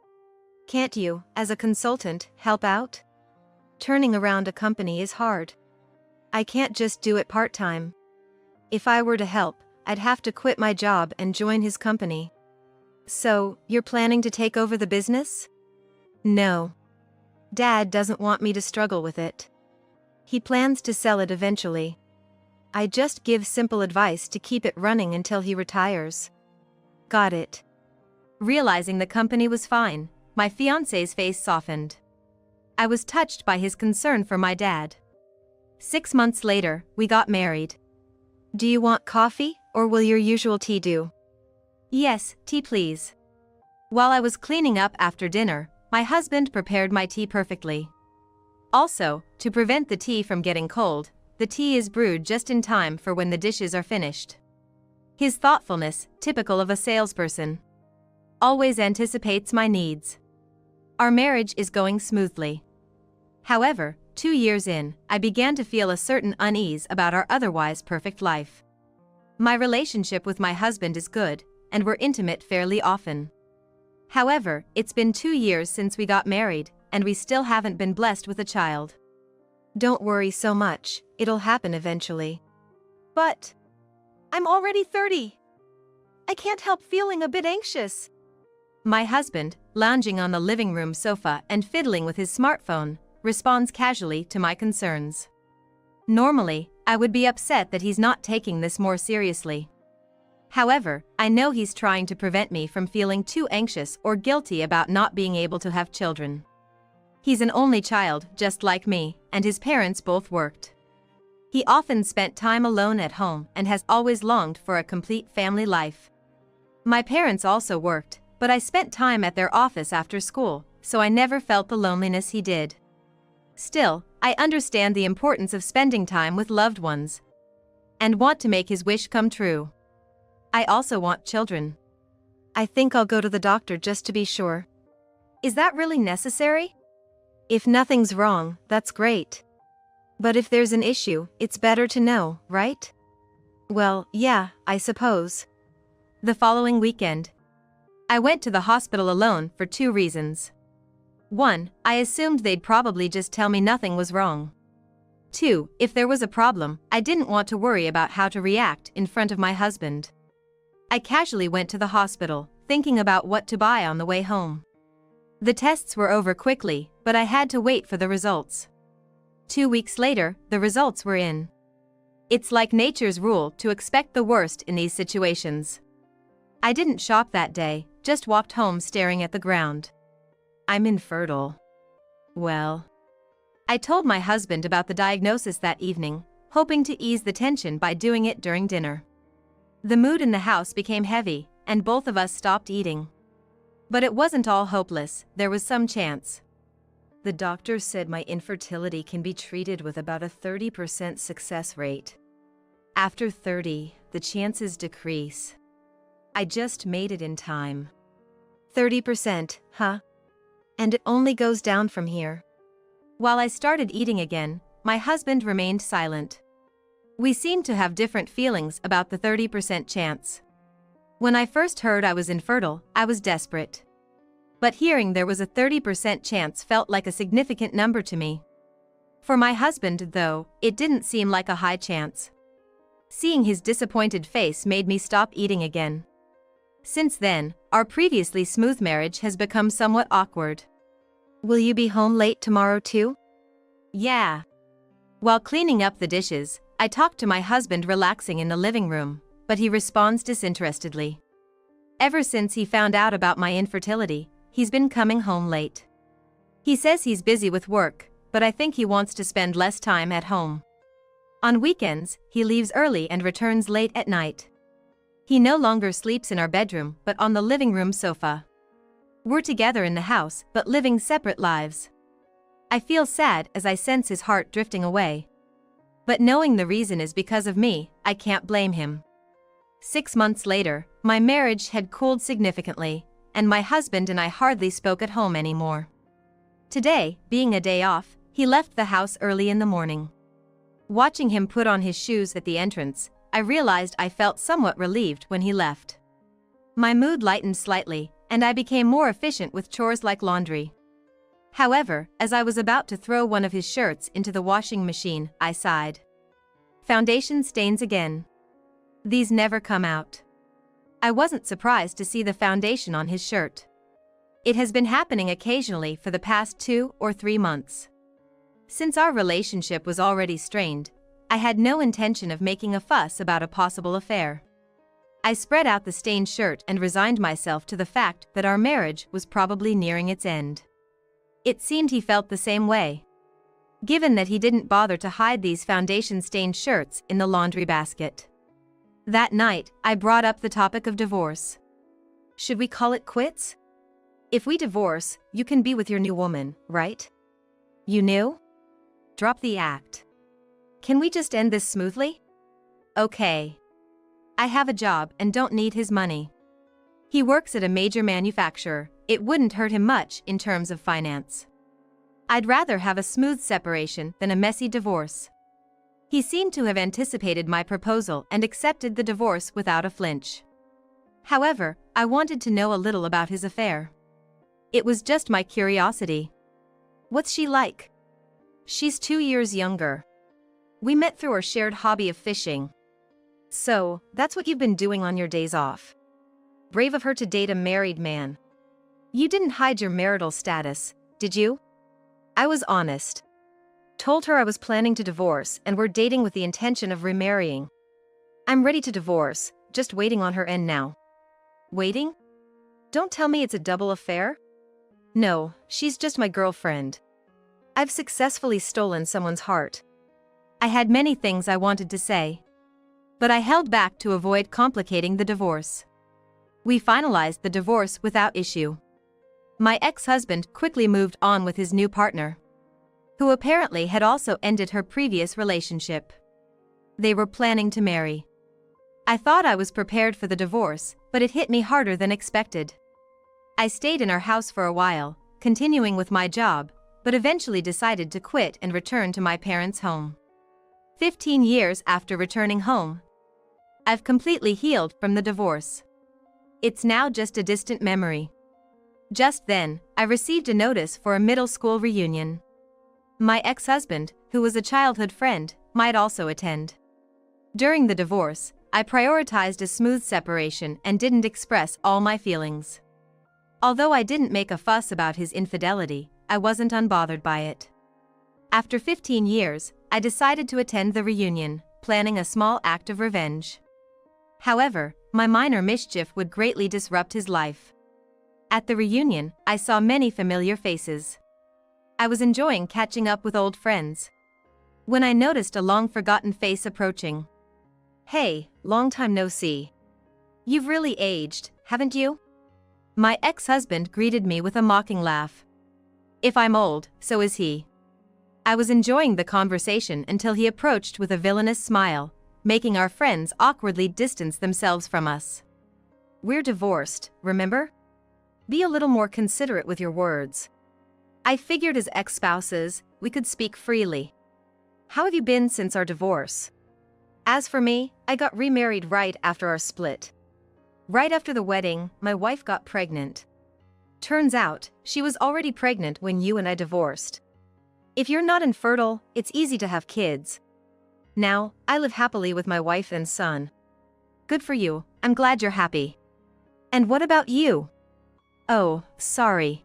Can't you, as a consultant, help out? Turning around a company is hard. I can't just do it part-time. If I were to help, I'd have to quit my job and join his company. So, you're planning to take over the business? No. Dad doesn't want me to struggle with it. He plans to sell it eventually. I just give simple advice to keep it running until he retires. Got it. Realizing the company was fine, my fiancé's face softened. I was touched by his concern for my dad. 6 months later, we got married. Do you want coffee, or will your usual tea do? Yes, tea please. While I was cleaning up after dinner, my husband prepared my tea perfectly. Also, to prevent the tea from getting cold, the tea is brewed just in time for when the dishes are finished. His thoughtfulness, typical of a salesperson, always anticipates my needs. Our marriage is going smoothly. However, 2 years in, I began to feel a certain unease about our otherwise perfect life. My relationship with my husband is good, and we're intimate fairly often. However, it's been 2 years since we got married, and we still haven't been blessed with a child. Don't worry so much, it'll happen eventually. But I'm already 30. I can't help feeling a bit anxious. My husband, lounging on the living room sofa and fiddling with his smartphone, responds casually to my concerns. Normally, I would be upset that he's not taking this more seriously. However, I know he's trying to prevent me from feeling too anxious or guilty about not being able to have children. He's an only child, just like me, and his parents both worked. He often spent time alone at home and has always longed for a complete family life. My parents also worked, but I spent time at their office after school, so I never felt the loneliness he did. Still, I understand the importance of spending time with loved ones and want to make his wish come true. I also want children. I think I'll go to the doctor just to be sure. Is that really necessary? If nothing's wrong, that's great. But if there's an issue, it's better to know, right? Well, yeah, I suppose. The following weekend, I went to the hospital alone for 2 reasons. 1, I assumed they'd probably just tell me nothing was wrong. 2, if there was a problem, I didn't want to worry about how to react in front of my husband. I casually went to the hospital, thinking about what to buy on the way home. The tests were over quickly, but I had to wait for the results. 2 weeks later, the results were in. It's like nature's rule to expect the worst in these situations. I didn't shop that day, just walked home staring at the ground. I'm infertile. Well, I told my husband about the diagnosis that evening, hoping to ease the tension by doing it during dinner. The mood in the house became heavy, and both of us stopped eating. But it wasn't all hopeless, there was some chance. The doctor said my infertility can be treated with about a 30% success rate. After 30, the chances decrease. I just made it in time. 30%, huh? And it only goes down from here. While I started eating again, my husband remained silent. We seemed to have different feelings about the 30% chance. When I first heard I was infertile, I was desperate. But hearing there was a 30% chance felt like a significant number to me. For my husband, though, it didn't seem like a high chance. Seeing his disappointed face made me stop eating again. Since then, our previously smooth marriage has become somewhat awkward. Will you be home late tomorrow too? Yeah. While cleaning up the dishes, I talk to my husband relaxing in the living room, but he responds disinterestedly. Ever since he found out about my infertility, he's been coming home late. He says he's busy with work, but I think he wants to spend less time at home. On weekends, he leaves early and returns late at night. He no longer sleeps in our bedroom, but on the living room sofa. We're together in the house, but living separate lives. I feel sad as I sense his heart drifting away. But knowing the reason is because of me, I can't blame him. 6 months later, my marriage had cooled significantly, and my husband and I hardly spoke at home anymore. Today, being a day off, he left the house early in the morning. Watching him put on his shoes at the entrance, I realized I felt somewhat relieved when he left. My mood lightened slightly, and I became more efficient with chores like laundry. However, as I was about to throw one of his shirts into the washing machine, I sighed. Foundation stains again. These never come out. I wasn't surprised to see the foundation on his shirt. It has been happening occasionally for the past 2 or 3 months. Since our relationship was already strained, I had no intention of making a fuss about a possible affair. I spread out the stained shirt and resigned myself to the fact that our marriage was probably nearing its end. It seemed he felt the same way. Given that he didn't bother to hide these foundation-stained shirts in the laundry basket. That night, I brought up the topic of divorce. Should we call it quits? If we divorce, you can be with your new woman, right? You knew? Drop the act. Can we just end this smoothly? Okay. I have a job and don't need his money. He works at a major manufacturer. It wouldn't hurt him much in terms of finance. I'd rather have a smooth separation than a messy divorce. He seemed to have anticipated my proposal and accepted the divorce without a flinch. However, I wanted to know a little about his affair. It was just my curiosity. What's she like? She's 2 years younger. We met through our shared hobby of fishing. So, that's what you've been doing on your days off. Brave of her to date a married man. You didn't hide your marital status, did you? I was honest. Told her I was planning to divorce and we're dating with the intention of remarrying. I'm ready to divorce, just waiting on her end now. Waiting? Don't tell me it's a double affair? No, she's just my girlfriend. I've successfully stolen someone's heart. I had many things I wanted to say, but I held back to avoid complicating the divorce. We finalized the divorce without issue. My ex-husband quickly moved on with his new partner, who apparently had also ended her previous relationship. They were planning to marry. I thought I was prepared for the divorce, but it hit me harder than expected. I stayed in our house for a while, continuing with my job, but eventually decided to quit and return to my parents' home. 15 years after returning home, I've completely healed from the divorce. It's now just a distant memory. Just then, I received a notice for a middle school reunion. My ex-husband, who was a childhood friend, might also attend. During the divorce, I prioritized a smooth separation and didn't express all my feelings. Although I didn't make a fuss about his infidelity, I wasn't unbothered by it. After 15 years, I decided to attend the reunion, planning a small act of revenge. However, my minor mischief would greatly disrupt his life. At the reunion, I saw many familiar faces. I was enjoying catching up with old friends, when I noticed a long-forgotten face approaching. Hey, long time no see. You've really aged, haven't you? My ex-husband greeted me with a mocking laugh. If I'm old, so is he. I was enjoying the conversation until he approached with a villainous smile, making our friends awkwardly distance themselves from us. We're divorced, remember? Be a little more considerate with your words. I figured as ex-spouses, we could speak freely. How have you been since our divorce? As for me, I got remarried right after our split. Right after the wedding, my wife got pregnant. Turns out, she was already pregnant when you and I divorced. If you're not infertile, it's easy to have kids. Now, I live happily with my wife and son. Good for you, I'm glad you're happy. And what about you? Oh, sorry.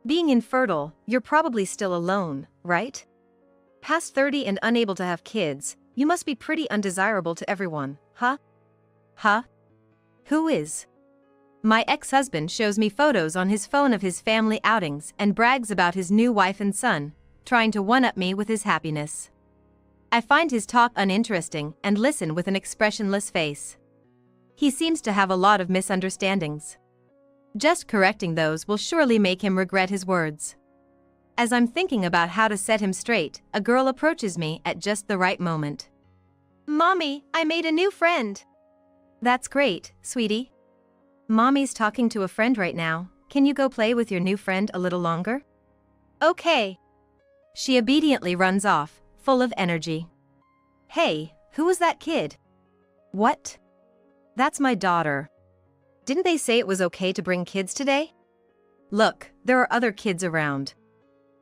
Being infertile, you're probably still alone, right? Past 30 and unable to have kids, you must be pretty undesirable to everyone, huh? Huh? Who is? My ex-husband shows me photos on his phone of his family outings and brags about his new wife and son, trying to one-up me with his happiness. I find his talk uninteresting and listen with an expressionless face. He seems to have a lot of misunderstandings. Just correcting those will surely make him regret his words. As I'm thinking about how to set him straight, a girl approaches me at just the right moment. Mommy, I made a new friend. That's great, sweetie. Mommy's talking to a friend right now. Can you go play with your new friend a little longer? Okay. She obediently runs off, full of energy. Hey, who was that kid? What? That's my daughter. Didn't they say it was okay to bring kids today? Look, there are other kids around.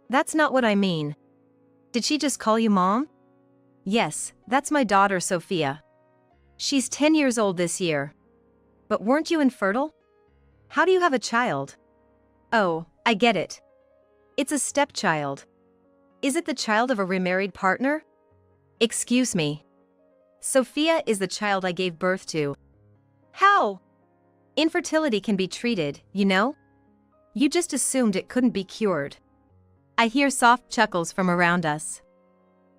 That's not what I mean. Did she just call you mom? Yes, that's my daughter Sophia. She's 10 years old this year. But weren't you infertile? How do you have a child? Oh, I get it. It's a stepchild. Is it the child of a remarried partner? Excuse me. Sophia is the child I gave birth to. How? Infertility can be treated, you know? You just assumed it couldn't be cured. I hear soft chuckles from around us.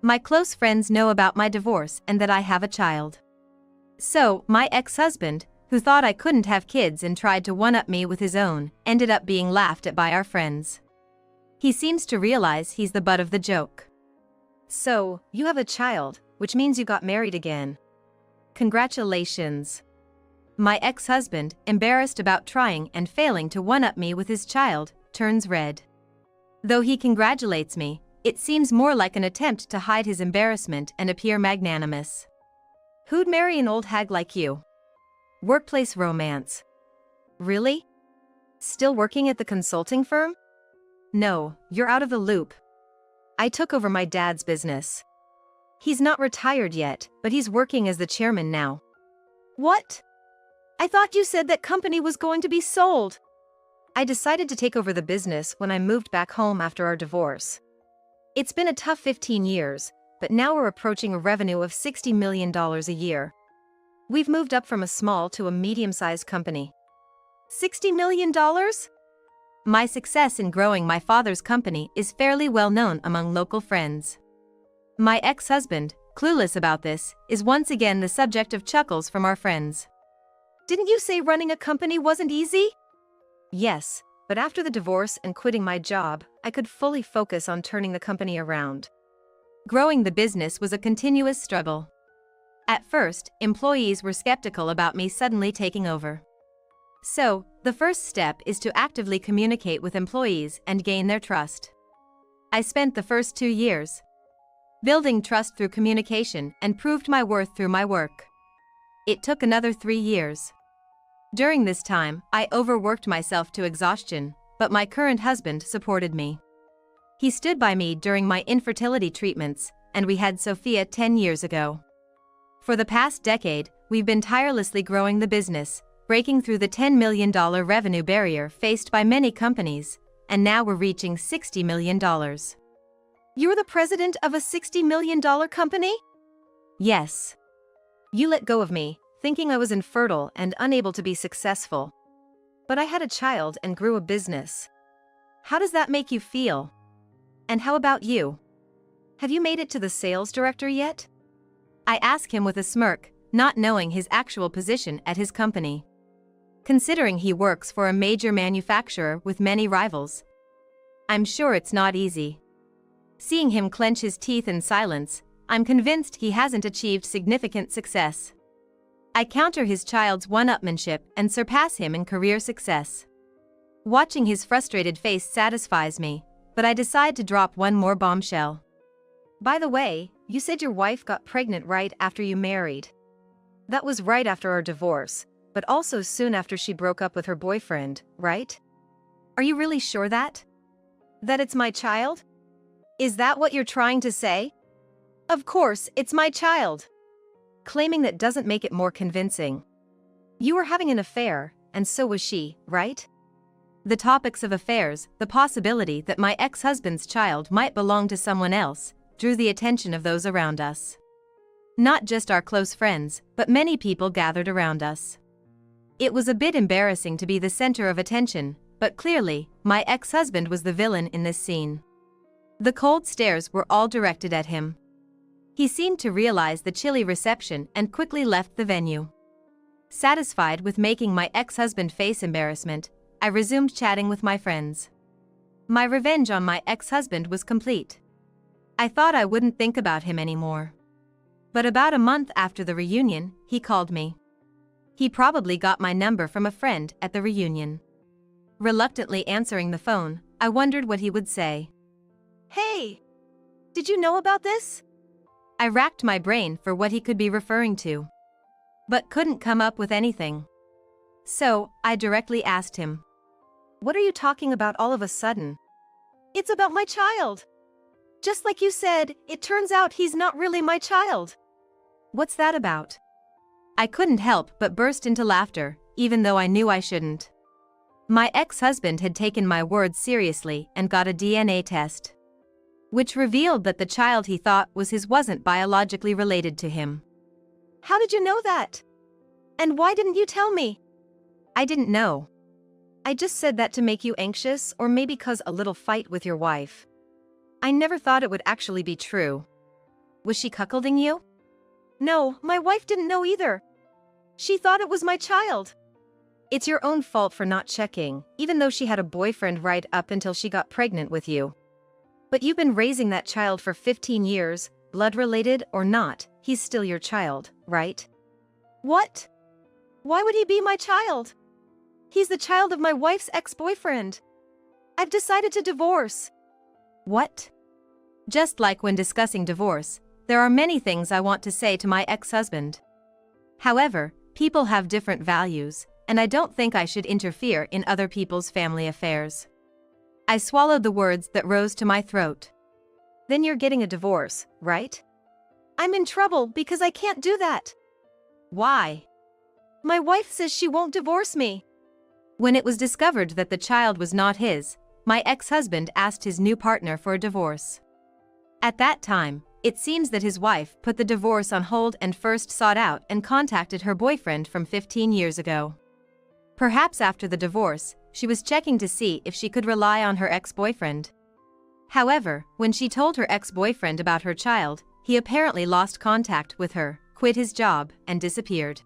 My close friends know about my divorce and that I have a child. So, my ex-husband, who thought I couldn't have kids and tried to one-up me with his own, ended up being laughed at by our friends. He seems to realize he's the butt of the joke. So, you have a child, which means you got married again. Congratulations. My ex-husband, embarrassed about trying and failing to one-up me with his child, turns red. Though he congratulates me, it seems more like an attempt to hide his embarrassment and appear magnanimous. Who'd marry an old hag like you? Workplace romance. Really? Still working at the consulting firm? No, you're out of the loop. I took over my dad's business. He's not retired yet, but he's working as the chairman now. What? I thought you said that company was going to be sold. I decided to take over the business when I moved back home after our divorce. It's been a tough 15 years, but now we're approaching a revenue of $60 million a year. We've moved up from a small to a medium-sized company. $60 million? My success in growing my father's company is fairly well known among local friends. My ex-husband, clueless about this, is once again the subject of chuckles from our friends. Didn't you say running a company wasn't easy? Yes, but after the divorce and quitting my job, I could fully focus on turning the company around. Growing the business was a continuous struggle. At first, employees were skeptical about me suddenly taking over. So, the first step is to actively communicate with employees and gain their trust. I spent the first 2 years building trust through communication and proved my worth through my work. It took another 3 years. During this time, I overworked myself to exhaustion, but my current husband supported me. He stood by me during my infertility treatments, and we had Sophia 10 years ago. For the past decade, we've been tirelessly growing the business, breaking through the $10 million revenue barrier faced by many companies, and now we're reaching $60 million. You're the president of a $60 million company? Yes. You let go of me, thinking I was infertile and unable to be successful. But I had a child and grew a business. How does that make you feel? And how about you? Have you made it to the sales director yet? I ask him with a smirk, not knowing his actual position at his company. Considering he works for a major manufacturer with many rivals, I'm sure it's not easy. Seeing him clench his teeth in silence, I'm convinced he hasn't achieved significant success. I counter his child's one-upmanship and surpass him in career success. Watching his frustrated face satisfies me, but I decide to drop one more bombshell. By the way, you said your wife got pregnant right after you married. That was right after our divorce, but also soon after she broke up with her boyfriend, right? Are you really sure that it's my child? Is that what you're trying to say? Of course, it's my child. Claiming that doesn't make it more convincing. You were having an affair, and so was she, right? The topics of affairs, the possibility that my ex-husband's child might belong to someone else, drew the attention of those around us. Not just our close friends, but many people gathered around us. It was a bit embarrassing to be the center of attention, but clearly, my ex-husband was the villain in this scene. The cold stares were all directed at him. He seemed to realize the chilly reception and quickly left the venue. Satisfied with making my ex-husband face embarrassment, I resumed chatting with my friends. My revenge on my ex-husband was complete. I thought I wouldn't think about him anymore. But about a month after the reunion, he called me. He probably got my number from a friend at the reunion. Reluctantly answering the phone, I wondered what he would say. Hey! Did you know about this? I racked my brain for what he could be referring to, but couldn't come up with anything. So, I directly asked him. What are you talking about all of a sudden? It's about my child. Just like you said, it turns out he's not really my child. What's that about? I couldn't help but burst into laughter, even though I knew I shouldn't. My ex-husband had taken my words seriously and got a DNA test, which revealed that the child he thought was his wasn't biologically related to him. How did you know that? And why didn't you tell me? I didn't know. I just said that to make you anxious or maybe cause a little fight with your wife. I never thought it would actually be true. Was she cuckolding you? No, my wife didn't know either. She thought it was my child. It's your own fault for not checking, even though she had a boyfriend right up until she got pregnant with you. But you've been raising that child for 15 years, blood-related or not, he's still your child, right? What? Why would he be my child? He's the child of my wife's ex-boyfriend. I've decided to divorce. What? Just like when discussing divorce, there are many things I want to say to my ex-husband. However, people have different values, and I don't think I should interfere in other people's family affairs. I swallowed the words that rose to my throat. Then you're getting a divorce, right? I'm in trouble because I can't do that. Why? My wife says she won't divorce me. When it was discovered that the child was not his, my ex-husband asked his new partner for a divorce. At that time, it seems that his wife put the divorce on hold and first sought out and contacted her boyfriend from 15 years ago. Perhaps after the divorce, she was checking to see if she could rely on her ex-boyfriend. However, when she told her ex-boyfriend about her child, he apparently lost contact with her, quit his job, and disappeared.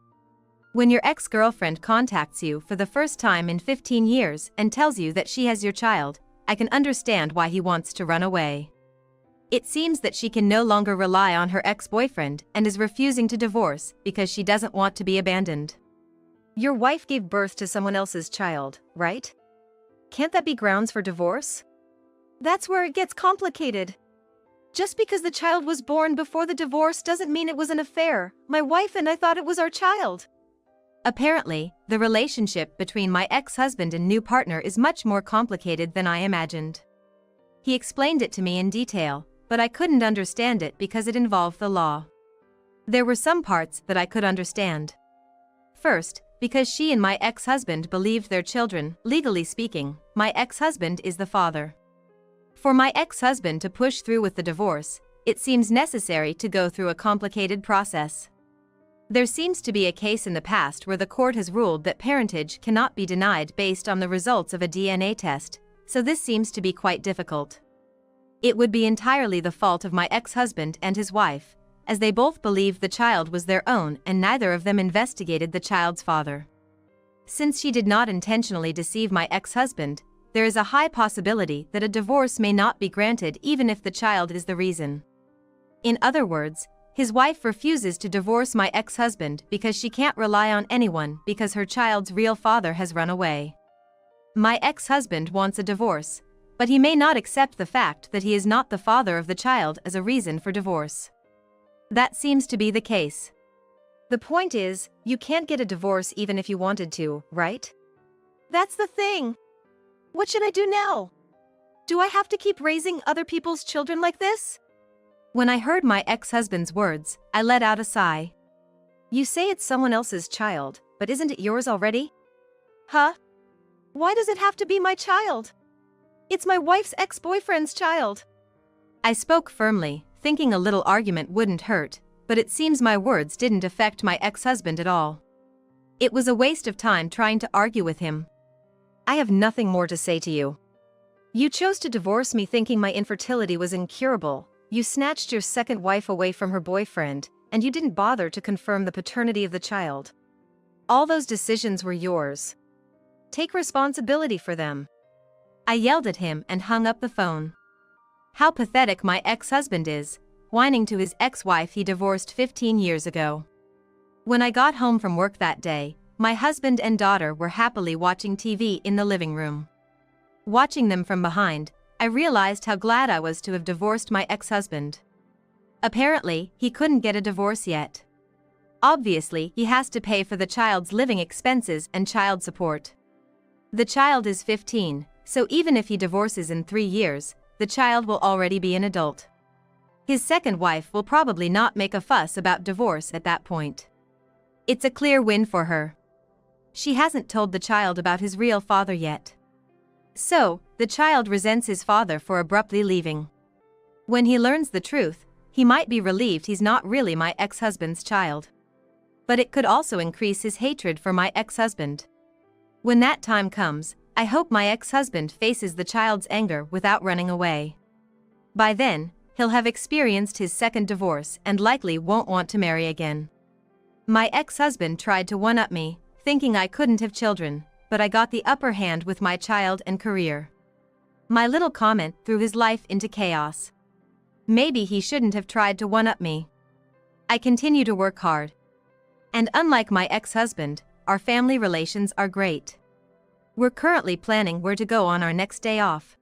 When your ex-girlfriend contacts you for the first time in 15 years and tells you that she has your child, I can understand why he wants to run away. It seems that she can no longer rely on her ex-boyfriend and is refusing to divorce because she doesn't want to be abandoned. Your wife gave birth to someone else's child, right? Can't that be grounds for divorce? That's where it gets complicated. Just because the child was born before the divorce doesn't mean it was an affair. My wife and I thought it was our child. Apparently, the relationship between my ex-husband and new partner is much more complicated than I imagined. He explained it to me in detail, but I couldn't understand it because it involved the law. There were some parts that I could understand. First, because she and my ex-husband believed their children, legally speaking, my ex-husband is the father. For my ex-husband to push through with the divorce, it seems necessary to go through a complicated process. There seems to be a case in the past where the court has ruled that parentage cannot be denied based on the results of a DNA test, so this seems to be quite difficult. It would be entirely the fault of my ex-husband and his wife, as they both believed the child was their own and neither of them investigated the child's father. Since she did not intentionally deceive my ex-husband, there is a high possibility that a divorce may not be granted even if the child is the reason. In other words, his wife refuses to divorce my ex-husband because she can't rely on anyone because her child's real father has run away. My ex-husband wants a divorce, but he may not accept the fact that he is not the father of the child as a reason for divorce. That seems to be the case. The point is, you can't get a divorce even if you wanted to, right? That's the thing. What should I do now? Do I have to keep raising other people's children like this? When I heard my ex-husband's words, I let out a sigh. You say it's someone else's child, but isn't it yours already? Huh? Why does it have to be my child? It's my wife's ex-boyfriend's child. I spoke firmly, thinking a little argument wouldn't hurt, but it seems my words didn't affect my ex-husband at all. It was a waste of time trying to argue with him. I have nothing more to say to you. You chose to divorce me thinking my infertility was incurable. You snatched your second wife away from her boyfriend, and you didn't bother to confirm the paternity of the child. All those decisions were yours. Take responsibility for them. I yelled at him and hung up the phone. How pathetic my ex-husband is, whining to his ex-wife he divorced 15 years ago. When I got home from work that day, my husband and daughter were happily watching TV in the living room. Watching them from behind, I realized how glad I was to have divorced my ex-husband. Apparently, he couldn't get a divorce yet. Obviously, he has to pay for the child's living expenses and child support. The child is 15, so even if he divorces in 3 years, the child will already be an adult. His second wife will probably not make a fuss about divorce at that point. It's a clear win for her. She hasn't told the child about his real father yet. So, the child resents his father for abruptly leaving. When he learns the truth, he might be relieved he's not really my ex-husband's child. But it could also increase his hatred for my ex-husband. When that time comes, I hope my ex-husband faces the child's anger without running away. By then, he'll have experienced his second divorce and likely won't want to marry again. My ex-husband tried to one-up me, thinking I couldn't have children, but I got the upper hand with my child and career. My little comment threw his life into chaos. Maybe he shouldn't have tried to one-up me. I continue to work hard. And unlike my ex-husband, our family relations are great. We're currently planning where to go on our next day off.